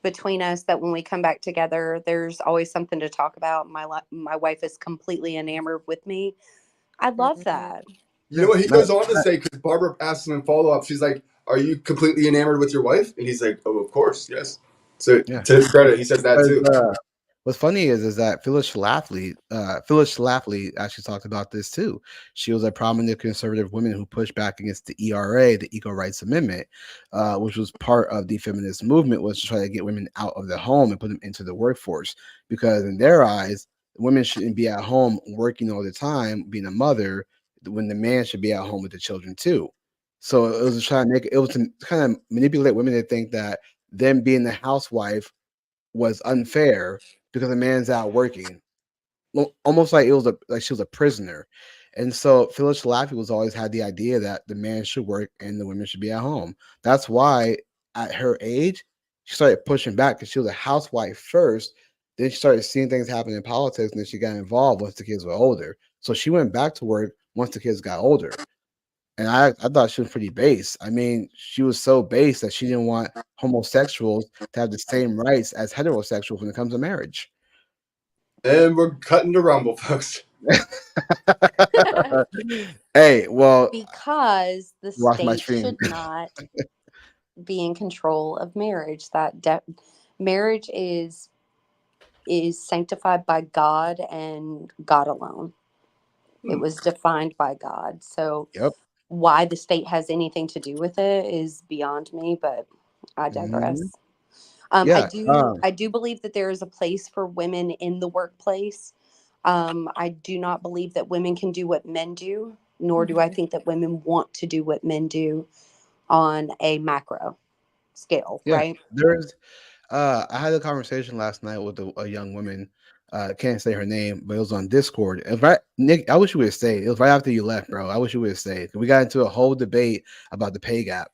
between us that when we come back together, there's always something to talk about. My wife is completely enamored with me. I love that. You know what he goes on to say, because Barbara asks him in follow-up, she's like, are you completely enamored with your wife? And he's like, oh, of course, yes. So to his credit, he says that too. What's funny is that Phyllis Schlafly actually talked about this too. She was a prominent conservative woman who pushed back against the ERA, the Equal Rights Amendment, which was part of the feminist movement, was to try to get women out of the home and put them into the workforce. Because in their eyes, women shouldn't be at home working all the time, being a mother, when the man should be at home with the children too. So it was to kind of manipulate women to think that them being the housewife was unfair because the man's out working. Almost like it was like she was a prisoner. And so Phyllis Schlafly was always had the idea that the man should work and the women should be at home. That's why at her age, she started pushing back because she was a housewife first. Then she started seeing things happen in politics, and then she got involved once the kids were older. So she went back to work once the kids got older. And I thought she was pretty base. I mean, she was so base that she didn't want homosexuals to have the same rights as heterosexuals when it comes to marriage. And we're cutting to Rumble, folks. Hey, well, because the watch my state stream. should not be in control of marriage. Marriage is sanctified by God and God alone. It was defined by God. So Yep. why the state has anything to do with it is beyond me, but I digress. Mhm. I Yeah. do believe that there is a place for women in the workplace. I do not believe that women can do what men do, nor do I think that women want to do what men do on a macro scale, Yeah. right? There's I had a conversation last night with a young woman. Can't say her name, but it was on Discord. It was right, Nick. I wish you would have stayed. It was right after you left, bro. I wish you would have stayed. We got into a whole debate about the pay gap,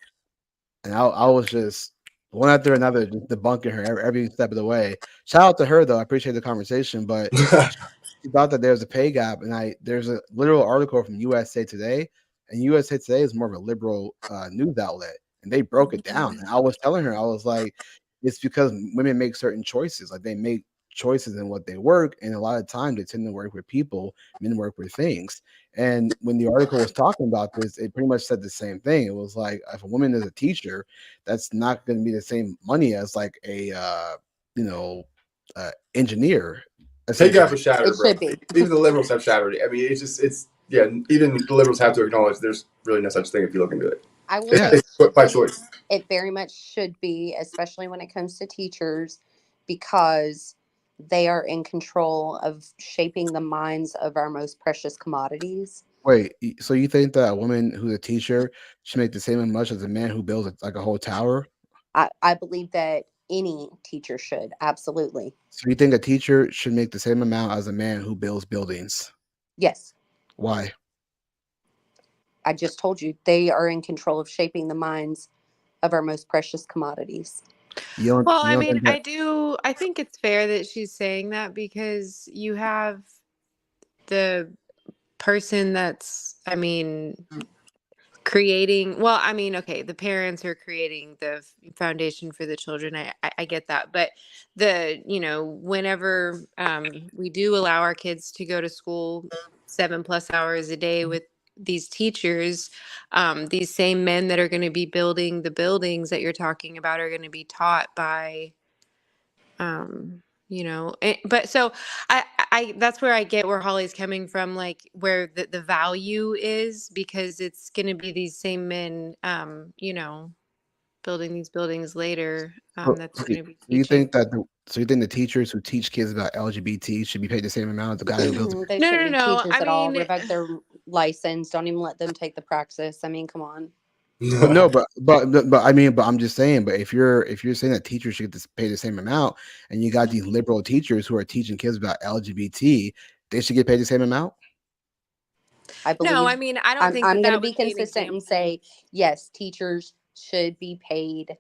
and I was just one after another, just debunking her every step of the way. Shout out to her though. I appreciate the conversation, but she thought that there's a pay gap, and there's a literal article from USA Today, and USA Today is more of a liberal news outlet, and they broke it down. And I was telling her, I was like, it's because women make certain choices, like they make choices in what they work, and a lot of times they tend to work with people, men work with things. And when the article was talking about this, it pretty much said the same thing. It was like if a woman is a teacher, that's not going to be the same money as like a you know engineer. Pay gap Essentially, is shattered, bro. Even the liberals have shattered it. I mean, yeah. Even the liberals have to acknowledge there's really no such thing if you look into it. I will say It's by choice. it very much should be, especially when it comes to teachers, because they are in control of shaping the minds of our most precious commodities. Wait, so you think that a woman who's a teacher should make the same as much as a man who builds like a whole tower? I believe that any teacher should, absolutely. So you think a teacher should make the same amount as a man who builds buildings? Yes. Why? I just told you they are in control of shaping the minds of our most precious commodities. Well, I you don't mean, think that? I think it's fair that she's saying that because you have the person that's, I mean, creating, well, I mean, okay, the parents are creating the foundation for the children. I get that. But whenever we do allow our kids to go to school 7+ hours a day with these teachers, these same men that are going to be building the buildings that you're talking about are going to be taught by but so I that's where I get where Holly's coming from, like where the value is, because it's going to be these same men building these buildings later, So, that's so going to be you teaching. think that so you think the teachers who teach kids about LGBT should be paid the same amount as the guy who builds a They No, shouldn't be no, teachers I at all. mean, Revoke their license. Don't even let them take the praxis. I mean, come on. But no, but I mean, but I'm just saying. But if you're saying that teachers should pay the same amount, and you got these liberal teachers who are teaching kids about LGBT, they should get paid the same amount. I believe. no, I mean, I don't think I'm that going to that be would be an consistent and example. say yes. Teachers should be paid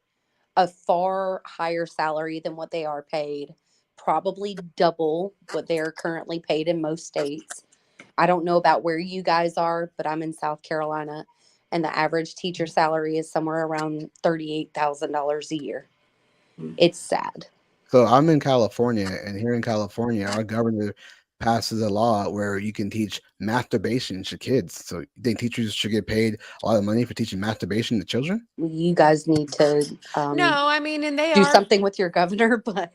a far higher salary than what they are paid. Probably double what they are currently paid in most states. I don't know about where you guys are, but I'm in South Carolina, and the average teacher salary is somewhere around $38,000 a year. It's sad. So I'm in California, and here in California, our governor passes a law where you can teach masturbation to kids. So you think teachers should get paid a lot of money for teaching masturbation to children? You guys need to No, I mean, and they do are something with your governor, but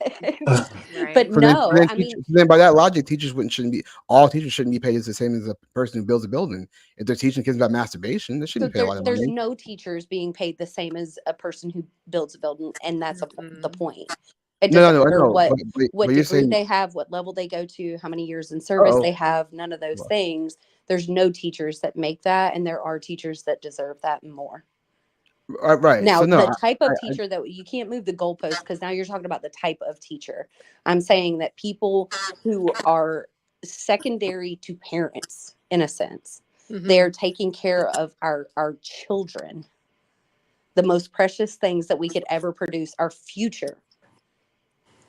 right. So then, no, I mean, so then by that logic, shouldn't be all teachers shouldn't be paid as the same as a person who builds a building. If they're teaching kids about masturbation, they so shouldn't pay a lot of there's money. no teachers being paid the same as a person who builds a building, and that's the Mm-mm. point. It No, doesn't no, no, I matter know, what but you're degree saying, they have, what level they go to, how many years in service oh, they have, none of those things. There's no teachers that make that, and there are teachers that deserve that and more. Right. Now, So no, the type of teacher that you can't move the goalpost because now you're talking about the type of teacher. I'm saying that people who are secondary to parents, in a sense, they're taking care of our children. The most precious things that we could ever produce, our future,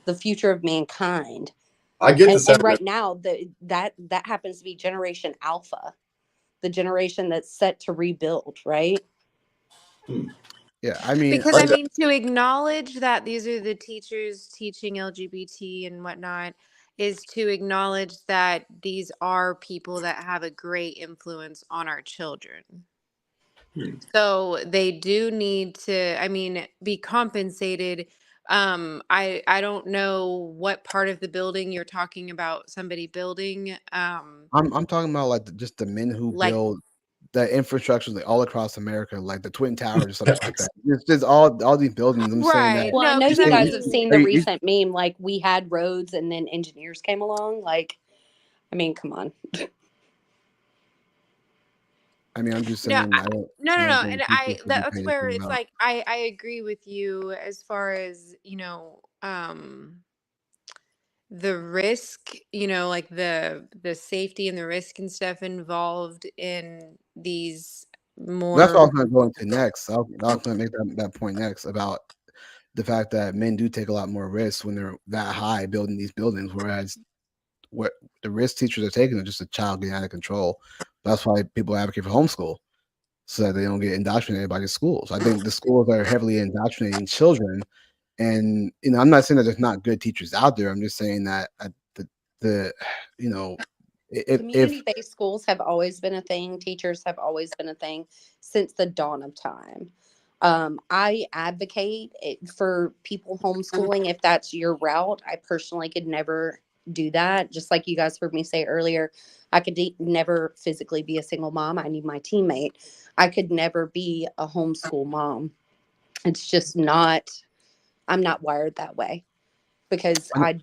the future of mankind. I get the And sentiment. right now, that happens to be Generation Alpha, the generation that's set to rebuild, right? yeah, I mean, Because I mean, to acknowledge that these are the teachers teaching LGBT and whatnot is to acknowledge that these are people that have a great influence on our children. So they do need to, I mean, be compensated. I don't know what part of the building you're talking about somebody building. I'm talking about like just the men who Like build the infrastructure like all across America, like the Twin Towers or something like that. It's just all these buildings. I'm saying that. right. Well, I No, know because you I guys have mean, seen the recent meme, like we had roads and then engineers came along. Like, I mean, come on. I mean, I'm just no, saying. I don't. no, I no, don't no. think And people should be that's paid where for it's that. like, I agree with you as far as, the risk, like the safety and the risk and stuff involved in these That's what I was more going to go into next. I was going to make that point next about the fact that men do take a lot more risks when they're that high building these buildings, whereas what the risk teachers are taking are just a child getting out of control. That's why people advocate for homeschool so that they don't get indoctrinated by the schools. I think the schools are heavily indoctrinating children, and I'm not saying that there's not good teachers out there. I'm just saying that the you know if Community-based schools have always been a thing. Teachers have always been a thing since the dawn of time. I advocate for people homeschooling if that's your route. I personally could never do that. Just like you guys heard me say earlier, I could never physically be a single mom. I need my teammate. I could never be a homeschool mom. It's just not, I'm not wired that way because I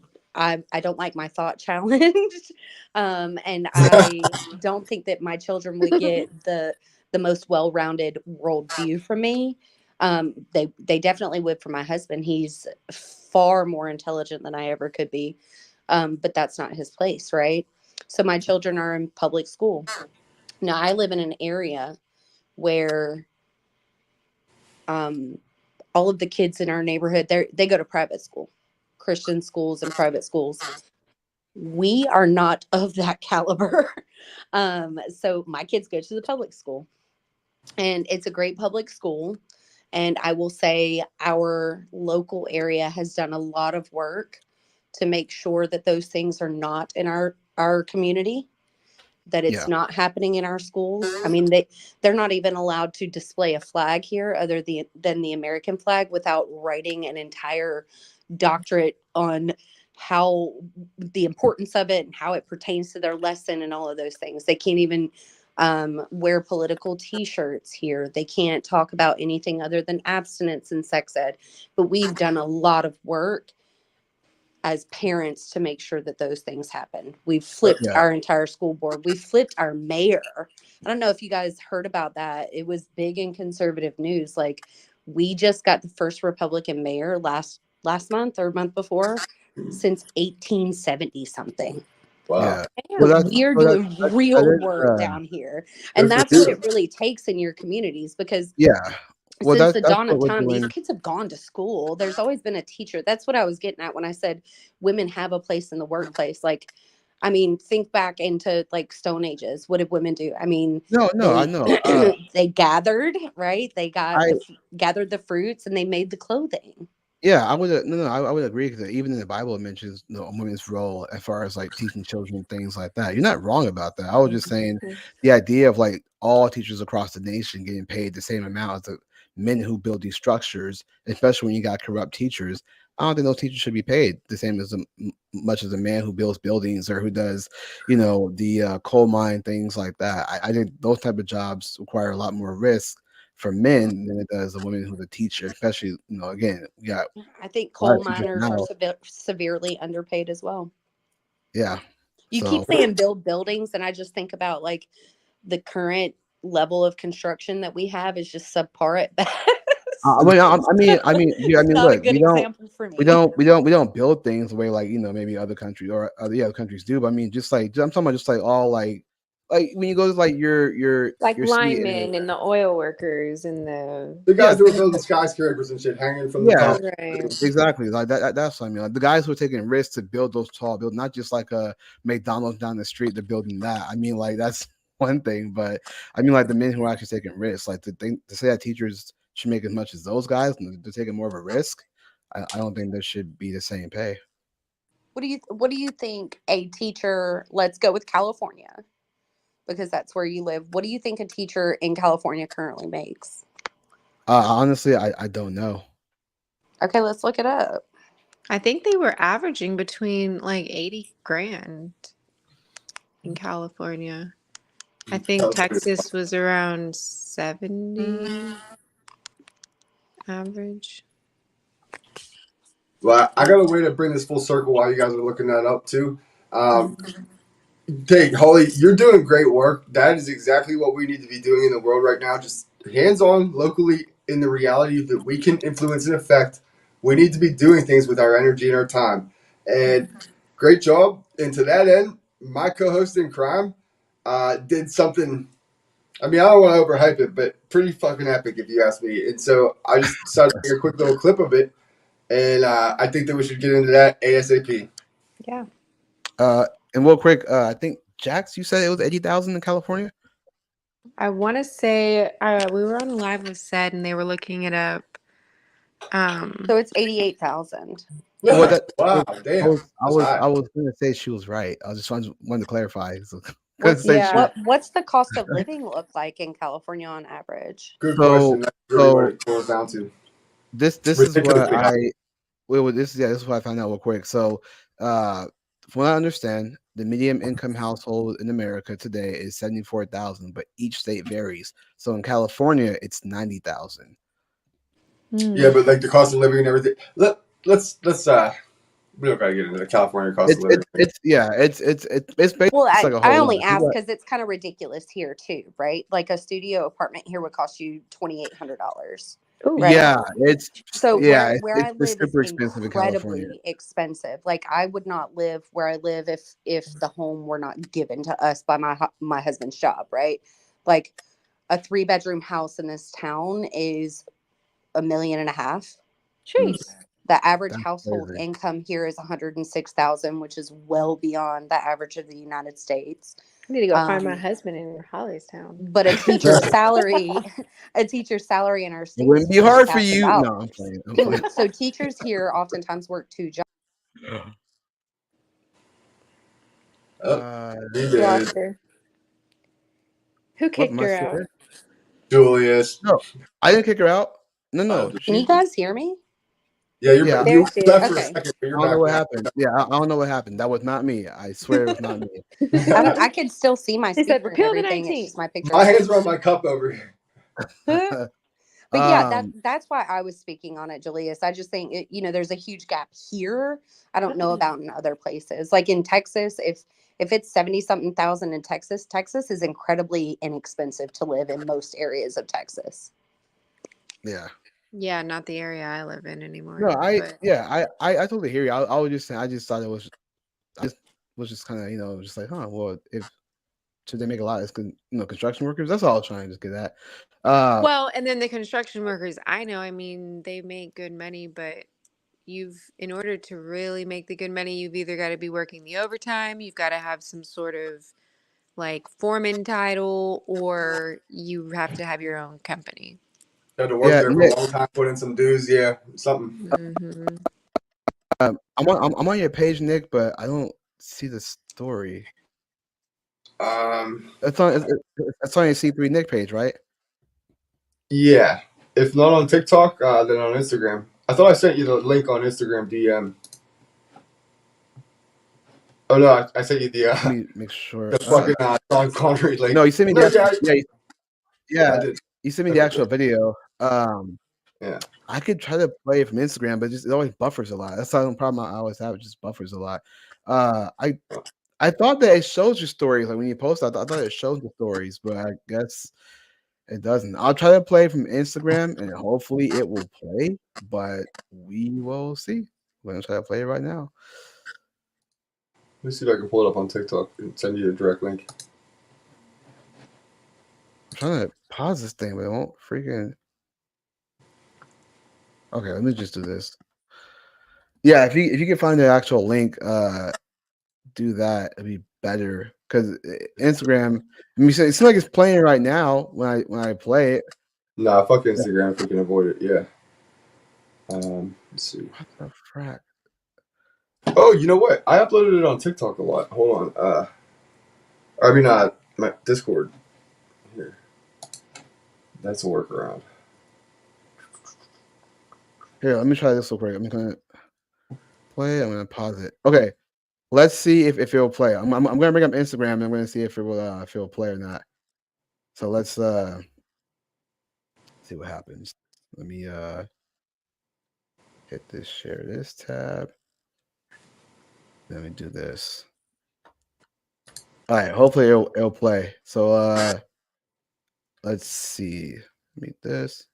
don't like my thought challenged. And I don't think that my children would get the most well-rounded worldview from me. They definitely would from my husband. He's far more intelligent than I ever could be. But that's not his place, right? So my children are in public school. Now I live in an area where um, all of the kids in our neighborhood, they go to private school, Christian schools and private schools. We are not of that caliber. So my kids go to the public school, and it's a great public school. And I will say our local area has done a lot of work to make sure that those things are not in our community, that it's yeah not happening in our schools. I mean, they're not even allowed to display a flag here other than the American flag without writing an entire doctorate on how the importance of it and how it pertains to their lesson and all of those things. They can't even wear political t-shirts here. They can't talk about anything other than abstinence and sex ed. But we've done a lot of work as parents to make sure that those things happen. We've flipped yeah our entire school board. We flipped our mayor. I don't know if you guys heard about that. It was big in conservative news. Like we just got the first Republican mayor last month or month before since 1870 something. Wow. yeah well We are that, doing that real is work down here. And Good for that's what you. it really takes in your communities because yeah well since the that's dawn of what we're time, these doing. kids have gone to school. There's always been a teacher. That's what I was getting at when I said women have a place in the workplace. Like, I mean, think back into like Stone Ages. What did women do? I mean, No, I they know. they gathered, right? They got I gathered the fruits and they made the clothing. Yeah, I would no, I would agree because even in the Bible it mentions a women's role as far as like teaching children things like that. You're not wrong about that. I was just saying the idea of like all teachers across the nation getting paid the same amount as the men who build these structures, especially when you got corrupt teachers. I don't think those teachers should be paid the same as much as a man who builds buildings or who does, the coal mine things like that. I think those type of jobs require a lot more risk for men than it does a woman who's a teacher, especially, again, we got I think a lot coal of teachers miners are now. severely underpaid as well. Yeah. You keep So saying build buildings, and I just think about like the current level of construction that we have is just subpar at best. Yeah, Not a look, good example for me. we don't build things the way like maybe other countries or other countries do. But I mean, just like I'm talking about, just like all like when you go to like Like your city linemen and the oil workers and the The guys who are building skyscrapers and shit hanging from the yeah, top. right. exactly. Like that's what I mean. Like the guys who are taking risks to build those tall buildings, not just like a McDonald's down the street, they're building that. I mean, like that's one thing, but I mean, like the men who are actually taking risks, like to say that teachers should make as much as those guys, and they're taking more of a risk. I don't think there should be the same pay. What do you think a teacher, let's go with California because that's where you live. What do you think a teacher in California currently makes? Honestly, I don't know. Okay, let's look it up. I think they were averaging between like 80 grand in California. I think Texas was around 70 average. Well, I got a way to bring this full circle while you guys are looking that up too. Hey, Holly, you're doing great work. That is exactly what we need to be doing in the world right now. Just hands-on, locally, in the reality that we can influence and affect. We need to be doing things with our energy and our time. And great job. And to that end, my co-host in crime did something. I mean, I don't want to overhype it, but pretty fucking epic if you ask me. And so I just decided to make a quick little clip of it. And I think that we should get into that ASAP. Yeah. And real quick, I think Jax, you said it was 80,000 in California. I want to say we were on live with Said and they were looking it up. So it's 88,000. Well, that, Wow, damn. I was gonna say she was right. I just wanted to clarify. So, What's the cost of living look like in California on average? Good question. That's really what it boils down to. This is what this is what I found out real quick. So from what I understand, the median income household in America today is 74,000, but each state varies. So in California, it's 90,000. Yeah, but like the cost of living and everything. Let's we don't gotta get into the California cost of living. It's basically Well, like a whole I only lot. ask because it's kind of ridiculous here too, right? Like a studio apartment here would cost you $2,800. Right? Yeah, it's where I it's live super is expensive in California. incredibly expensive. Like I would not live where I live if the home were not given to us by my husband's job, right? Like a 3-bedroom house in this town is $1.5 million. Jeez. The average That's household crazy. income here is 106,000, which is well beyond the average of the United States. I need to go find my husband in Holly's town. But a teacher's salary in our state It wouldn't be hard for you. No, I'm playing. I'm playing. So teachers here oftentimes work 2 jobs. Lost her. Who kicked her out? Julius. No, I didn't kick her out. No. Can you guys hear me? Yeah, you left for a Okay. second, but I you're don't know back what now. happened. Yeah, I don't know what happened. That was not me. I swear it was not me. I could still see my They said, speaker and "Repeal the everything. 19th." It's just my picture. My hands are on my cup over here. But yeah, that's why I was speaking on it, Julius. I just think there's a huge gap here. I don't know about in other places. Like in Texas, if it's 70-something thousand in Texas is incredibly inexpensive to live in most areas of Texas. Yeah. Yeah, not the area I live in anymore. No, I totally hear you. I was just saying. I just thought it was. I was just kind of just like, well, if should they make a lot of construction workers? That's all I was trying to just get at. Well, and then the construction workers, I know, I mean, they make good money, but in order to really make the good money, you've either got to be working the overtime, you've got to have some sort of like foreman title, or you have to have your own company. Had to work there for a long time, put in some dues, something. Mm-hmm. I'm on your page, Nick, but I don't see the story. It's on your C3 Nick page, right? Yeah. If not on TikTok, then on Instagram. I thought I sent you the link on Instagram DM. Oh no, I sent you the Let me make sure. the fucking Sean Connery link. No, you sent me the I did. You sent me the actual video. Yeah. I could try to play it from Instagram, but it always buffers a lot. That's the problem I always have. It just buffers a lot. I thought that it shows your stories. Like when you post, I thought it shows the stories, but I guess It doesn't. I'll try to play from Instagram and hopefully it will play, but we will see. We're gonna try to play it right now. Let me see if I can pull it up on TikTok and send you a direct link. I'm trying to pause this thing, but it won't freaking. Okay, let me just do this. Yeah, if you can find the actual link, do that. It'd be better because Instagram. I mean, it seems like it's playing right now when I play it. Nah, fuck Instagram if we can avoid it. Yeah. Let's see. What the frack? Oh, you know what? I uploaded it on TikTok a lot. Hold on. I mean, my Discord. Here. That's a workaround. Here, let me try this real quick. I'm gonna play. I'm gonna pause it. Okay, let's see if it'll play. I'm gonna bring up Instagram. And I'm gonna see if it will play or not. So let's see what happens. Let me hit this share this tab. Let me do this. All right, hopefully it'll play. So let's see. Meet this.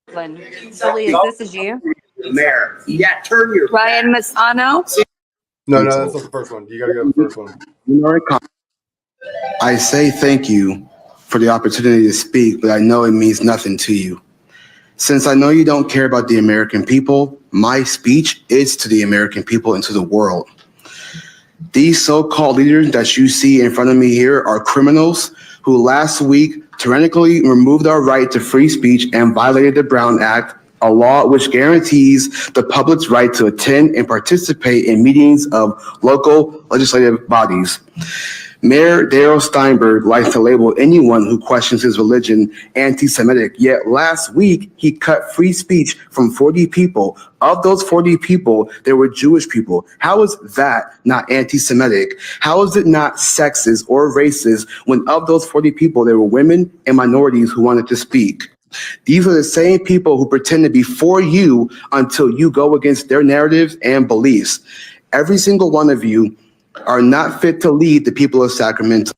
Julius, this is you. Mayor. Yeah, turn your Ryan Masano. No, that's not the first one. You gotta go to the first one. I say thank you for the opportunity to speak, but I know it means nothing to you. Since I know you don't care about the American people, my speech is to the American people and to the world. These so-called leaders that you see in front of me here are criminals who last week tyrannically removed our right to free speech and violated the Brown Act, a law which guarantees the public's right to attend and participate in meetings of local legislative bodies. Mayor Darrell Steinberg likes to label anyone who questions his religion anti-Semitic, yet last week he cut free speech from 40 people. Of those 40 people, there were Jewish people. How is that not anti-Semitic? How is it not sexist or racist when of those 40 people, there were women and minorities who wanted to speak? These are the same people who pretend to be for you until you go against their narratives and beliefs. Every single one of you are not fit to lead the people of Sacramento.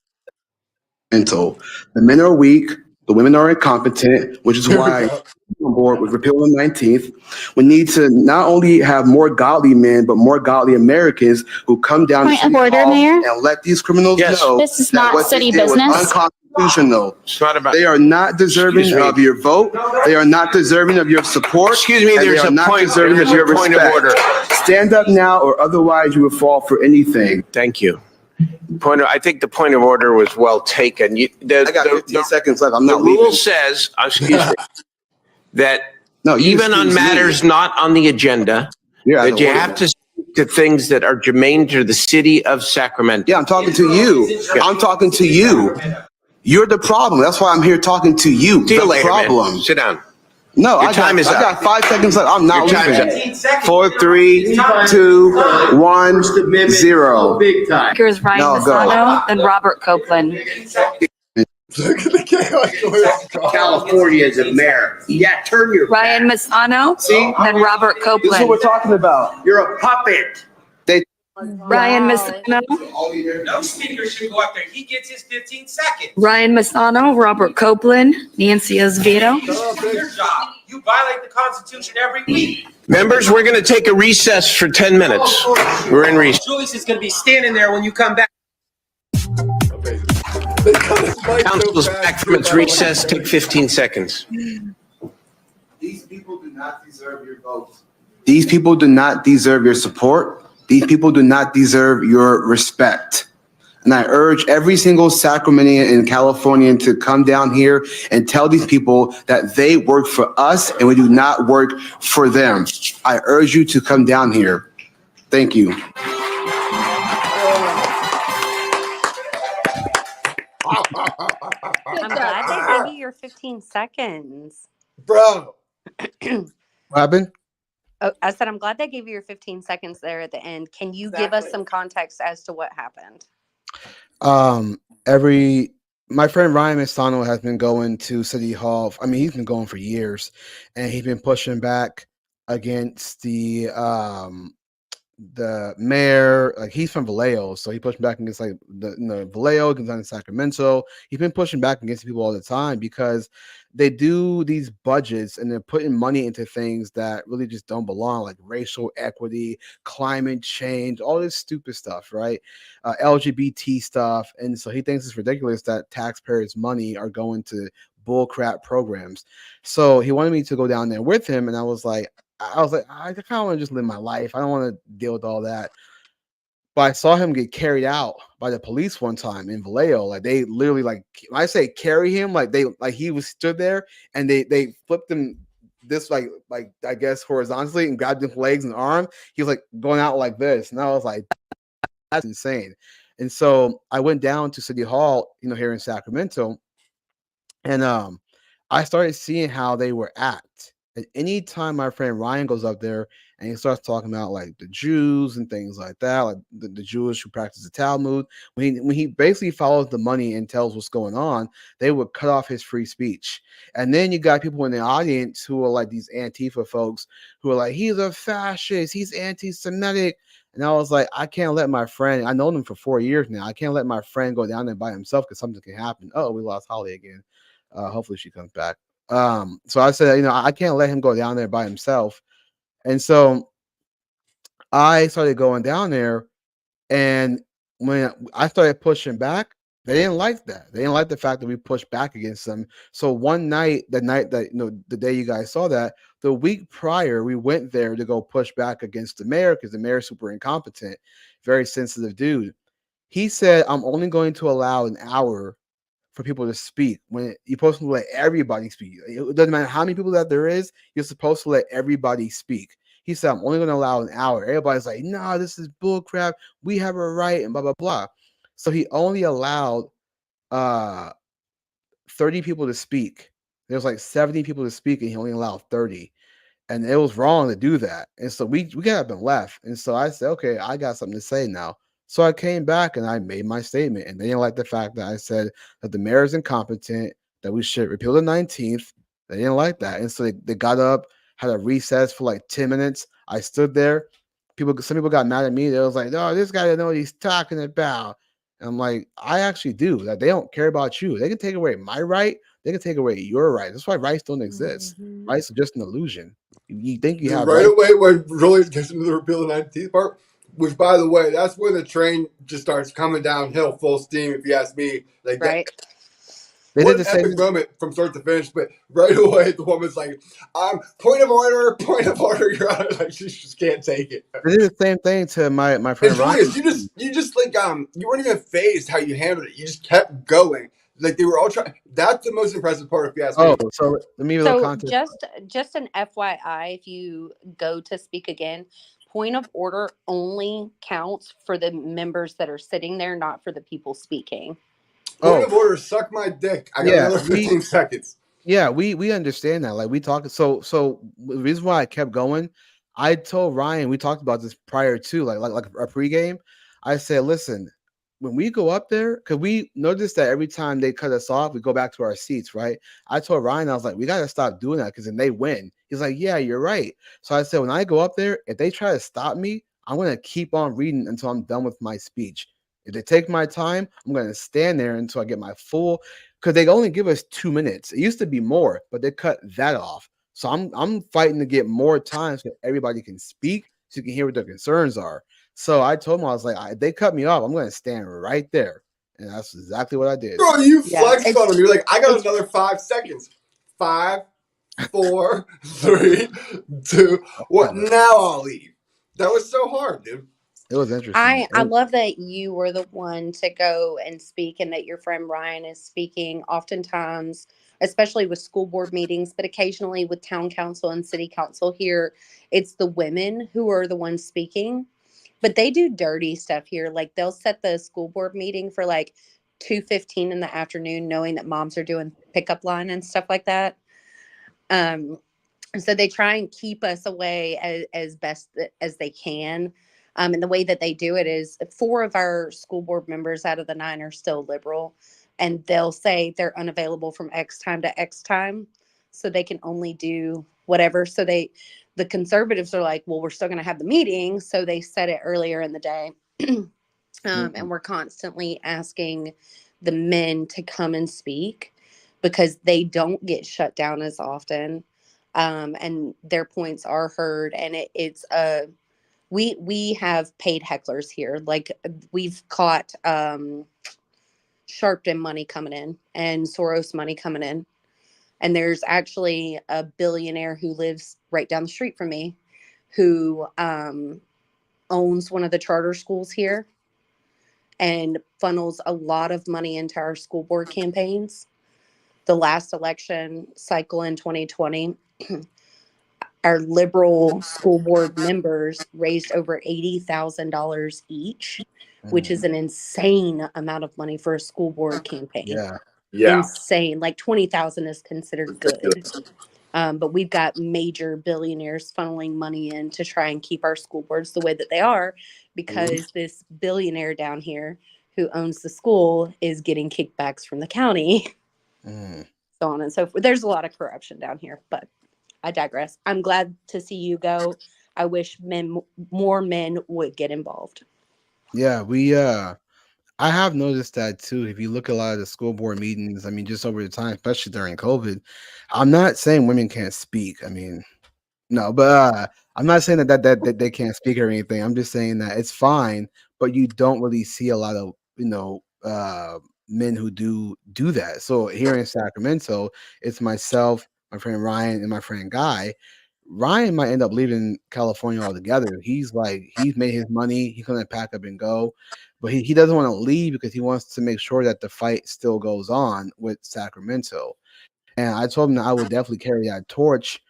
The men are weak, the women are incompetent, which is why I'm on board with repeal the 19th. We need to not only have more godly men, but more godly Americans who come down Point of order, Mayor. and let these criminals know This is that not what city they did was business. unconstitutional. It's not about. They are not deserving of your vote. They are not deserving of your support. Excuse me, and there's they are a not point. deserving There's of your a point respect. of order. Stand up now, or otherwise you will fall for anything. Thank you. I think the point of order was well taken. I got 15 seconds left. I'm the not rule leaving. says, excuse me, that No, you even on excuse me. matters not on the agenda, You're out that of you order. have to speak to things that are germane to the city of Sacramento. Yeah, I'm talking to you. I'm talking to you. You're the problem. That's why I'm here talking to you. See you the later, problem. man. Sit down. No, Your time is I up. got 5 seconds left. I'm not Your time is leaving. up. 4, 3, 2, 1, 0. Speakers Ryan No, go. Masano and Robert Copeland. California as a mayor. Yeah, turn your Ryan Masano and Robert This is what Copeland. we're talking about. You're a puppet. Ryan Masano. No speaker should go up there. He gets his 15 seconds. Ryan Masano, Robert Copeland, Nancy Osvito. Your job. You violate the Constitution every week. Members, we're going to take a recess for 10 minutes. We're in recess. Julius is going to be standing there when you come back. Council's back from its recess. Take 15 seconds. These people do not deserve your vote. These people do not deserve your support. These people do not deserve your respect. And I urge every single Sacramento and Californian to come down here and tell these people that they work for us and we do not work for them. I urge you to come down here. Thank you. I'm glad they gave you your 15 seconds. Bro. What happened? Oh, I said, I'm glad they gave you your 15 seconds there at the end. Can you give us some context as to what happened? My friend Ryan Masano has been going to City Hall. I mean, he's been going for years, and he's been pushing back against the the mayor, like he's from Vallejo, so he pushed back against like the Vallejo, Gonzales, Sacramento. He's been pushing back against people all the time because they do these budgets and they're putting money into things that really just don't belong, like racial equity, climate change, all this stupid stuff, right? LGBT stuff, and so he thinks it's ridiculous that taxpayers' money are going to bullcrap programs. So he wanted me to go down there with him, and I was like, I kind of want to just live my life. I don't want to deal with all that. But I saw him get carried out by the police one time in Vallejo. Like they literally, like when I say carry him, like he was stood there and they flipped him this like I guess horizontally and grabbed his legs and arm. He was like going out like this, and I was like, that's insane. And so I went down to City Hall, here in Sacramento, and I started seeing how they were act. And anytime my friend Ryan goes up there and he starts talking about like the Jews and things like that, like the Jewish who practice the Talmud, when he basically follows the money and tells what's going on, they would cut off his free speech. And then you got people in the audience who are like these Antifa folks who are like, he's a fascist, he's anti-Semitic. And I was like, I can't let my friend, I know him for 4 years now. I can't let my friend go down there by himself because something can happen. Oh, we lost Holly again. Hopefully she comes back. So I said, I can't let him go down there by himself. And so I started going down there, and when I started pushing back, they didn't like that. They didn't like the fact that we pushed back against them. So one night, the night that the day you guys saw that, the week prior, we went there to go push back against the mayor because the mayor's super incompetent, very sensitive dude. He said, I'm only going to allow an hour for people to speak when you're supposed to let everybody speak. It doesn't matter how many people that there is, you're supposed to let everybody speak. He said, I'm only going to allow an hour. Everybody's like, nah, this is bull crap. We have a right and blah, blah, blah. So he only allowed uh 30 people to speak. There's like 70 people to speak, and he only allowed 30. And it was wrong to do that. And so we got up and left. And so I said, okay, I got something to say now. So I came back and I made my statement. And they didn't like the fact that I said that the mayor is incompetent, that we should repeal the 19th. They didn't like that. And so they got up, had a recess for like 10 minutes. I stood there. Some people got mad at me. They was like, oh, this guy doesn't know what he's talking about. And I'm like, I actually do. That they don't care about you. They can take away my right. They can take away your right. That's why rights don't exist. Rights are just an illusion. You think you have Right right. away when really gets into the repeal of the 19th part, which by the way, that's where the train just starts coming downhill full steam. If you ask me, like Right. They what did an the same. epic moment from start to finish. But right away, the woman's like, point of order, Your Honor. Like she just can't take it. They did the same thing to my And friend Ryan. Julius, you just like you weren't even phased how you handled it. You just kept going. Like they were all trying. That's the most impressive part, if you ask Oh, me. so let me give you a little So context. just an FYI, if you go to speak again, point of order only counts for the members that are sitting there, not for the people speaking. Point of order, suck my dick. I got Yeah, another 15 seconds. Yeah, we understand that. Like we talked. So the reason why I kept going, I told Ryan, we talked about this prior to like a pregame. I said, listen, when we go up there, because we noticed that every time they cut us off, we go back to our seats, right? I told Ryan, I was like, we gotta stop doing that because then they win. He's like, yeah, you're right. So I said, when I go up there, if they try to stop me, I'm gonna keep on reading until I'm done with my speech. If they take my time, I'm gonna stand there until I get my full, because they only give us 2 minutes. It used to be more, but they cut that off. So I'm fighting to get more time so everybody can speak, so you can hear what their concerns are. So I told them, I was like, they cut me off, I'm going to stand right there, and that's exactly what I did. Bro, you flexed on him. You're like, I got another 5 seconds. 5, 4, 3, 2, 1. Now I'll leave. That was so hard, dude. It was interesting. I love that you were the one to go and speak and that your friend Ryan is speaking oftentimes, especially with school board meetings, but occasionally with town council and city council here. It's the women who are the ones speaking, but they do dirty stuff here. Like they'll set the school board meeting for like 2:15 in the afternoon, knowing that moms are doing pickup line and stuff like that. So they try and keep us away as best as they can. And the way that they do it is 4 of our school board members out of the 9 are still liberal, and they'll say they're unavailable from X time to X time, so they can only do whatever. So the conservatives are like, well, we're still going to have the meeting. So they said it earlier in the day. And we're constantly asking the men to come and speak because they don't get shut down as often. And their points are heard. And we have paid hecklers here. Like we've caught Sharpton money coming in and Soros money coming in. And there's actually a billionaire who lives right down the street from me who owns one of the charter schools here and funnels a lot of money into our school board campaigns. The last election cycle in 2020, our liberal school board members raised over $80,000 each, which is an insane amount of money for a school board campaign. Yeah. Insane. Like 20,000 is considered good. But we've got major billionaires funneling money in to try and keep our school boards the way that they are, because this billionaire down here who owns the school is getting kickbacks from the county, so on and so forth. There's a lot of corruption down here, but I digress. I'm glad to see you go. I wish more men would get involved. Yeah, I have noticed that too. If you look at a lot of the school board meetings, I mean, just over the time, especially during COVID, I'm not saying women can't speak. I mean, no, but I'm not saying that they can't speak or anything. I'm just saying that it's fine, but you don't really see a lot of men who do that. So here in Sacramento, it's myself, my friend Ryan, and my friend Guy. Ryan might end up leaving California altogether. He's made his money. He's gonna pack up and go, but he doesn't want to leave because he wants to make sure that the fight still goes on with Sacramento. And I told him that I would definitely carry that torch,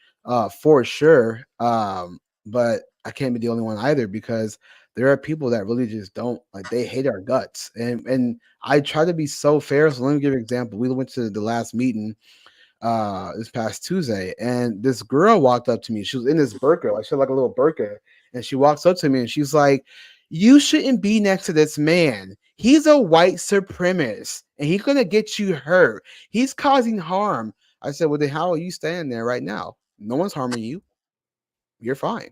for sure. But I can't be the only one either, because there are people that really just don't like. They hate our guts, and I try to be so fair. So let me give you an example. We went to the last meeting this past Tuesday, and this girl walked up to me. She was in this burqa, like she had like a little burqa, and she walks up to me and she's like, "You shouldn't be next to this man. He's a white supremacist and he's gonna get you hurt. He's causing harm." I said, "Well, then how are you standing there right now? No one's harming you. You're fine."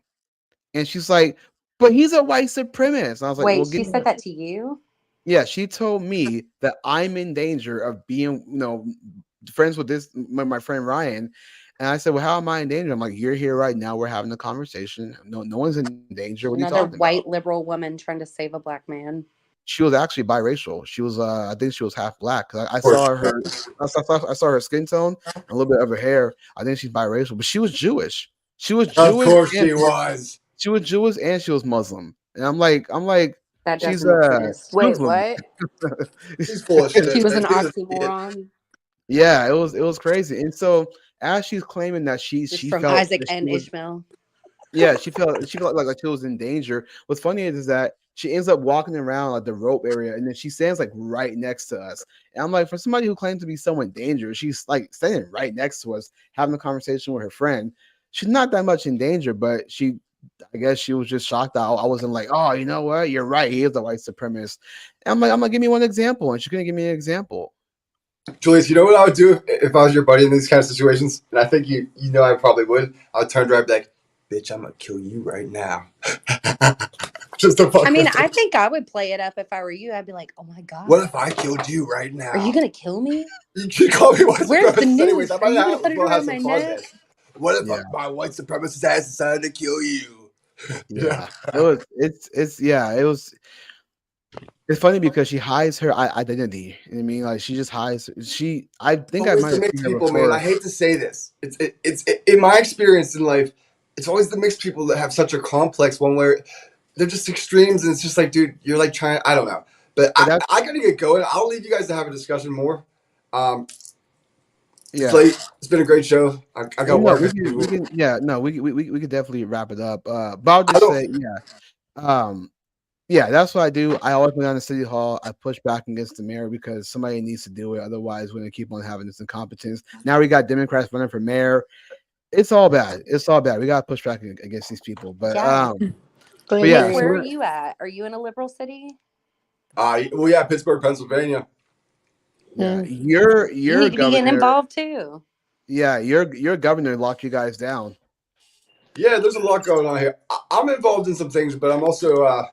And she's like, "But he's a white supremacist." And I was like, Wait, "Well, she said that to you? yeah." She told me that I'm in danger of being, friends with my friend Ryan. And I said, "Well, how am I in danger?" I'm like, "You're here right now. We're having a conversation. No one's in danger. What are you Another talking white about?" liberal woman trying to save a black man. She was actually biracial. She was, I think she was half black. 'Cause I Of course. saw her, I saw her skin tone, and a little bit of her hair. I think she's biracial, but she was Jewish. She was Of Jewish. course And she was. She was Jewish and she was Muslim. And I'm like, That she's doesn't exist. Wait, Muslim. what? She's full of shit. She was an That dude is- oxymoron. Yeah, it was crazy. And so as she's claiming that she Just from felt Isaac that she and was, Ishmael. yeah, she felt like she was in danger. What's funny is that she ends up walking around like the rope area, and then she stands like right next to us. And I'm like, for somebody who claims to be someone dangerous, she's like standing right next to us, having a conversation with her friend. She's not that much in danger, but I guess she was just shocked that I wasn't like, "Oh, you know what? You're right. He is a white supremacist." And I'm like, give me one example, and she's gonna give me an example. Julius, you know what I would do if I was your buddy in these kind of situations? And I think you know I probably would. I would turn to her and be like, "Bitch, I'm gonna kill you right now." Just to fuck I mean, with her. I think I would play it up if I were you. I'd be like, "Oh my god, What if I killed you right now? are you gonna kill me? You call me white Where's the supremacist anyways. noose? I Are you might gonna have, put it we'll have around my some neck?" context. What if Yeah. my white supremacist ass decided to kill you? Yeah, it was. It's funny because she hides her identity. You know what I mean, like she just hides. I think I Always might the have mixed seen her people, man. I before. hate to say this. It's in my experience in life, it's always the mixed people that have such a complex one where they're just extremes, and it's just like, dude, you're like trying. I don't know, but I gotta get going. I'll leave you guys to have a discussion more. It's late. It's been a great show. I got No, work. we can, yeah, no, we could definitely wrap it up. But I'll just say, yeah, that's what I do. I always go down to City Hall. I push back against the mayor because somebody needs to do it. Otherwise, we're gonna keep on having this incompetence. Now we got Democrats running for mayor. It's all bad. It's all bad. We got to push back against these people. But Yeah. but yeah, Nick, where are you at? Are you in a liberal city? Well, yeah, Pittsburgh, Pennsylvania. Yeah, You your need to be getting governor. involved too. Yeah, your governor locked you guys down. Yeah, there's a lot going on here. I'm involved in some things, but I'm also I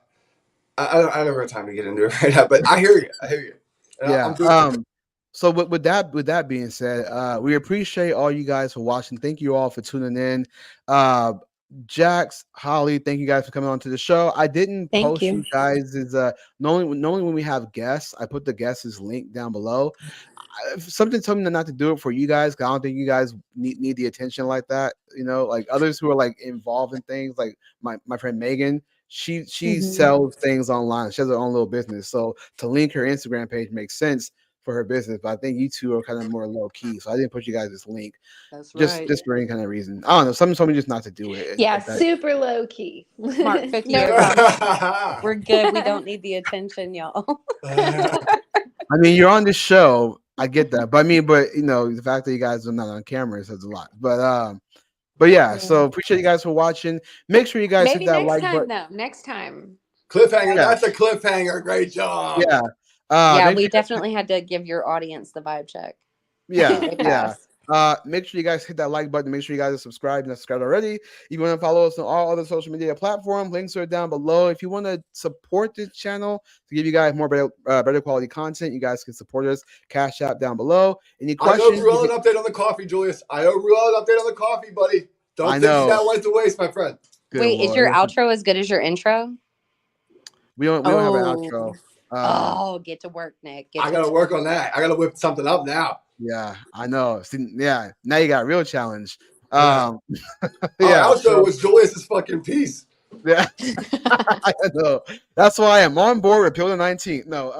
don't have time to get into it right now. But I hear you. I hear you. And Yeah. I'm doing So with that being said, we appreciate all you guys for watching. Thank you all for tuning in. Jax, Holly, thank you guys for coming on to the show. I didn't Thank post you. you guys is normally when we have guests, I put the guests' link down below. Something told me not to do it for you guys. 'Cause I don't think you guys need the attention like that. You know, like others who are like involved in things, like my friend Megan. She sells things online. She has her own little business. So to link her Instagram page makes sense for her business. But I think you two are kind of more low key. So I didn't put you guys this link. That's Just right. just for any kind of reason. I don't know. Something told me just not to do it. Yeah, If that- super low key. Mark 50 No over. problem. We're good. We don't need the attention, y'all. I mean, you're on this show. I get that. But I mean, but you know, the fact that you guys are not on camera says a lot. But yeah, so appreciate you guys for watching. Make sure you guys Maybe hit that next like time, button. though. Next time. cliffhanger. Yeah. That's a cliffhanger. Great job. Yeah. Yeah, make we sure- definitely had to give your audience the vibe check. Yeah, They yeah. passed. Make sure you guys hit that like button. Make sure you guys are subscribed and subscribed already. If you want to follow us on all other social media platforms, links are down below. If you want to support this channel to give you guys more better quality content, you guys can support us. Cash App down below. Any I owe questions? Ruel an update on the coffee, Julius. I owe Ruel an update on the coffee, buddy. Don't I think know. that went to waste, my friend. Good Wait, is Lord. your outro as good as your intro? We don't have an outro. Oh, get to work, Nick. Get I to gotta work work. on that. I gotta whip something up now. Yeah, I know. See, yeah, now you got a real challenge. Our Yeah, outro so- was Julius's fucking piece. Yeah, I know. That's why I'm on board with Pill the 19th. No,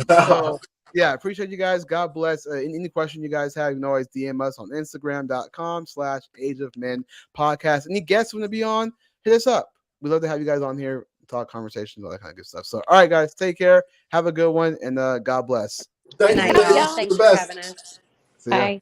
so yeah, appreciate you guys. God bless. Any question you guys have, you can always DM us on Instagram.com/Age of Men podcast. Any guests want to be on, hit us up. We'd love to have you guys on here, talk conversations, all that kind of good stuff. So, all right, guys, take care. Have a good one, and God bless. Thank Good you, night, y'all. ladies. Thanks The for best. having us. See ya. Bye.